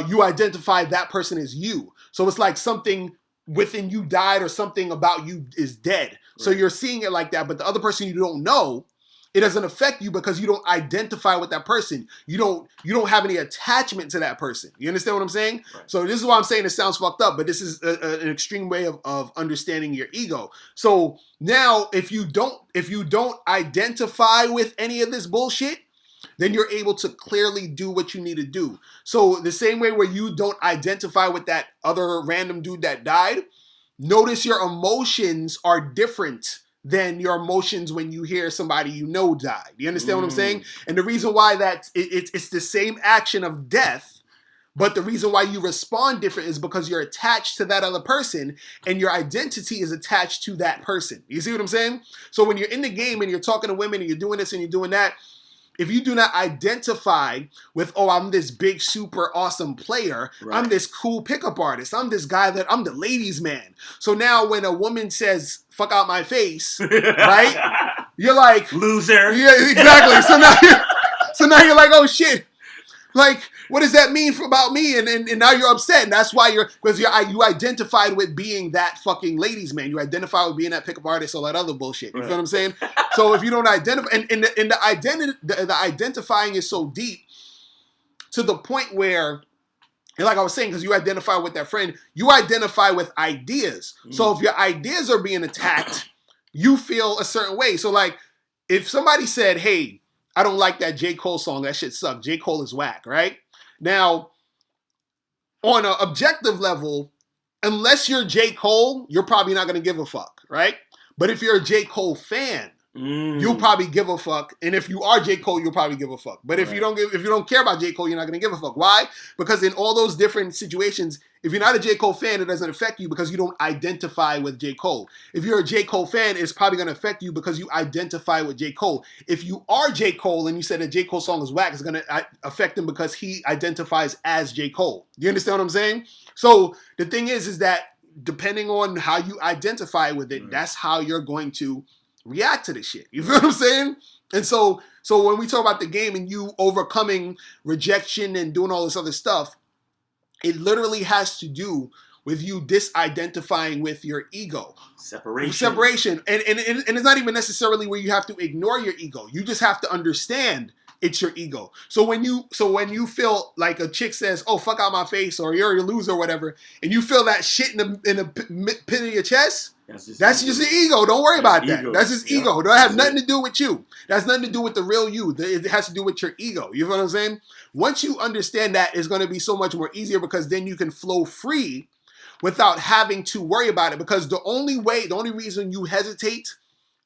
Speaker 1: you identify that person as you. So it's like something within you died or something about you is dead. So you're seeing it like that, but the other person you don't know, it doesn't affect you because you don't identify with that person. You don't have any attachment to that person. You understand what I'm saying? So this is why I'm saying it sounds fucked up, but this is an extreme way of understanding your ego. So now if you don't identify with any of this bullshit, then you're able to clearly do what you need to do. So the same way where you don't identify with that other random dude that died, notice your emotions are different than your emotions when you hear somebody you know died. You understand what I'm saying? And the reason why it's the same action of death, but the reason why you respond different is because you're attached to that other person and your identity is attached to that person. You see what I'm saying? So when you're in the game and you're talking to women and you're doing this and you're doing that, if you do not identify with, oh, I'm this big, super awesome player, I'm this cool pickup artist, I'm this guy I'm the ladies' man. So now when a woman says, fuck out my face, right? You're like... Loser. Yeah, exactly. So now you're like, oh, shit. Like, what does that mean about me? And now you're upset. And that's why because you identified with being that fucking ladies' man. You identify with being that pickup artist, all that other bullshit. You feel what I'm saying? So if you don't identify, and the identifying is so deep to the point where, and like I was saying, because you identify with that friend, you identify with ideas. So if your ideas are being attacked, you feel a certain way. So like, if somebody said, hey, I don't like that J. Cole song, that shit sucks. J. Cole is whack, right? Now, on an objective level, unless you're J. Cole, you're probably not going to give a fuck, right? But if you're a J. Cole fan, you'll probably give a fuck. And if you are J. Cole, you'll probably give a fuck. But if you don't care about J. Cole, you're not going to give a fuck. Why? Because in all those different situations, if you're not a J. Cole fan, it doesn't affect you because you don't identify with J. Cole. If you're a J. Cole fan, it's probably going to affect you because you identify with J. Cole. If you are J. Cole and you said a J. Cole song is whack, it's going to affect him because he identifies as J. Cole. Do you understand what I'm saying? So the thing is that depending on how you identify with it, that's how you're going to react to this shit. You feel what I'm saying? And so when we talk about the game and you overcoming rejection and doing all this other stuff, it literally has to do with you disidentifying with your ego. Separation. And it's not even necessarily where you have to ignore your ego. You just have to understand it's your ego. So when you feel like a chick says, oh, fuck out my face, or you're a loser or whatever, and you feel that shit in the pit of your chest, that's just the ego. Don't worry about that. That's just ego. It don't have nothing to do with you. That's nothing to do with the real you. It has to do with your ego. You know what I'm saying? Once you understand that, it's going to be so much more easier because then you can flow free without having to worry about it. Because the only reason you hesitate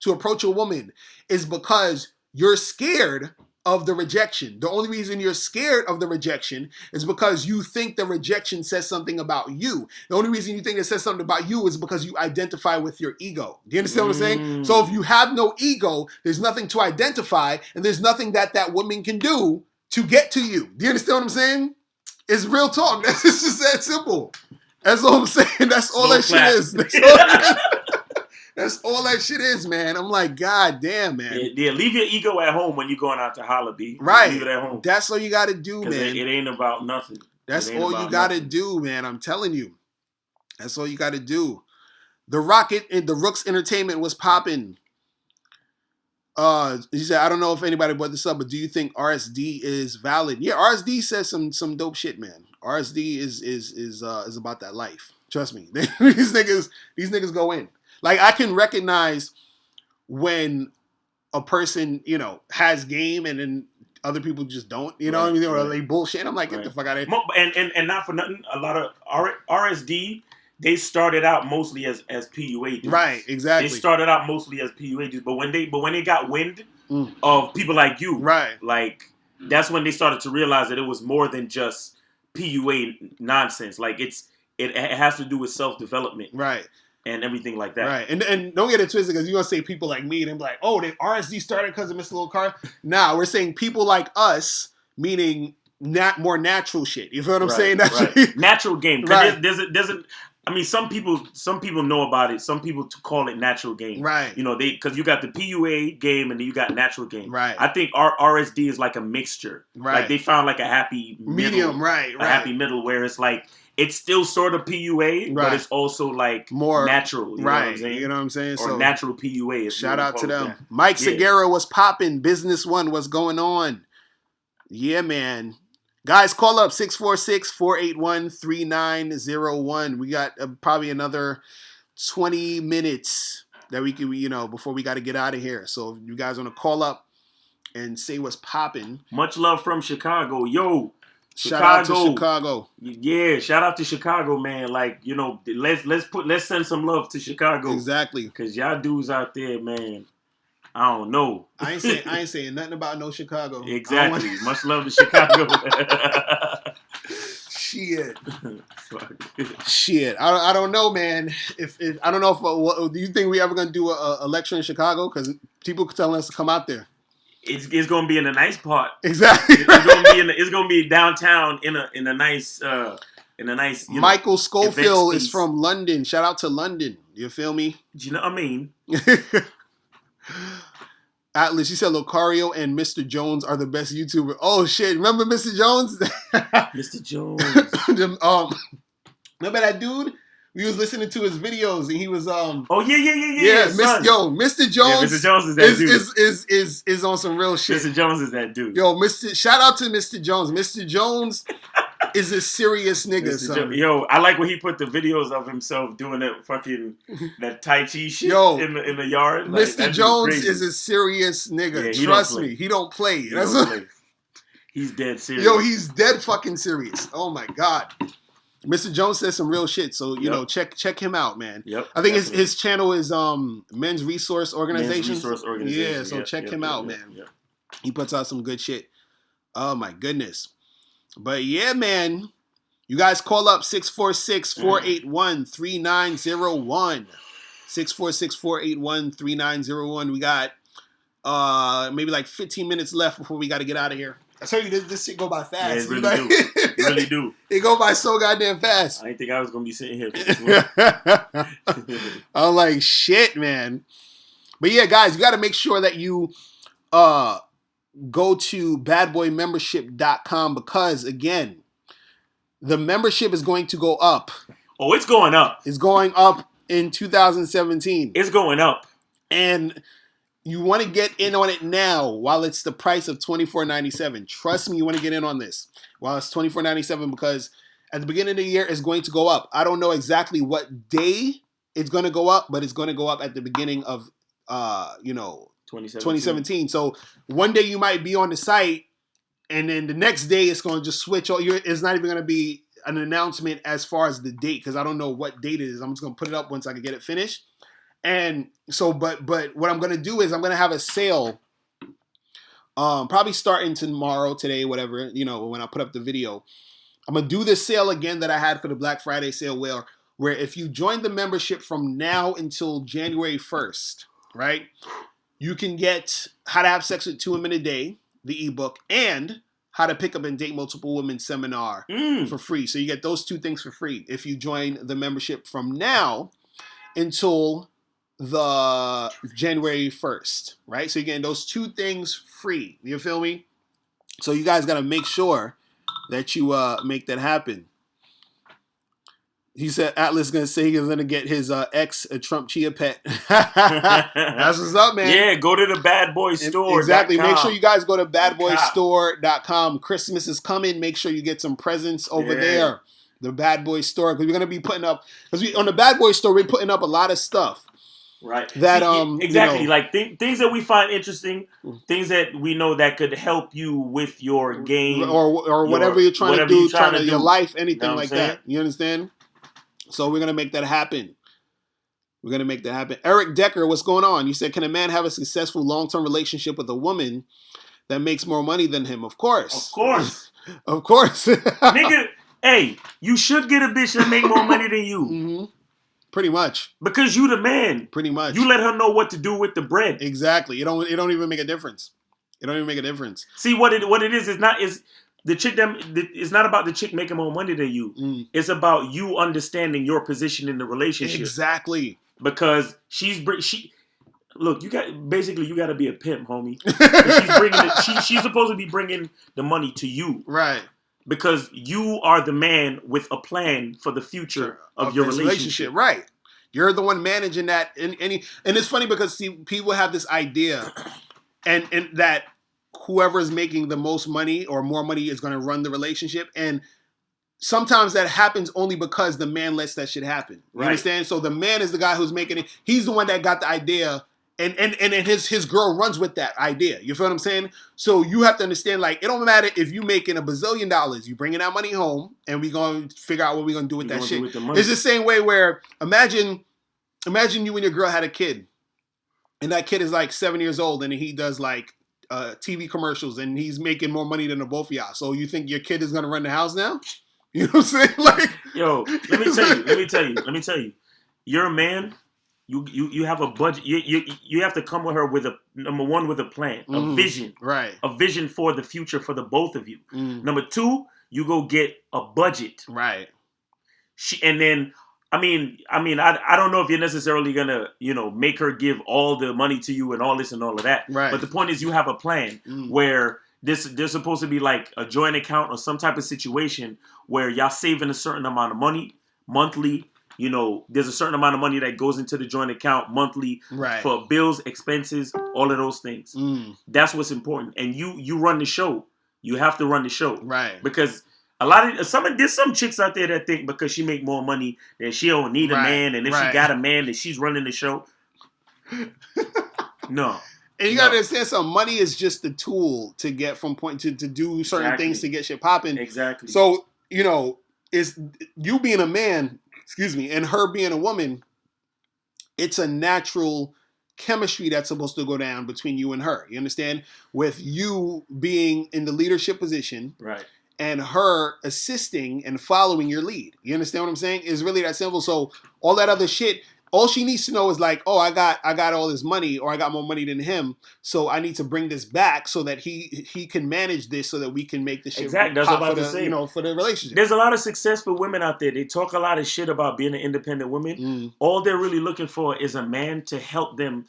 Speaker 1: to approach a woman is because you're scared of the rejection. The only reason you're scared of the rejection is because you think the rejection says something about you. The only reason you think it says something about you is because you identify with your ego. Do you understand what I'm saying? So if you have no ego, there's nothing to identify, and there's nothing that woman can do to get to you. Do you understand what I'm saying? It's real talk. It's just that simple. That's all I'm saying. That's all that shit is. That's all that shit is, man. I'm like, God damn, man.
Speaker 2: Yeah, leave your ego at home when you're going out to holla, B.
Speaker 1: Right.
Speaker 2: Leave it at home.
Speaker 1: That's all you got to do, man.
Speaker 2: It ain't about nothing.
Speaker 1: That's all you got to do, man. I'm telling you. That's all you got to do. The Rocket and the Rooks Entertainment was popping. He said, I don't know if anybody brought this up, but do you think RSD is valid? Yeah, RSD says some dope shit, man. RSD is about that life. Trust me. These niggas go in. Like, I can recognize when a person, has game and then other people just don't, what I mean? Or they bullshit. I'm like, get the fuck out of here.
Speaker 2: And not for nothing, a lot of RSD, they started out mostly as PUA dudes.
Speaker 1: Right, exactly.
Speaker 2: They started out mostly as PUA dudes, but when they got wind of people like you,
Speaker 1: right,
Speaker 2: like, that's when they started to realize that it was more than just PUA nonsense. Like, it has to do with self-development.
Speaker 1: Right.
Speaker 2: And everything like that.
Speaker 1: Right. And don't get it twisted because you're going to say people like me and I'm like, oh, the RSD started because of Mr. Locario. Nah, we're saying people like us, meaning more natural shit. You feel what I'm saying?
Speaker 2: Right. Natural game.
Speaker 1: Right.
Speaker 2: I mean, some people know about it. Some people call it natural game.
Speaker 1: Right.
Speaker 2: Because you got the PUA game and then you got natural game.
Speaker 1: Right.
Speaker 2: I think our RSD is like a mixture.
Speaker 1: Right.
Speaker 2: Like they found like a happy
Speaker 1: medium. Right.
Speaker 2: A happy middle where it's like, it's still sort of PUA, but it's also like more natural. You know what I'm saying?
Speaker 1: You know what I'm saying?
Speaker 2: Or natural PUA.
Speaker 1: Shout out to them. Mike Segura was popping. Business One, what's going on? Yeah, man. Guys, call up 646-481-3901. We got probably another 20 minutes that we can, before we got to get out of here. So if you guys want to call up and say what's popping.
Speaker 2: Much love from Chicago. Yo.
Speaker 1: Shout out to Chicago.
Speaker 2: Yeah, shout out to Chicago, man. Like, let's send some love to Chicago.
Speaker 1: Exactly.
Speaker 2: Because y'all dudes out there, man, I don't know.
Speaker 1: I ain't saying nothing about no Chicago.
Speaker 2: Exactly. Much love to Chicago.
Speaker 1: Shit. Shit. I don't know, man. If I don't know if do you think we ever gonna do a lecture in Chicago? Because people telling us to come out there.
Speaker 2: It's gonna be in a nice part.
Speaker 1: Exactly.
Speaker 2: It's gonna be downtown in a nice
Speaker 1: Michael Schofield is from London. Shout out to London. You feel me?
Speaker 2: Do you know what I mean?
Speaker 1: Atlas, you said Locario and Mr. Jones are the best YouTuber. Oh shit! Remember Mr. Jones?
Speaker 2: Mr. Jones.
Speaker 1: Remember that dude? we was listening to his videos, and he was
Speaker 2: Oh yeah.
Speaker 1: Mr. Jones.
Speaker 2: Mr. Jones is that dude.
Speaker 1: Is on some real shit.
Speaker 2: Mr. Jones is that dude.
Speaker 1: Yo, shout out to Mr. Jones. Mr. Jones is a serious nigga, son.
Speaker 2: Yo, I like when he put the videos of himself doing that Tai Chi shit in the yard. Like,
Speaker 1: Mr. Jones is a serious nigga.
Speaker 2: Yeah,
Speaker 1: Trust me, he don't play.
Speaker 2: He's dead serious.
Speaker 1: Yo, he's dead fucking serious. Oh my God. Mr. Jones says some real shit, so you know, check him out, man.
Speaker 2: Yep.
Speaker 1: I think his channel is Men's Resource Organization.
Speaker 2: Men's Resource Organization.
Speaker 1: Yeah, so check him out, man.
Speaker 2: Yep.
Speaker 1: He puts out some good shit. Oh my goodness. But yeah, man. You guys call up 646-481-3901. 646-481-3901. We got maybe like 15 minutes left before we got to get out of here. I tell you, this shit go by fast.
Speaker 2: Yeah, it really do. It really do.
Speaker 1: It go by so goddamn fast.
Speaker 2: I didn't think I was going to be sitting here for this one.
Speaker 1: I'm like, shit, man. But yeah, guys, you got to make sure that you go to badboymembership.com because, again, the membership is going to go up.
Speaker 2: Oh, it's going up.
Speaker 1: It's going up in 2017.
Speaker 2: It's going up.
Speaker 1: And you want to get in on it now while it's the price of $24.97. Trust me, you want to get in on this while it's $24.97 because at the beginning of the year, it's going to go up. I don't know exactly what day it's going to go up, but it's going to go up at the beginning of, 2017. So one day you might be on the site, and then the next day it's going to just switch. It's not even going to be an announcement as far as the date because I don't know what date it is. I'm just going to put it up once I can get it finished. And so, but what I'm going to do is I'm going to have a sale, probably starting tomorrow, today, whatever, when I put up the video. I'm going to do this sale again that I had for the Black Friday sale where if you join the membership from now until January 1st, right, you can get How to Have Sex with 2 Women a Day, the ebook, and How to Pick Up and Date Multiple Women seminar for free. So you get those 2 things for free if you join the membership from now until the January 1st, right? So you're getting those 2 things free. You feel me? So you guys got to make sure that you make that happen. He said Atlas is going to say he's going to get his ex a Trump Chia pet. That's what's up, man.
Speaker 2: Yeah, go to the Bad Boy Store.
Speaker 1: Exactly. Make sure you guys go to badboystore.com. Christmas is coming. Make sure you get some presents over there. The Bad Boy Store. Because we're going to be putting up, on the Bad Boy Store, we're putting up a lot of stuff.
Speaker 2: Right.
Speaker 1: That
Speaker 2: exactly. Like things that we find interesting, things that we know that could help you with your game
Speaker 1: or whatever you're trying to do, your life, anything like that. You understand? So we're gonna make that happen. Eric Decker, what's going on? You said, can a man have a successful long-term relationship with a woman that makes more money than him? Of course. Of course.
Speaker 2: Nigga, hey, you should get a bitch that make more money than you.
Speaker 1: Mm-hmm. Pretty much.
Speaker 2: Because you the man.
Speaker 1: Pretty much.
Speaker 2: You let her know what to do with the bread.
Speaker 1: Exactly. It don't even make a difference.
Speaker 2: See, what it is the chick it's not about the chick making more money than you. It's about you understanding your position in the relationship.
Speaker 1: Exactly.
Speaker 2: Because look, you got to be a pimp, homie. She's supposed to be bringing the money to you.
Speaker 1: Right.
Speaker 2: Because you are the man with a plan for the future of your relationship.
Speaker 1: Right. You're the one managing that. And it's funny because, see, people have this idea and that whoever is making the most money or more money is going to run the relationship. And sometimes that happens only because the man lets that shit happen. You understand? So the man is the guy who's making it. He's the one that got the idea. And his girl runs with that idea. You feel what I'm saying? So you have to understand, like, it don't matter if you making $1 bazillion, you bringing that money home, and we gonna figure out what we gonna do with that shit. It's the same way where imagine you and your girl had a kid, and that kid is like 7 years old, and he does like TV commercials, and he's making more money than the both of y'all. So you think your kid is gonna run the house now? You know what I'm saying? Like,
Speaker 2: yo, let me tell you, you're a man. You have a budget. You have to come with her with number one, with a plan, a vision,
Speaker 1: right? A
Speaker 2: vision for the future for the both of you. Number 2, you go get a budget,
Speaker 1: right?
Speaker 2: And then, I don't know if you're necessarily gonna, make her give all the money to you and all this and all of that,
Speaker 1: right?
Speaker 2: But the point is, you have a plan where there's supposed to be like a joint account or some type of situation where y'all saving a certain amount of money monthly. You know, there's a certain amount of money that goes into the joint account monthly for bills, expenses, all of those things. That's what's important. And you run the show. You have to run the show.
Speaker 1: Right.
Speaker 2: Because there's some chicks out there that think because she make more money that she don't need a man, and if she got a man that she's running the show. No.
Speaker 1: And you gotta understand something. Money is just the tool to get from point to do certain things to get shit popping.
Speaker 2: Exactly.
Speaker 1: So, you know, is you being a man, and her being a woman, it's a natural chemistry that's supposed to go down between you and her. You understand? With you being in the leadership position.
Speaker 2: Right.
Speaker 1: And her assisting and following your lead. You understand what I'm saying? It's really that simple. So all that other shit, all she needs to know is like, oh, I got all this money, or I got more money than him, so I need to bring this back so that he can manage this, so that we can make the shit
Speaker 2: exactly. That's what I was about to say.
Speaker 1: You know, for the relationship.
Speaker 2: There's a lot of successful women out there. They talk a lot of shit about being an independent woman. All they're really looking for is a man to help them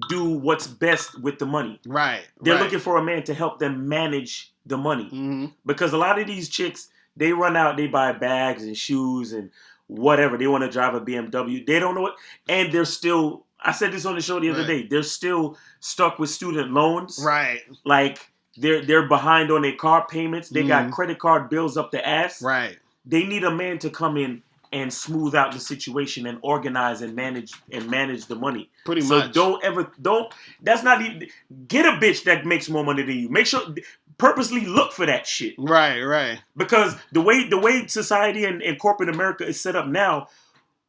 Speaker 2: do what's best with the money.
Speaker 1: Right.
Speaker 2: They're looking for a man to help them manage the money. Because a lot of these chicks, they run out, they buy bags and shoes and whatever. They want to drive a BMW. They don't know it. And they're still, I said this on the show the other day, they're still stuck with student loans.
Speaker 1: Right.
Speaker 2: Like they're behind on their car payments. They got credit card bills up the ass.
Speaker 1: Right.
Speaker 2: They need a man to come in and smooth out the situation and organize and manage the money.
Speaker 1: Pretty much.
Speaker 2: So that's not even, get a bitch that makes more money than you. Make sure, purposely look for that shit.
Speaker 1: Right.
Speaker 2: Because the way society and corporate America is set up now,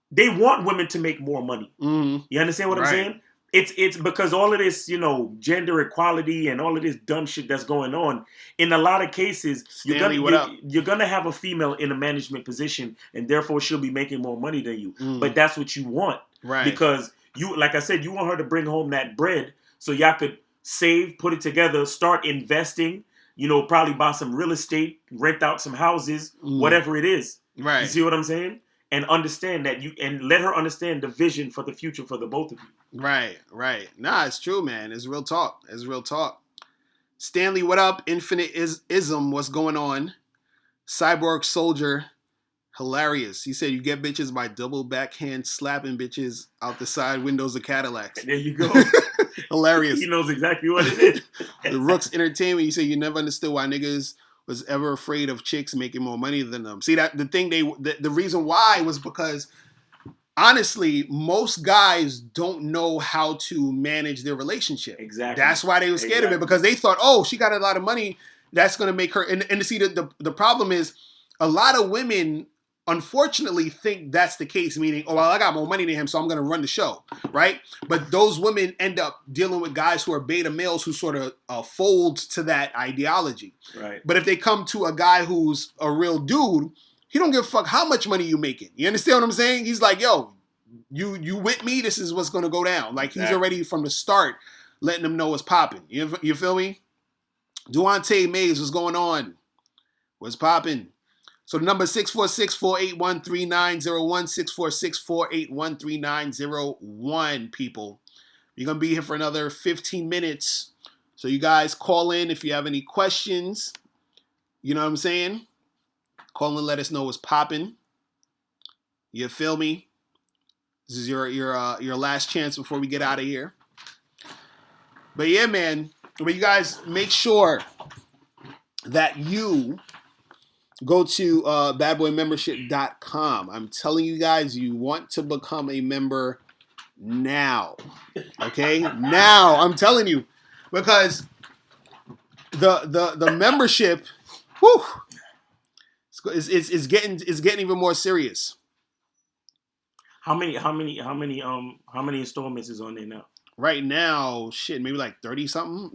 Speaker 2: they want women to make more money. You understand what I'm saying? It's because all of this, you know, gender equality and all of this dumb shit that's going on. In a lot of cases, you're gonna have a female in a management position, and therefore she'll be making more money than you. But that's what you want,
Speaker 1: right?
Speaker 2: Because you, like I said, you want her to bring home that bread, so y'all could save, put it together, start investing. You know, probably buy some real estate, rent out some houses, whatever it is.
Speaker 1: Right? You
Speaker 2: see what I'm saying? And understand that and let her understand the vision for the future for the both of you.
Speaker 1: Right. Nah, it's true, man. It's real talk. Stanley, what up? Infinite Ism, what's going on? Cyborg Soldier, hilarious. He said you get bitches by double backhand slapping bitches out the side windows of Cadillacs.
Speaker 2: There you go.
Speaker 1: Hilarious.
Speaker 2: He knows exactly what it is.
Speaker 1: The Rooks Entertainment, you say you never understood why niggas was ever afraid of chicks making more money than them. See, that the reason why was because honestly, most guys don't know how to manage their relationship.
Speaker 2: Exactly.
Speaker 1: That's why they were scared of it, because they thought, oh, she got a lot of money, that's going to make her. And see, the problem is a lot of women unfortunately think that's the case, meaning, oh, well, I got more money than him, so I'm going to run the show, right? But those women end up dealing with guys who are beta males who sort of fold to that ideology.
Speaker 2: Right.
Speaker 1: But if they come to a guy who's a real dude, he don't give a fuck how much money you making. You understand what I'm saying? He's like, yo, you with me? This is what's going to go down. Like, he's already from the start letting them know what's popping. You feel me? Duante Mays, what's going on? What's popping? So the number is 646-481-3901, 646-481-3901, people. You're going to be here for another 15 minutes. So you guys call in if you have any questions. You know what I'm saying? Call in, let us know what's popping. You feel me? This is your last chance before we get out of here. But yeah, man. But you guys make sure that you go to badboymembership.com. I'm telling you guys, you want to become a member now. Okay? Now, I'm telling you. Because the membership, whew, it's getting even more serious.
Speaker 2: How many installments is on there now?
Speaker 1: Right now, shit, maybe like 30 something.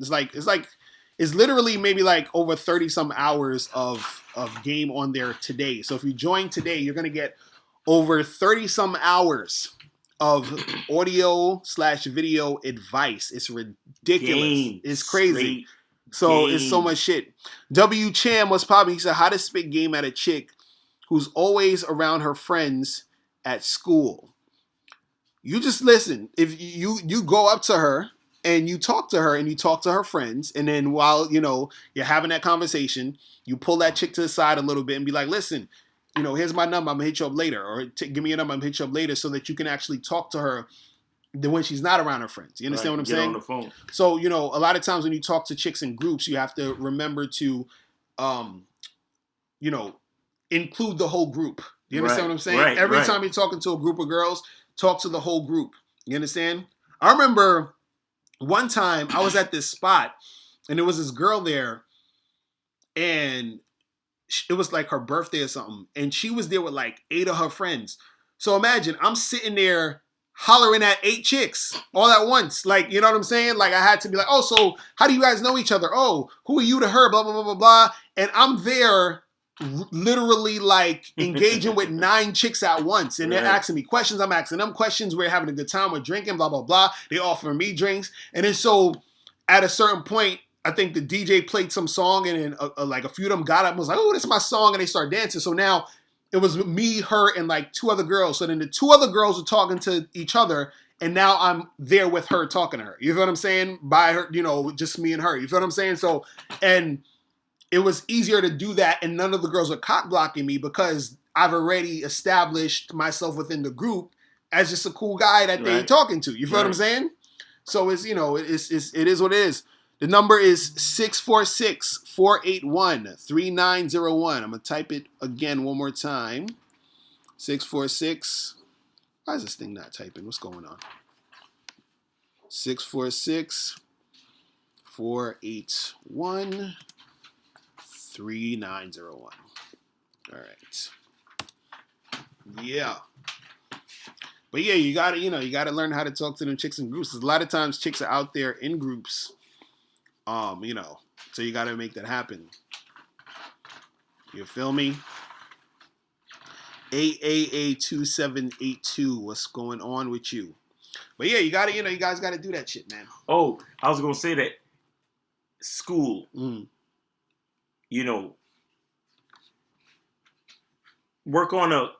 Speaker 1: It's literally maybe like over 30 some hours of game on there today. So if you join today, you're gonna get over 30 some hours of audio/video advice. It's ridiculous. It's crazy. It's so much shit. W Cham was popping. He said, how to spit game at a chick who's always around her friends at school. You just listen. If you go up to her and you talk to her and you talk to her friends, and then while you're having that conversation, you pull that chick to the side a little bit and be like, listen, here's my number, I'm gonna hit you up later, or give me your number, I'm gonna hit you up later, so that you can actually talk to her when she's not around her friends. You understand what I'm saying?
Speaker 2: On the phone.
Speaker 1: So, a lot of times when you talk to chicks in groups, you have to remember to, include the whole group. You understand what I'm saying? Every time you're talking to a group of girls, talk to the whole group. You understand? I remember one time I was at this spot and there was this girl there and it was like her birthday or something. And she was there with like 8 of her friends. So imagine I'm sitting there hollering at 8 chicks all at once. Like, you know what I'm saying? Like I had to be like, oh, so how do you guys know each other? Oh, who are you to her? Blah, blah, blah, blah, blah. And I'm there literally like engaging with 9 chicks at once. And they're asking me questions. I'm asking them questions. We're having a good time. We're drinking, blah, blah, blah. They offer me drinks. And then so at a certain point, I think the DJ played some song and then like a few of them got up and was like, oh, this is my song. And they started dancing. So now it was me, her, and like 2 other girls. So then the 2 other girls were talking to each other. And now I'm there with her talking to her. You feel what I'm saying? By her, just me and her. You feel what I'm saying? So, and it was easier to do that. And none of the girls were cock blocking me because I've already established myself within the group as just a cool guy that they're talking to. You feel what I'm saying? So it's, it is what it is. The number is 646-481-3901. I'm going to type it again one more time. 646. Why is this thing not typing? What's going on? 646-481-3901. All right. Yeah. But yeah, you gotta learn how to talk to them chicks in groups. A lot of times chicks are out there in groups. So you gotta make that happen. You feel me? 888-2782. What's going on with you? But yeah, you guys gotta do that shit, man.
Speaker 2: Oh, I was gonna say that school. Work on a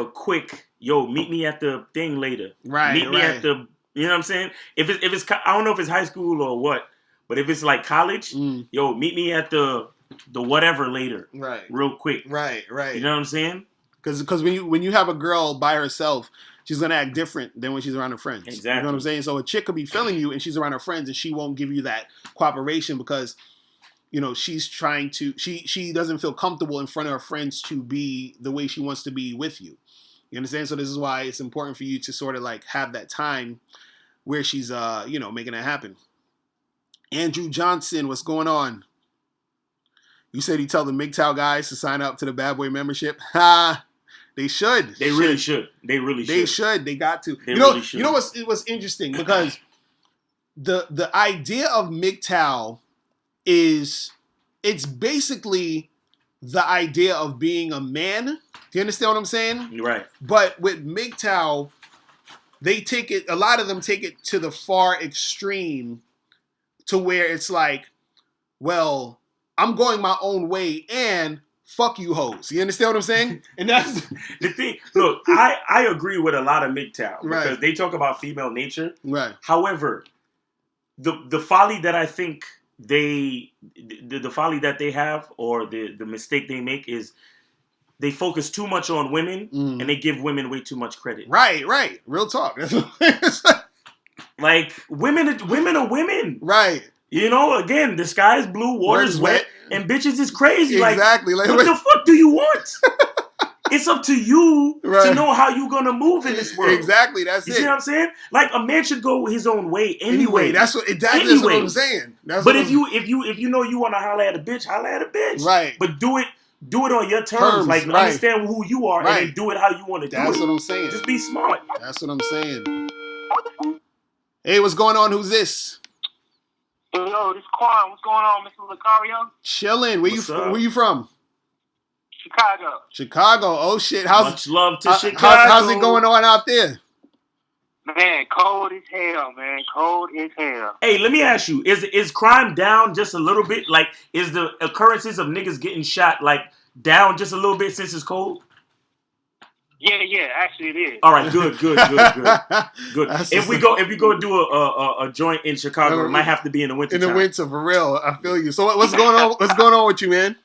Speaker 2: quick, meet me at the thing later.
Speaker 1: Right.
Speaker 2: Meet me at the, you know what I'm saying? If it's I don't know if it's high school or what, but if it's like college, meet me at the whatever later.
Speaker 1: Right.
Speaker 2: Real quick.
Speaker 1: Right.
Speaker 2: You know what I'm saying?
Speaker 1: Because when you have a girl by herself, she's gonna act different than when she's around her friends.
Speaker 2: Exactly.
Speaker 1: You know what I'm saying? So a chick could be feeling you and she's around her friends and she won't give you that cooperation because she's trying to, she doesn't feel comfortable in front of her friends to be the way she wants to be with you. You understand? So this is why it's important for you to sort of like have that time where she's, making that happen. Andrew Johnson, what's going on? You said you tell the MGTOW guys to sign up to the Bad Boy membership. They should.
Speaker 2: They really should. They
Speaker 1: should. They got to.
Speaker 2: Really should.
Speaker 1: You know what's interesting? Because the idea of MGTOW is, it's basically the idea of being a man. Do you understand what I'm saying?
Speaker 2: Right.
Speaker 1: But with MGTOW, a lot of them take it to the far extreme to where it's like, well, I'm going my own way and fuck you hoes. You understand what I'm saying? And that's
Speaker 2: the thing. Look, I agree with a lot of MGTOW because they talk about female nature.
Speaker 1: Right.
Speaker 2: However, the folly that I think the folly that they have, or the mistake they make, is they focus too much on women and they give women way too much credit.
Speaker 1: Right. Real talk.
Speaker 2: Like women are women.
Speaker 1: Right.
Speaker 2: Again, the sky is blue, water's wet, and bitches is crazy.
Speaker 1: Exactly.
Speaker 2: Like what the fuck do you want? It's up to you to know how you're gonna move in this world.
Speaker 1: Exactly, that's
Speaker 2: you
Speaker 1: it.
Speaker 2: See what I'm saying? Like a man should go his own way anyway.
Speaker 1: That's what I'm saying.
Speaker 2: But if you know you wanna holler at a bitch, holler at a bitch.
Speaker 1: Right.
Speaker 2: But do it on your terms. Like understand who you are and then do it how you want to do it.
Speaker 1: That's what I'm saying.
Speaker 2: Just be smart.
Speaker 1: That's what I'm saying. Hey, what's going on? Who's this?
Speaker 4: Yo, this is Quan. What's going on, Mr. Locario?
Speaker 1: Chilling. Where you from?
Speaker 4: Chicago.
Speaker 1: Oh shit.
Speaker 2: Much love to Chicago.
Speaker 1: How's it going on out there?
Speaker 4: Man, cold as hell, man. Cold as hell.
Speaker 2: Hey, let me ask you: Is crime down just a little bit? Like, is the occurrences of niggas getting shot like down just a little bit since it's cold?
Speaker 4: Yeah. Actually, it is.
Speaker 2: All right, good. If we go do a joint in Chicago, it might have to be in the winter.
Speaker 1: In the winter, for real. I feel you. So what's going on? What's going on with you, man?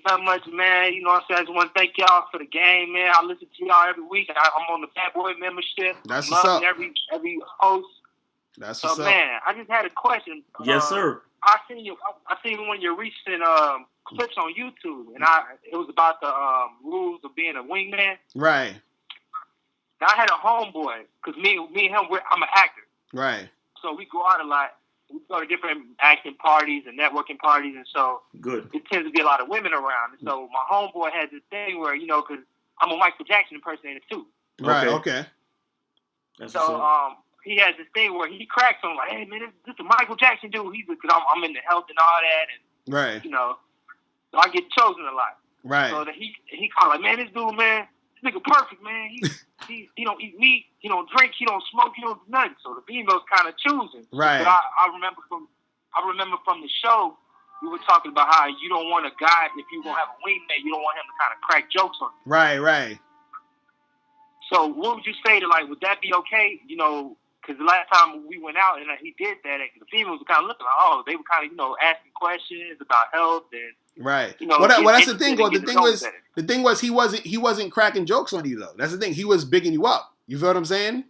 Speaker 4: Not much, man. You know what I'm saying? I just want to thank y'all for the game, man. I listen to y'all every week. I'm on the Bad Boy membership.
Speaker 1: That's what's up.
Speaker 4: Every host.
Speaker 1: That's
Speaker 4: what's up. Man, I just had a question.
Speaker 2: Yes, sir.
Speaker 4: I seen one of your recent clips on YouTube, and it was about the rules of being a wingman.
Speaker 1: Right.
Speaker 4: Now, I had a homeboy, because me and him, I'm an actor.
Speaker 1: Right.
Speaker 4: So we go out a lot. We go to different acting parties and networking parties, and so it tends to be a lot of women around. And so my homeboy had this thing where, because I'm a Michael Jackson impersonator too.
Speaker 1: Right. Okay.
Speaker 4: So he has this thing where he cracks on like, hey man, this is a Michael Jackson dude. He's because I'm into health and all that, and
Speaker 1: right.
Speaker 4: So I get chosen a lot.
Speaker 1: Right.
Speaker 4: So that he kind of like, man, this dude, man, this nigga perfect, man. He don't eat meat, he don't drink, he don't smoke, he don't do nothing. So the females kind of choosing.
Speaker 1: Right.
Speaker 4: But I remember from the show, we were talking about how you don't want a guy, if you gonna have a wingman, you don't want him to kind of crack jokes on you.
Speaker 1: Right. Right.
Speaker 4: So what would you say to would that be okay? Because the last time we went out and he did that, the females were kind of looking like, they were kind of asking questions about health and.
Speaker 1: Right. Well, that's the thing. Well, the thing was he wasn't cracking jokes on you though. That's the thing. He was bigging you up. You feel what I'm saying?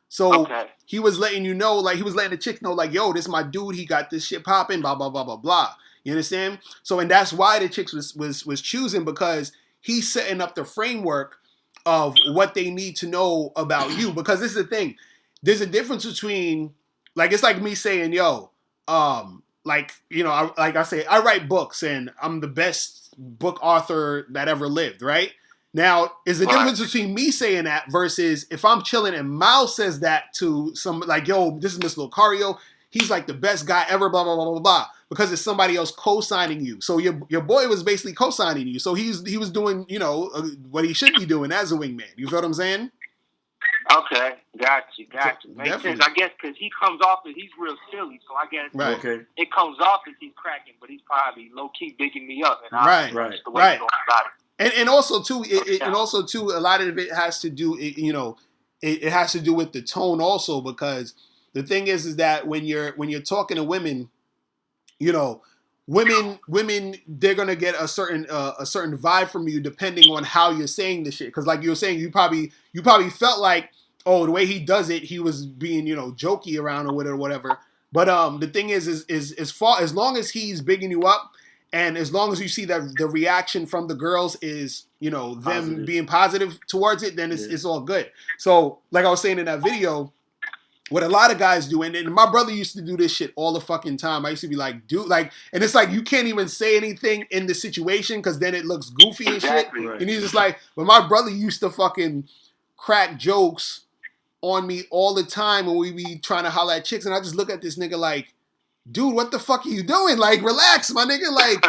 Speaker 1: So he was letting you know, like he was letting the chicks know, like, yo, this is my dude. He got this shit popping. Blah blah blah blah blah. You understand? So and that's why the chicks was choosing, because he's setting up the framework of what they need to know about you. Because this is the thing. There's a difference between, like, it's like me saying, yo, like, like I say, I write books and I'm the best book author that ever lived, right? Now, is the difference between me saying that versus if I'm chilling and Miles says that to some, like, yo, this is Mr. Locario, he's like the best guy ever, blah, blah, blah, blah, blah, because it's somebody else co-signing you. So your boy was basically co-signing you. So he was doing, what he should be doing as a wingman. You feel what I'm saying?
Speaker 4: Okay, got you. Makes sense. I guess because he comes off as he's real silly, so I guess it comes off as he's cracking, but he's probably low key bigging me up. And
Speaker 1: right. And also too, a lot of it has to do, it has to do with the tone also, because the thing is that when you're talking to women, women they're gonna get a certain vibe from you depending on how you're saying the shit. Because like you were saying, you probably felt like, oh, the way he does it, he was being jokey around or whatever. But the thing is as long as he's bigging you up, and as long as you see that the reaction from the girls is them being positive towards it, then it's all good. So like I was saying in that video, what a lot of guys do, and my brother used to do this shit all the fucking time. I used to be like, dude, like, and it's like you can't even say anything in the situation because then it looks goofy and shit. Right. And he's just like, but my brother used to fucking crack jokes on me all the time when we be trying to holler at chicks, and I just look at this nigga like, dude, what the fuck are you doing? Like, relax, my nigga. Like,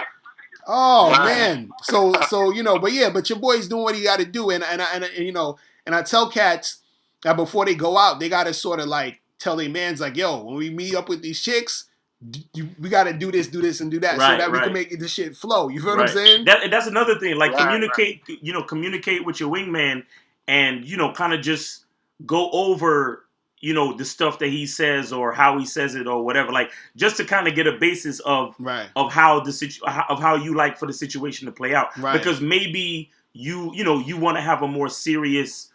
Speaker 1: oh man. So but your boy's doing what he got to do, and I tell cats that before they go out, they got to sort of like tell their mans like, yo, when we meet up with these chicks, we got to do this, and do that, so that we can make this shit flow. You feel what I'm saying?
Speaker 2: That's another thing. Like communicate with your wingman, and kind of just go over the stuff that he says or how he says it or whatever, like just to kind of get a basis of how how you like for the situation to play out, because maybe you want to have a more serious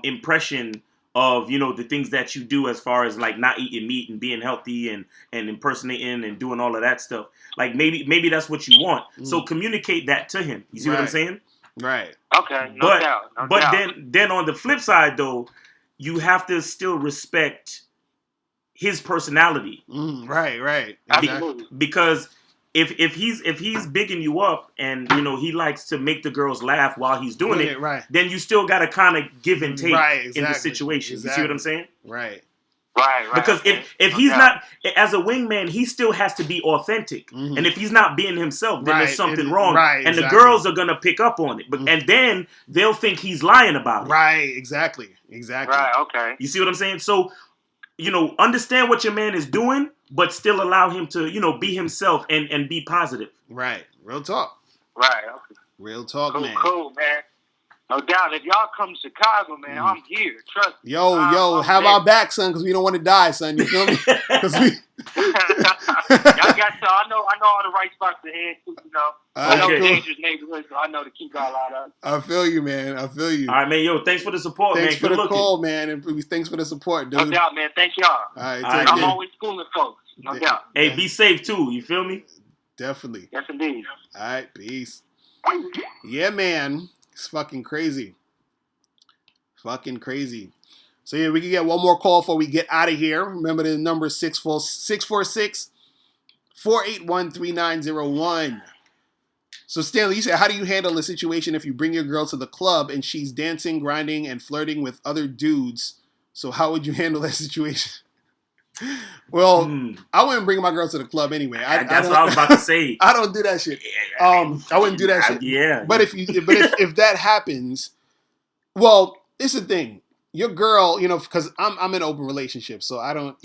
Speaker 2: impression of the things that you do as far as like not eating meat and being healthy and impersonating and doing all of that stuff. Like maybe that's what you want. So communicate that to him. You see what I'm saying?
Speaker 1: Right.
Speaker 4: Okay. No doubt.
Speaker 2: Then on the flip side though, you have to still respect his personality.
Speaker 1: Right.
Speaker 4: Exactly.
Speaker 2: Because if he's bigging you up and he likes to make the girls laugh while he's doing it, then you still got to kind of give and take in the situation. You see what I'm saying?
Speaker 1: Right.
Speaker 2: Because if he's not, as a wingman, he still has to be authentic. Mm-hmm. And if he's not being himself, then there's something wrong. And the girls are gonna pick up on it. But and then they'll think he's lying about it.
Speaker 1: Right. Exactly.
Speaker 4: Right. Okay.
Speaker 2: You see what I'm saying? So, understand what your man is doing, but still allow him to, be himself and be positive.
Speaker 1: Right. Real talk.
Speaker 4: Right. Okay.
Speaker 1: Real talk, man.
Speaker 4: Cool, man. No doubt. If y'all come to Chicago, man, I'm here. Trust me.
Speaker 1: Yo, have our back, son, because we don't want to die, son. You feel me? Because we.
Speaker 4: Y'all got so I know all the right spots to head to. You know, I know dangerous neighborhoods, so I know to keep y'all out of.
Speaker 1: I feel you, man. I feel you.
Speaker 2: All right, man. Yo, thanks for the support,
Speaker 1: thanks
Speaker 2: man.
Speaker 1: Thanks for the call, man, and thanks for the support, dude.
Speaker 4: No doubt, man. Thank y'all.
Speaker 1: All right,
Speaker 4: I'm always schooling folks. No doubt.
Speaker 2: Hey, be safe too. You feel me?
Speaker 1: Definitely.
Speaker 4: Yes, indeed.
Speaker 1: All right, peace. Yeah, man. It's fucking crazy. Fucking crazy. So yeah, we can get one more call before we get out of here. Remember the number 646-481-3901. So Stanley, you said, how do you handle a situation if you bring your girl to the club and she's dancing, grinding, and flirting with other dudes? So how would you handle that situation? Well, I wouldn't bring my girl to the club anyway.
Speaker 2: That's what I was about to say.
Speaker 1: I don't do that shit. I wouldn't do that shit.
Speaker 2: Yeah.
Speaker 1: But if that happens, well, it's the thing. Your girl, because I'm in an open relationship, so I don't,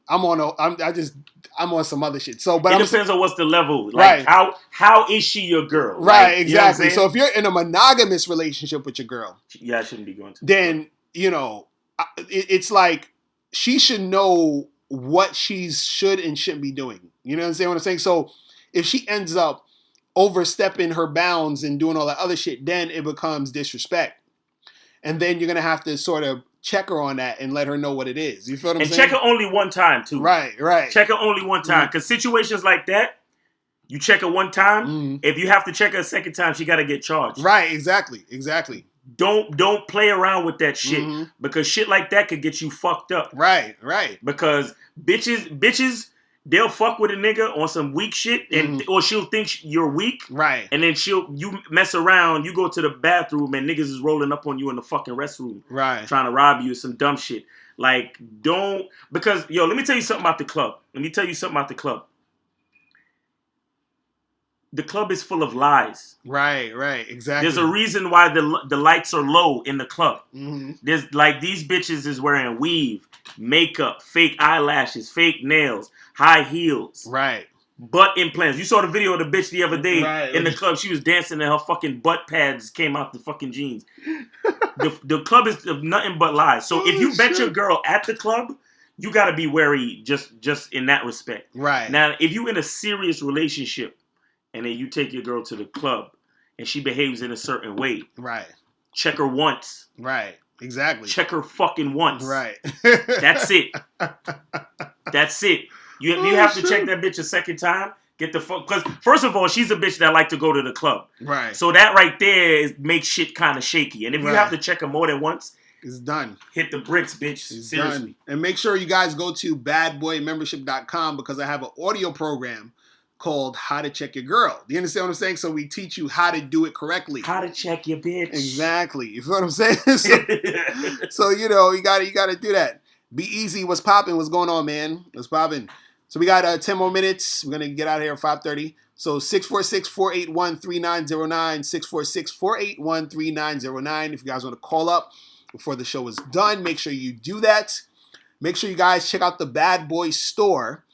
Speaker 1: I'm on some other shit. So, but
Speaker 2: it depends on what's the level.
Speaker 1: Right.
Speaker 2: Like how is she your girl?
Speaker 1: Right,
Speaker 2: like,
Speaker 1: exactly. You know so if you're in a monogamous relationship with your girl,
Speaker 2: I shouldn't be going to.
Speaker 1: Then it's like she should know what she should and shouldn't be doing. You know what I'm saying? So if she ends up overstepping her bounds and doing all that other shit, then it becomes disrespect. And then you're going to have to sort of check her on that and let her know what it is. You feel what I'm saying?
Speaker 2: And check her only one time, too.
Speaker 1: Right.
Speaker 2: Check her only one time. Because situations like that, you check her one time. Mm-hmm. If you have to check her a second time, she got to get charged.
Speaker 1: Right, exactly.
Speaker 2: Don't play around with that shit. Mm-hmm. Because shit like that could get you fucked up.
Speaker 1: Right.
Speaker 2: Because bitches, they'll fuck with a nigga on some weak shit, and or she'll think you're weak,
Speaker 1: right?
Speaker 2: And then you mess around, you go to the bathroom, and niggas is rolling up on you in the fucking restroom,
Speaker 1: right?
Speaker 2: Trying to rob you, some dumb shit. Like, because let me tell you something about the club. The club is full of lies.
Speaker 1: Right, exactly.
Speaker 2: There's a reason why the lights are low in the club.
Speaker 1: Mm-hmm.
Speaker 2: There's like these bitches is wearing weave, makeup, fake eyelashes, fake nails, high heels,
Speaker 1: right?
Speaker 2: Butt implants. You saw the video of the bitch the other day in the club. She was dancing and her fucking butt pads came out the fucking jeans. The club is nothing but lies. So if you bet your girl at the club, you got to be wary just in that respect.
Speaker 1: Right.
Speaker 2: Now, if you in a serious relationship, and then you take your girl to the club, and she behaves in a certain way.
Speaker 1: Right.
Speaker 2: Check her once.
Speaker 1: Right. Exactly.
Speaker 2: Check her fucking once.
Speaker 1: Right.
Speaker 2: That's it. You have to check that bitch a second time. Get the fuck... Because, first of all, she's a bitch that like to go to the club.
Speaker 1: Right.
Speaker 2: So that right there makes shit kind of shaky. And if you have to check her more than once...
Speaker 1: It's done.
Speaker 2: Hit the bricks, bitch.
Speaker 1: It's
Speaker 2: seriously.
Speaker 1: Done. And make sure you guys go to badboymembership.com because I have an audio program called How to Check Your Girl. Do you understand what I'm saying? So we teach you how to do it correctly.
Speaker 2: How to check your bitch.
Speaker 1: Exactly. You feel what I'm saying? So you gotta do that. Be easy. What's popping? What's going on, man? What's popping? So we got 10 more minutes. We're gonna get out of here at 5:30. So 646-481-3909, 646-481-3909. If you guys want to call up before the show is done, make sure you do that. Make sure you guys check out the Bad Boy store.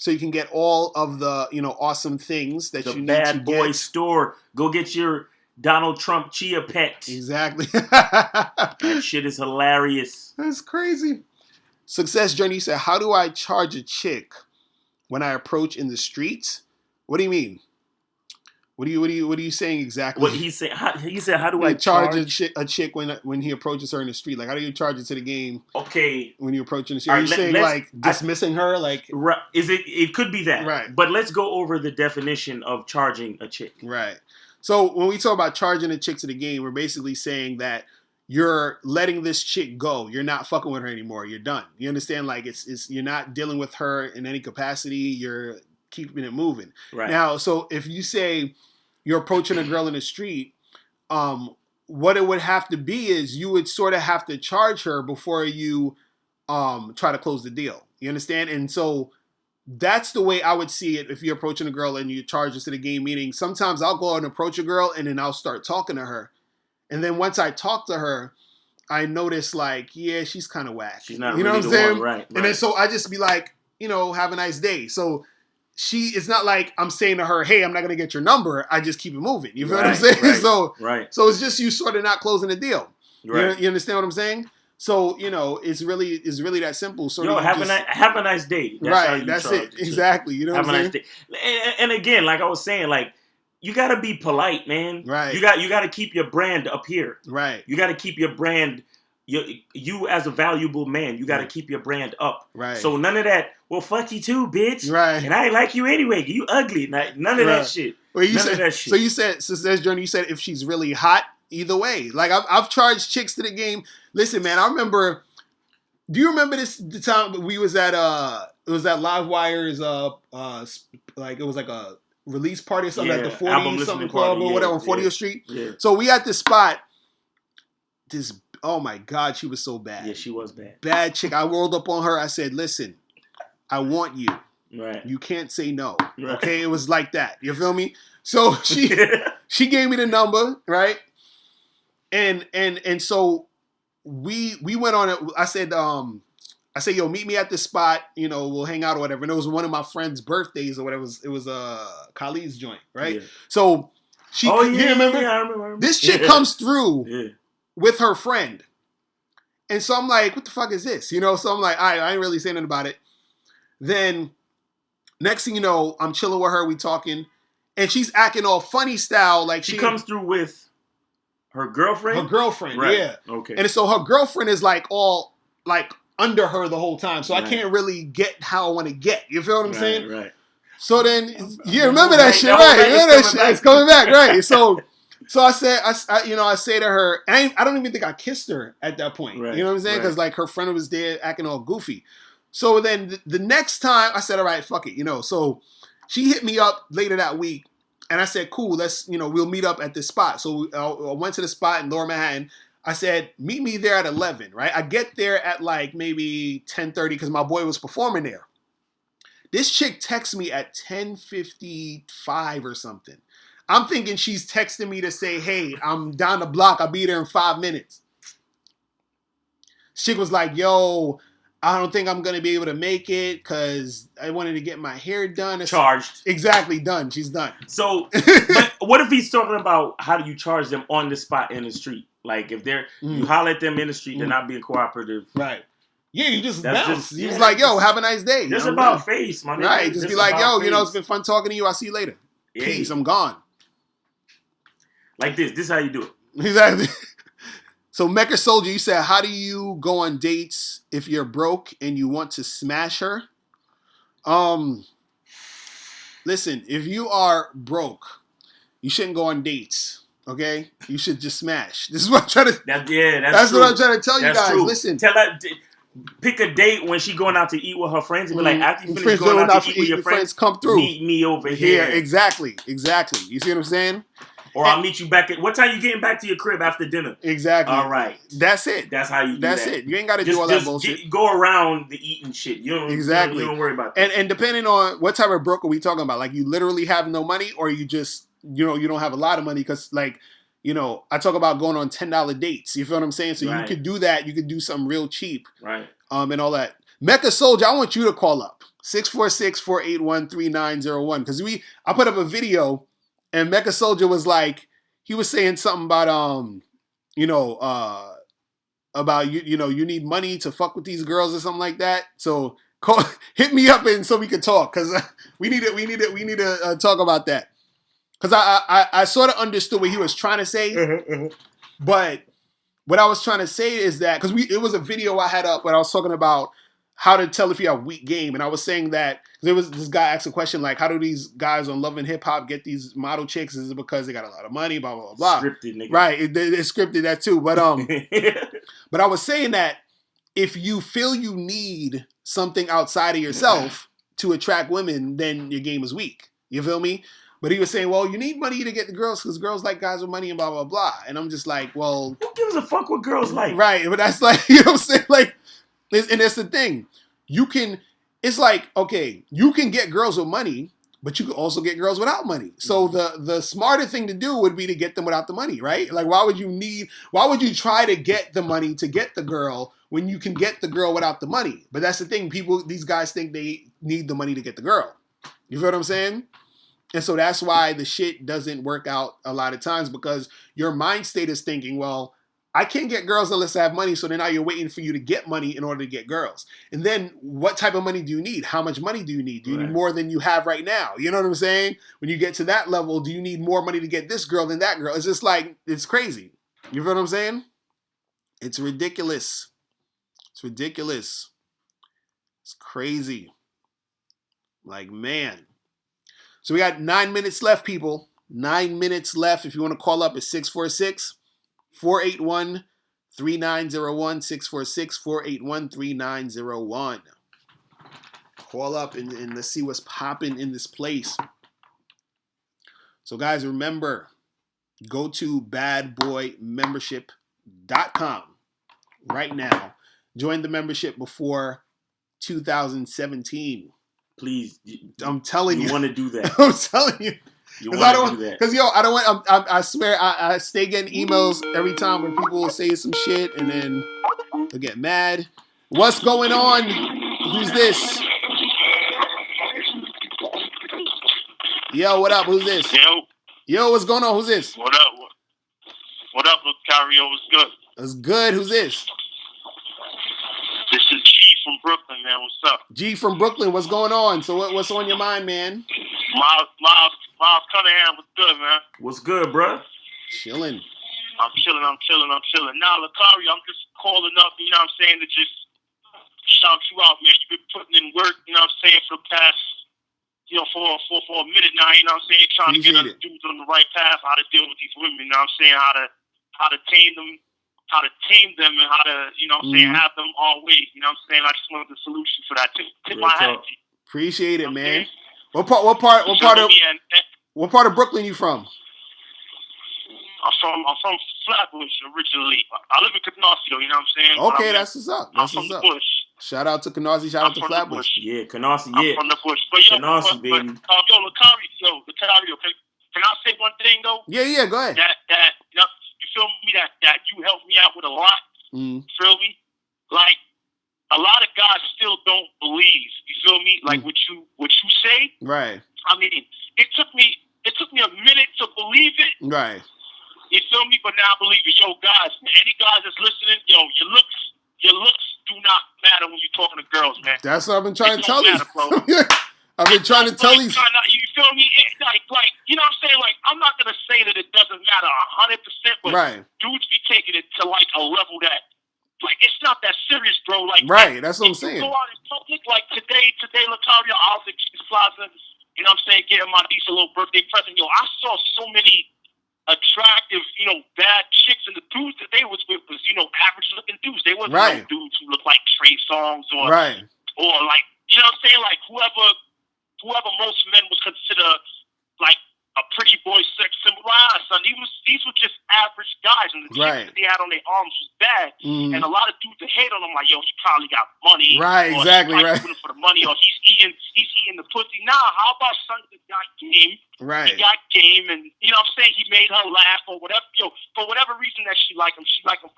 Speaker 1: So you can get all of the, awesome things that you need to get.
Speaker 2: The Bad Boy store. Go get your Donald Trump Chia Pet.
Speaker 1: Exactly.
Speaker 2: That shit is hilarious.
Speaker 1: That's crazy. Success Journey said, how do I charge a chick when I approach in the streets? What do you mean? What are you saying exactly?
Speaker 2: What he said? He said, "How do I
Speaker 1: charge a chick when he approaches her in the street? Like, how do you charge it to the game?
Speaker 2: Okay,
Speaker 1: when you approach in the street, are you saying like dismissing her? Like,
Speaker 2: right, is it? It could be that,
Speaker 1: right?
Speaker 2: But let's go over the definition of charging a chick,
Speaker 1: right? So when we talk about charging a chick to the game, we're basically saying that you're letting this chick go. You're not fucking with her anymore. You're done. You understand? Like, it's you're not dealing with her in any capacity. You're keeping it moving.
Speaker 2: Right
Speaker 1: now, so if you say you're approaching a girl in the street, what it would have to be is you would sort of have to charge her before you try to close the deal. You understand? And so that's the way I would see it if you're approaching a girl and you charge us to the game. Meaning sometimes I'll go out and approach a girl and then I'll start talking to her. And then once I talk to her, I notice like, yeah, she's kind of whack.
Speaker 2: She's not
Speaker 1: you know
Speaker 2: really
Speaker 1: what I'm saying?
Speaker 2: One, right.
Speaker 1: And then so I just be like, have a nice day. So it's not like I'm saying to her, hey, I'm not going to get your number. I just keep it moving. You feel what I'm saying?
Speaker 2: Right,
Speaker 1: so it's just you sort of not closing the deal.
Speaker 2: Right.
Speaker 1: You understand what I'm saying? So, it's really that simple. So
Speaker 2: have a nice day.
Speaker 1: That's it. Exactly. You know what I'm saying?
Speaker 2: Have a nice day. And again, like I was saying, like, you got to be polite, man.
Speaker 1: Right.
Speaker 2: You got to keep your brand up here.
Speaker 1: Right.
Speaker 2: You got to keep your brand. You as a valuable man, you got to keep your brand up.
Speaker 1: Right.
Speaker 2: So none of that, well, fuck you too, bitch.
Speaker 1: Right.
Speaker 2: And I ain't like you anyway. You ugly. None of that shit.
Speaker 1: Well, of that shit. So you said, Success Journey, you said if she's really hot, either way. Like, I've charged chicks to the game. Listen, man, I remember, do you remember the time we was at, it was at Livewire's, like, it was like a release party or something at the 40-something club or whatever on 40th Street?
Speaker 2: Yeah.
Speaker 1: So we at this spot, oh my God, she was so bad.
Speaker 2: Yeah, she was bad.
Speaker 1: Bad chick. I rolled up on her. I said, listen, I want you.
Speaker 2: Right.
Speaker 1: You can't say no.
Speaker 2: Right.
Speaker 1: Okay? It was like that. You feel me? So she gave me the number, right? And so we went on it. I said, yo, meet me at this spot, we'll hang out or whatever. And it was one of my friend's birthdays or whatever. It was Khalid's joint, right? Yeah. So you remember?
Speaker 2: Yeah, I remember.
Speaker 1: This chick comes through with her friend. And so I'm like, what the fuck is this? So I'm like, I ain't really saying anything about it. Then next thing you know, I'm chilling with her, we talking, and she's acting all funny style. Like
Speaker 2: she comes through with her girlfriend?
Speaker 1: Her girlfriend,
Speaker 2: right.
Speaker 1: Yeah.
Speaker 2: Okay.
Speaker 1: And so her girlfriend is like all like under her the whole time. So I can't really get how I want to get. You feel what I'm saying?
Speaker 2: Right.
Speaker 1: So then, remember that shit, right? Remember that shit? It's coming back, right? So I said, I say to her, and I don't even think I kissed her at that point.
Speaker 2: Right.
Speaker 1: You know what I'm saying? Because like her friend was there acting all goofy. So then the next time I said, all right, fuck it. So she hit me up later that week, and I said, cool, let's, we'll meet up at this spot. So I went to the spot in Lower Manhattan. I said, meet me there at 11, right? I get there at like maybe 10:30 because my boy was performing there. This chick texts me at 10:55 or something. I'm thinking she's texting me to say, hey, I'm down the block. I'll be there in 5 minutes. This chick was like, yo, I don't think I'm going to be able to make it because I wanted to get my hair done.
Speaker 2: Charged.
Speaker 1: Exactly, done. She's done.
Speaker 2: So, but what if he's talking about how do you charge them on the spot in the street? Like if you holler at them in the street, they're not being cooperative.
Speaker 1: Right. Yeah, you just bounce.
Speaker 2: He's
Speaker 1: like, yo, have a nice day.
Speaker 2: Just about face, my nigga.
Speaker 1: Right, just be like, yo, it's been fun talking to you. I'll see you later.
Speaker 2: Yeah.
Speaker 1: Peace, I'm gone.
Speaker 2: Like this. This is how you do it.
Speaker 1: Exactly. So, Mecca Soldier, you said, how do you go on dates if you're broke and you want to smash her? Listen, if you are broke, you shouldn't go on dates. Okay, you should just smash. This is what I'm trying to. That's what I'm trying to tell you guys. True. Listen,
Speaker 2: tell her. Pick a date when she going out to eat with her friends and be like, after you finish going out to eat with your friends,
Speaker 1: come through.
Speaker 2: Meet me over here.
Speaker 1: Exactly. You see what I'm saying?
Speaker 2: Or I'll meet you back at... What time you getting back to your crib after dinner?
Speaker 1: Exactly.
Speaker 2: All right.
Speaker 1: That's it.
Speaker 2: That's how you do
Speaker 1: That's it. You ain't got to do all that bullshit.
Speaker 2: Go around the eating shit. You don't worry about that.
Speaker 1: And depending on what type of broke are we talking about, like you literally have no money or you just, you don't have a lot of money because like, I talk about going on $10 dates. You feel what I'm saying? So you could do that. You could do something real cheap.
Speaker 2: Right.
Speaker 1: And all that. Mecca Soldier, I want you to call up. 646-481-3901. Because I put up a video and Mecca Soldier was like, he was saying something about about you need money to fuck with these girls or something like that. So hit me up and so we could talk because we need to talk about that. Because I sort of understood what he was trying to say, but what I was trying to say is that because it was a video I had up when I was talking about how to tell if you have weak game, and I was saying that there was this guy asked a question like, how do these guys on Love and Hip Hop get these model chicks? Is it because they got a lot of money? Blah blah blah.
Speaker 2: Scripted, nigga.
Speaker 1: Right? They scripted that too, but but I was saying that if you feel you need something outside of yourself to attract women, then your game is weak. You feel me? But he was saying, well, you need money to get the girls because girls like guys with money and blah, blah, blah. And I'm just like, well...
Speaker 2: Who gives a fuck what girls like?
Speaker 1: Right, but that's like, you know what I'm saying? Like, and that's the thing. It's like, okay, you can get girls with money, but you can also get girls without money. So the smarter thing to do would be to get them without the money, right? Like, why would you try to get the money to get the girl when you can get the girl without the money? But that's the thing. These guys think they need the money to get the girl. You feel what I'm saying? And so that's why the shit doesn't work out a lot of times, because your mind state is thinking, well, I can't get girls unless I have money. So then now you're waiting for you to get money in order to get girls. And then what type of money do you need? How much money do you need? Do you need more than you have right now? You know what I'm saying? When you get to that level, do you need more money to get this girl than that girl? It's just like, it's crazy. You feel what I'm saying? It's ridiculous. It's ridiculous. It's crazy. Like, man. So we got 9 minutes left, people. 9 minutes left. If you want to call up, it's 646-481-3901. 646-481-3901. Call up and let's see what's popping in this place. So, guys, remember, go to badboymembership.com right now. Join the membership before 2017.
Speaker 2: Please,
Speaker 1: I'm telling you.
Speaker 2: You want to do that.
Speaker 1: I'm telling you.
Speaker 2: You want to do that.
Speaker 1: Because, I don't want, I swear, I stay getting emails every time when people will say some shit and then they'll get mad. What's going on? Who's this? Yo, what up? Who's this? Yo, what's going on? Who's this?
Speaker 5: What up? What up, Locario? What's good?
Speaker 1: It's good. Who's this?
Speaker 5: This is G from Brooklyn, man. What's up?
Speaker 1: G from Brooklyn. What's going on? So what's on your mind, man?
Speaker 5: Miles Cunningham. What's good, man?
Speaker 2: What's good, bro?
Speaker 1: Chilling.
Speaker 5: I'm chilling. Now, Locario, I'm just calling up, you know what I'm saying, to just shout you out, man. You've been putting in work, you know what I'm saying, for the past, for a minute now, you know what I'm saying, trying to get other dudes on the right path, how to deal with these women, you know what I'm saying, how to tame them, and how to, you know what I'm saying, have them all ways, you know what I'm saying. I just wanted the solution for that. Tip my hat.
Speaker 1: Appreciate it, man. What part of Brooklyn you from?
Speaker 5: I'm from Flatbush originally. I live in Canarsie, you know what I'm saying?
Speaker 1: Okay, that's what's up.
Speaker 5: I'm from the bush.
Speaker 1: Shout out to Canarsie, shout out to Flatbush.
Speaker 2: Yeah, Canarsie,
Speaker 5: I'm from the bush. But
Speaker 2: Canarsie, baby.
Speaker 5: Locario, can I say one thing though?
Speaker 1: Yeah, go ahead.
Speaker 5: That you feel me? That you helped me out with a lot. Feel me? Like, a lot of guys still don't believe. You feel me? Like what you say.
Speaker 1: Right.
Speaker 5: I mean, it took me a minute to believe it.
Speaker 1: Right.
Speaker 5: You feel me? But now I believe it. Yo, guys, man, any guys that's listening, yo, your looks do not matter when you're talking to girls, man.
Speaker 1: That's what I've been trying to tell you.
Speaker 5: I've
Speaker 1: been trying to tell you.
Speaker 5: You feel me? Like, you know what I'm saying? Like, I'm not gonna say that it doesn't matter 100%, but dudes be taking it to like a level that, like, it's not that serious, bro. Like,
Speaker 1: that's what I'm saying.
Speaker 5: Go out in public, like today, Locario, I was at Kings Plaza, you know what I'm saying, getting my decent little birthday present. Yo, I saw so many attractive, bad chicks, and the dudes that they was with was, average looking dudes. They wasn't no dudes who look like Trey Songz or like, you know what I'm saying, like whoever most men would consider like a pretty boy sex symbol. Son, these were just average guys, and the chicks that they had on their arms was bad. And a lot of dudes that hate on them, like, yo, he probably got money,
Speaker 1: exactly,
Speaker 5: doing it for the money, or he's eating the pussy. Nah, how about son that got game? He got game, and you know what I'm saying, he made her laugh or whatever. Yo, for whatever reason that she liked him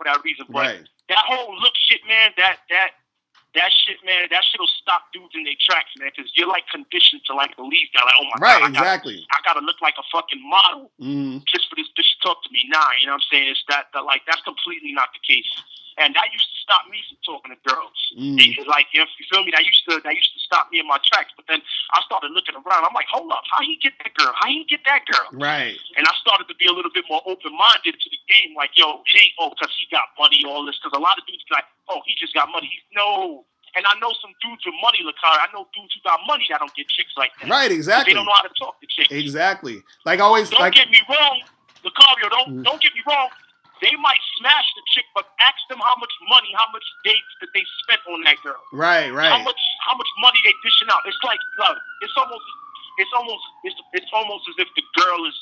Speaker 5: for that reason. But that whole look shit, man, that shit, man, that shit'll stop dudes in their tracks, man, because you're like conditioned to like believe that, like, oh my god, I gotta look like a fucking model just for this bitch to talk to me. Nah, you know what I'm saying? It's that like, that's completely not the case. And that used to stop me from talking to girls. Like, you feel me? That used to stop me in my tracks. But then I started looking around. I'm like, hold up, how he get that girl? Right. And I started to be a little bit more open-minded to the game. Like, yo, it ain't because he got money, all this. Because a lot of dudes be like, oh, he just got money. No. And I know some dudes with money, Locario. I know dudes who got money that don't get chicks like that.
Speaker 1: Right, exactly.
Speaker 5: They don't know how to talk to chicks.
Speaker 1: Exactly. Like always.
Speaker 5: Don't get me wrong, Locario. Don't get me wrong. They might smash the chick, but ask them how much money, how much dates that they spent on that girl.
Speaker 1: Right.
Speaker 5: How much money they dishing out. It's like, look, it's almost as if the girl is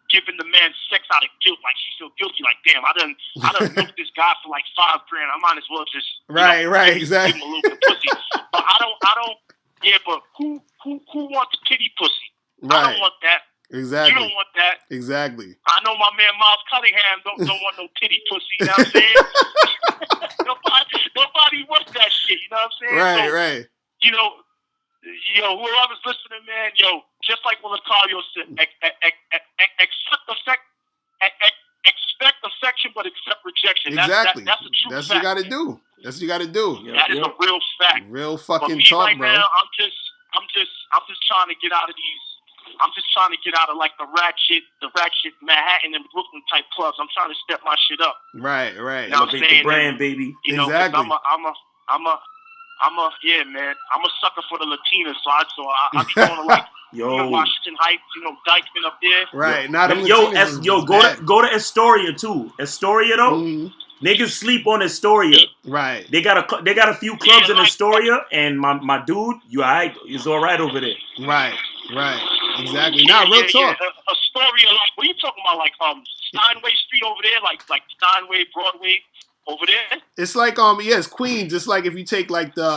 Speaker 5: giving the man sex out of guilt. Like, she feel guilty. Like, damn, I done milked this guy for like $5,000. I might as well just
Speaker 1: exactly.
Speaker 5: give him a little bit of pussy. But I don't. Yeah, but who wants kitty pussy? I don't want that.
Speaker 1: Exactly.
Speaker 5: You don't want that.
Speaker 1: Exactly.
Speaker 5: I know my man Miles Cunningham don't want no kitty pussy, you know what I'm saying? nobody wants that shit, you know what I'm saying?
Speaker 1: Right.
Speaker 5: You know, whoever's listening, man, just like what Locario said, expect affection, but accept rejection.
Speaker 1: Exactly.
Speaker 5: That's the truth.
Speaker 1: That's what you got to do. That's what you got to do.
Speaker 5: That is a real fact.
Speaker 1: Real fucking
Speaker 5: me
Speaker 1: talk,
Speaker 5: right
Speaker 1: bro.
Speaker 5: Now, I'm just trying to get out of these. I'm just trying to get out of like the ratchet Manhattan and Brooklyn type clubs. I'm trying to step my shit up.
Speaker 1: Right.
Speaker 5: You know what I'm saying?
Speaker 2: The brand, baby.
Speaker 1: Exactly.
Speaker 5: Yeah, man. I'm a sucker for the Latinas, so I be going to like Washington Heights, Dykeman up there.
Speaker 1: Right.
Speaker 2: Go to Astoria too. Astoria though.
Speaker 1: Mm-hmm.
Speaker 2: Niggas sleep on Astoria.
Speaker 1: Right.
Speaker 2: They got a few clubs in Astoria, and my dude, you alright? It's all right over there.
Speaker 1: Right. Exactly. Real talk.
Speaker 5: Astoria, like, what are you talking about? Like Steinway Street over there, like Steinway, Broadway. Over there,
Speaker 1: it's like it's Queens. It's like if you take like the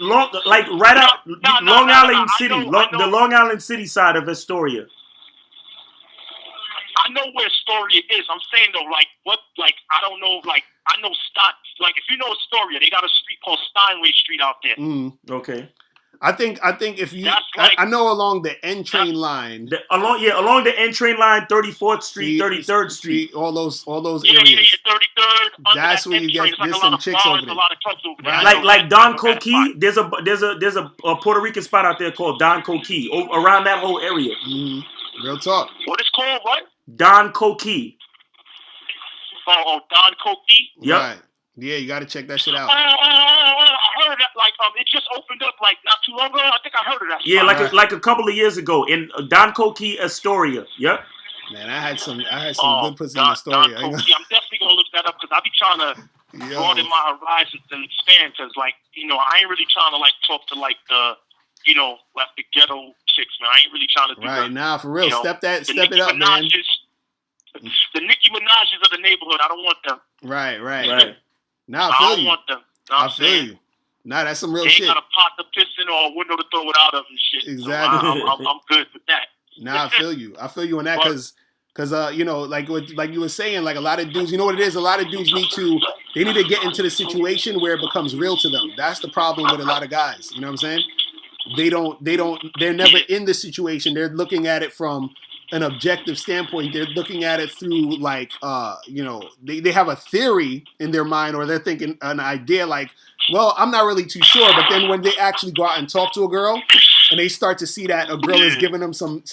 Speaker 2: Long Island City, the Long Island City side of Astoria.
Speaker 5: I know where Astoria is. I'm saying though, like I don't know, like I know if you know Astoria, they got a street called Steinway Street out there.
Speaker 2: Okay.
Speaker 1: I think if you, I know along the N train line,
Speaker 2: along the N train line, 34th Street, 33rd Street,
Speaker 1: all those areas.
Speaker 5: Yeah, 33rd.
Speaker 1: That's where you get some chicks over there.
Speaker 5: A lot of clubs over there.
Speaker 2: Like Don Coquille, there's a Puerto Rican spot out there called Don Coquille, around that whole area.
Speaker 1: Real talk.
Speaker 5: What is called what?
Speaker 2: Don Coquille.
Speaker 5: Oh, Don Coquille.
Speaker 2: Yep.
Speaker 1: Right. Yeah, you got to check that shit out.
Speaker 5: I heard that, like, it just opened up, like, not too long ago. I think I heard of that.
Speaker 2: Yeah, like a couple of years ago in Don Coquille, Astoria. Yep.
Speaker 1: Man, I had some good pussy in Astoria.
Speaker 5: I'm definitely gonna look that up because I be trying to broaden my horizons and expand. Because, like, I ain't really trying to like talk to like the, like the ghetto chicks, man. I ain't really trying to do
Speaker 1: for real. Step it up, man.
Speaker 5: The Nicki Minaj's of the neighborhood. I don't want them.
Speaker 1: Right.
Speaker 5: I don't want them.
Speaker 1: I feel you. That's some real shit.
Speaker 5: They ain't got a pot to piss in or a window to throw it out of and shit.
Speaker 1: Exactly.
Speaker 5: So I'm good with that.
Speaker 1: I feel you. I feel you on that because like you were saying, like a lot of dudes, you know what it is? A lot of dudes need to get into the situation where it becomes real to them. That's the problem with a lot of guys. You know what I'm saying? They're never in the situation. They're looking at it from an objective standpoint. They're looking at it through like, they have a theory in their mind, or they're thinking an idea like, well, I'm not really too sure. But then when they actually go out and talk to a girl and they start to see that a girl is giving them some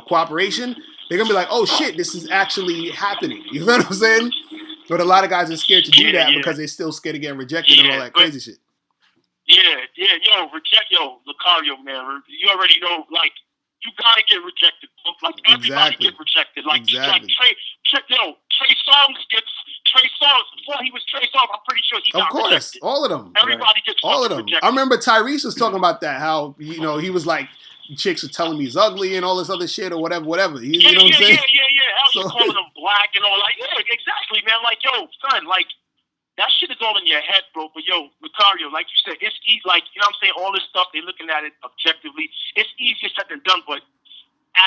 Speaker 1: cooperation, they're gonna be like, oh shit, this is actually happening. You know what I'm saying? But a lot of guys are scared to do that because they're still scared of getting rejected and all that crazy shit.
Speaker 5: Locario, man, you already know, like, you gotta get rejected. Like, everybody get rejected. Like, Trey Songz before he was Trey Songz, I'm pretty sure he got rejected. Of course,
Speaker 1: all of them.
Speaker 5: Everybody gets
Speaker 1: all of them.
Speaker 5: Rejected.
Speaker 1: I remember Tyrese was talking about that, how, he was like, chicks were telling me he's ugly and all this other shit or whatever. You know what I'm saying?
Speaker 5: Hell, you calling them black and all, like, exactly, man. Like, son, like, that shit is all in your head, bro. But Locario, like you said, it's easy. Like, you know what I'm saying? All this stuff, they're looking at it objectively. It's easier said than done. But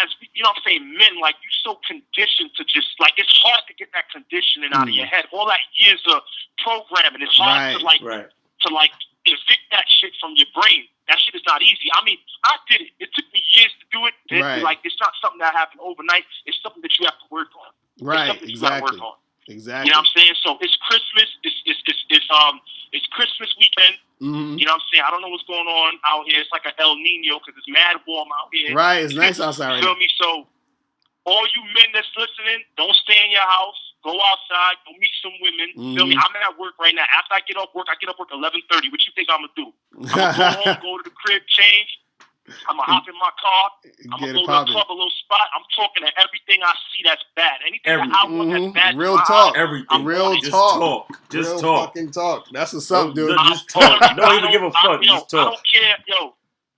Speaker 5: as, you know what I'm saying, men, like, you're so conditioned to just, like, it's hard to get that conditioning out of your head. All that years of programming, it's hard to evict that shit from your brain. That shit is not easy. I mean, I did it. It took me years to do it. It's not something that happened overnight. It's something that you have to work on.
Speaker 1: Right,
Speaker 5: exactly. You gotta work on.
Speaker 1: Exactly.
Speaker 5: You know what I'm saying? So it's Christmas. It's Christmas weekend.
Speaker 1: Mm-hmm.
Speaker 5: You know what I'm saying? I don't know what's going on out here. It's like an El Nino because it's mad warm out here.
Speaker 1: Right. It's nice outside.
Speaker 5: Feel me? So all you men that's listening, don't stay in your house. Go outside. Go meet some women.
Speaker 1: Mm-hmm.
Speaker 5: Feel me? I'm at work right now. After I get off work, 11:30. What you think I'm gonna do? I'm gonna go home, go to the crib, change. I'm gonna hop in my car. I'm gonna go to a club, a little spot. I'm talking to everything I see that's bad. Anything that I want that's bad.
Speaker 1: Real talk.
Speaker 2: Everything.
Speaker 1: Real talk.
Speaker 2: Just
Speaker 1: real
Speaker 2: talk.
Speaker 1: Fucking talk. That's what's up, dude.
Speaker 2: Just talk. Don't even give a fuck. Just talk.
Speaker 5: I don't care,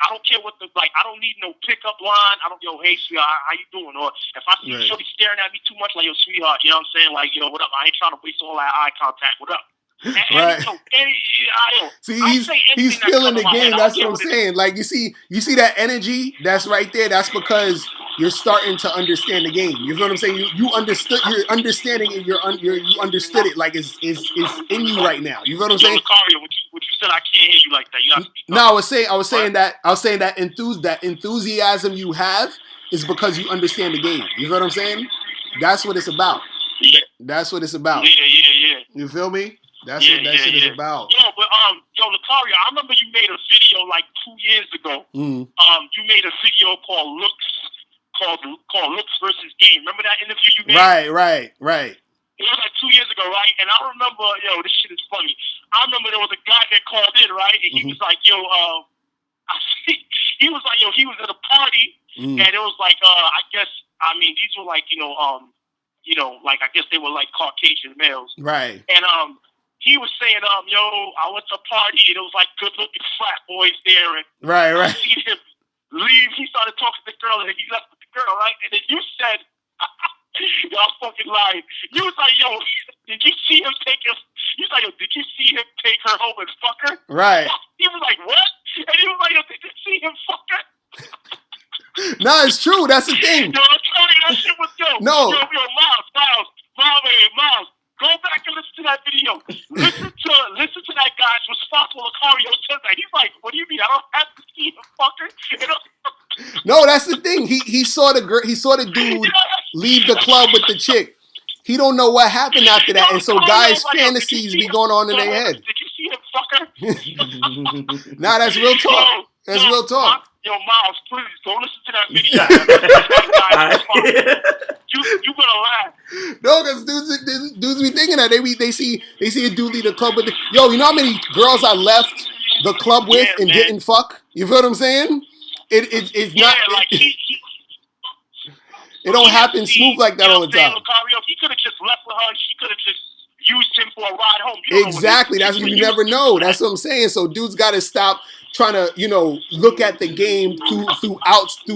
Speaker 5: I don't care what I don't need no pickup line. I don't, hey, sweetheart, how you doing? Or if I see somebody staring at me too much, like, sweetheart, you know what I'm saying? Like, what up? I ain't trying to waste all that eye contact. What up?
Speaker 1: Right. See, he's feeling the game. That's what I'm saying. Like, you see that energy that's right there. That's because you're starting to understand the game. You know what I'm saying? You understood. You're understanding it. You understood it. Like it's in you right now. You know what I'm saying?
Speaker 5: Locario, what you said I can't hear you like that. You gotta speak up.
Speaker 1: No, I was saying that enthusiasm you have is because you understand the game. You know what I'm saying? That's what it's about.
Speaker 5: Yeah.
Speaker 1: That's what it's about.
Speaker 5: Yeah.
Speaker 1: You feel me? That's what that shit is about.
Speaker 5: Yo, Locario, I remember you made a video like 2 years ago.
Speaker 1: Mm.
Speaker 5: You made a video called Looks versus Game. Remember that interview you made?
Speaker 1: Right.
Speaker 5: It was like 2 years ago, right? And I remember, this shit is funny. I remember there was a guy that called in, right? And he was like, he was like, he was at a party, and it was like, these were like, like I guess they were like Caucasian males,
Speaker 1: right?
Speaker 5: And he was saying, I went to a party, and it was like good-looking frat boys there, and
Speaker 1: right.
Speaker 5: I seen him leave. He started talking to the girl, and he left with the girl, right? And then you said, y'all fucking lying. You was like, did you see him take her? You was like, did you see him take her home and fuck her?
Speaker 1: Right.
Speaker 5: He was like, what? And he was like, did you see him fuck her?
Speaker 1: No, it's true. That's the thing.
Speaker 5: Yo, I'm telling you, that shit was dope.
Speaker 1: No.
Speaker 5: Miles, go back and listen to that video. Listen to that guy's response when Locario says that. He's like, what do you mean? I don't have to see him fuck her?
Speaker 1: No, that's the thing. He saw the dude leave the club with the chick. He don't know what happened after that, and so guys' fantasies be going on in their head.
Speaker 5: Did you see him fuck her?
Speaker 1: Nah, that's real talk. That's real talk.
Speaker 5: Miles, please don't listen to that video. You gonna laugh.
Speaker 1: No, because dudes be thinking that they see a dude leave the club with you know how many girls I left the club with and didn't fuck? You feel what I'm saying? It's not.
Speaker 5: Like
Speaker 1: it don't happen smooth like that all the time.
Speaker 5: Locario, he could have just left with her. She could have just used him for a ride home.
Speaker 1: Exactly. That's what you never know. That's what I'm saying. So dudes got to stop trying to, look at the game through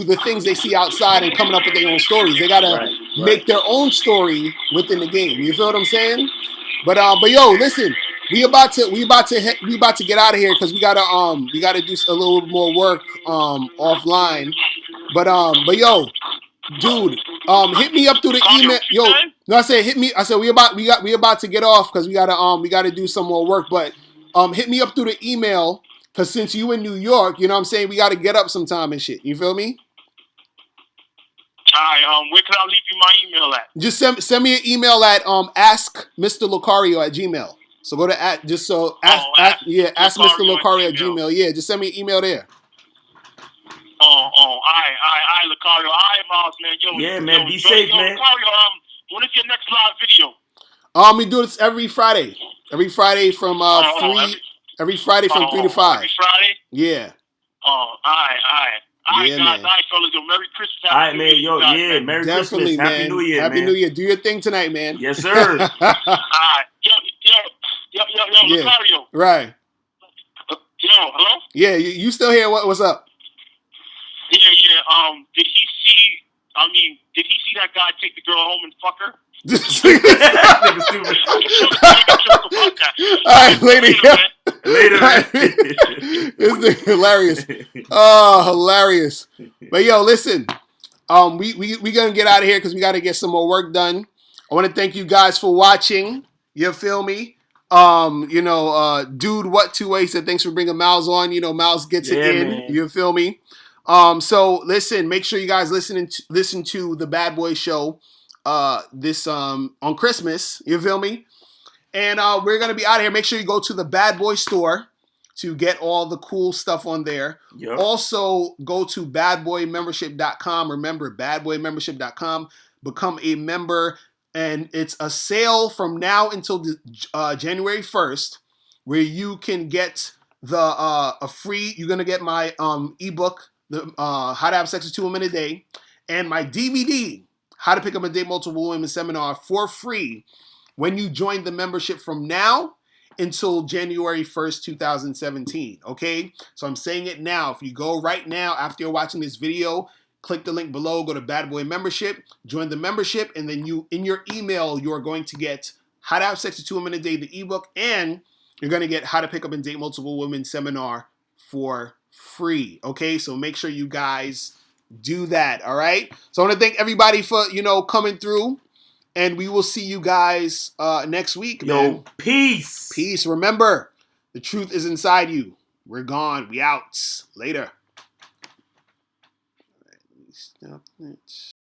Speaker 1: the things they see outside and coming up with their own stories. They got to make their own story within the game. You feel what I'm saying? But yo, listen. We about to get out of here because we gotta do a little more work offline. But yo, dude, hit me up through the email. Yo, no, I said hit me. I said we about to get off because we gotta do some more work. But hit me up through the email because since you in New York, you know what I'm saying, we gotta get up sometime and shit. You feel me?
Speaker 5: Alright, where can I leave you my email at?
Speaker 1: Just send me an email at askmrlocario@gmail. So go to ask Mr. Locario at Gmail. Yeah, just send me an email there.
Speaker 5: All right, Locario. All right, Miles, man.
Speaker 2: Man, be safe, man.
Speaker 5: Locario, when is your next live video?
Speaker 1: We do this every Friday. Every Friday from 3. Every Friday from 3 to 5.
Speaker 5: Every Friday.
Speaker 1: Yeah.
Speaker 5: All right. All right,
Speaker 1: yeah,
Speaker 5: guys.
Speaker 1: Man.
Speaker 5: All right, fellas. Merry Christmas.
Speaker 2: All right, man. Merry
Speaker 1: Definitely,
Speaker 2: Christmas.
Speaker 1: Man.
Speaker 2: Happy New Year,
Speaker 1: Happy New Year. Do your thing tonight, man.
Speaker 2: Yes, sir.
Speaker 5: All right. Yo, Locario.
Speaker 1: Right.
Speaker 5: Yo, hello?
Speaker 1: Yeah, you still here? What's up?
Speaker 5: Yeah. Did he see that guy take the girl home and fuck her?
Speaker 1: All right, later.
Speaker 2: Man.
Speaker 1: This is hilarious. Oh, hilarious. But yo, listen. We gonna get out of here because we gotta get some more work done. I want to thank you guys for watching. You feel me? Dude, what 2A said thanks for bringing Miles on. Miles gets it in.
Speaker 2: Man.
Speaker 1: You feel me? So listen, make sure you guys listen to the Bad Boy Show this on Christmas. You feel me? And we're gonna be out of here. Make sure you go to the Bad Boy store to get all the cool stuff on there.
Speaker 2: Yep.
Speaker 1: Also, go to badboymembership.com. Remember, badboymembership.com. Become a member. And it's a sale from now until January 1st where you can get a free, you're going to get my ebook, the How to Have Sex with 2 Women a Day, and my DVD, How to Pick Up and Date Multiple Women Seminar, for free when you join the membership from now until January 1st, 2017, okay? So I'm saying it now. If you go right now after you're watching this video, click the link below, go to Bad Boy Membership, join the membership, and then in your email, you are going to get How to Have Sex with 2 Women a Day, the ebook, and you're going to get How to Pick Up and Date Multiple Women Seminar for free, okay? So make sure you guys do that, all right? So I want to thank everybody for, coming through. And we will see you guys next week, man.
Speaker 2: Yo, peace.
Speaker 1: Peace. Remember, The truth is inside you. We're gone. We out. Later. All right, let me stop it.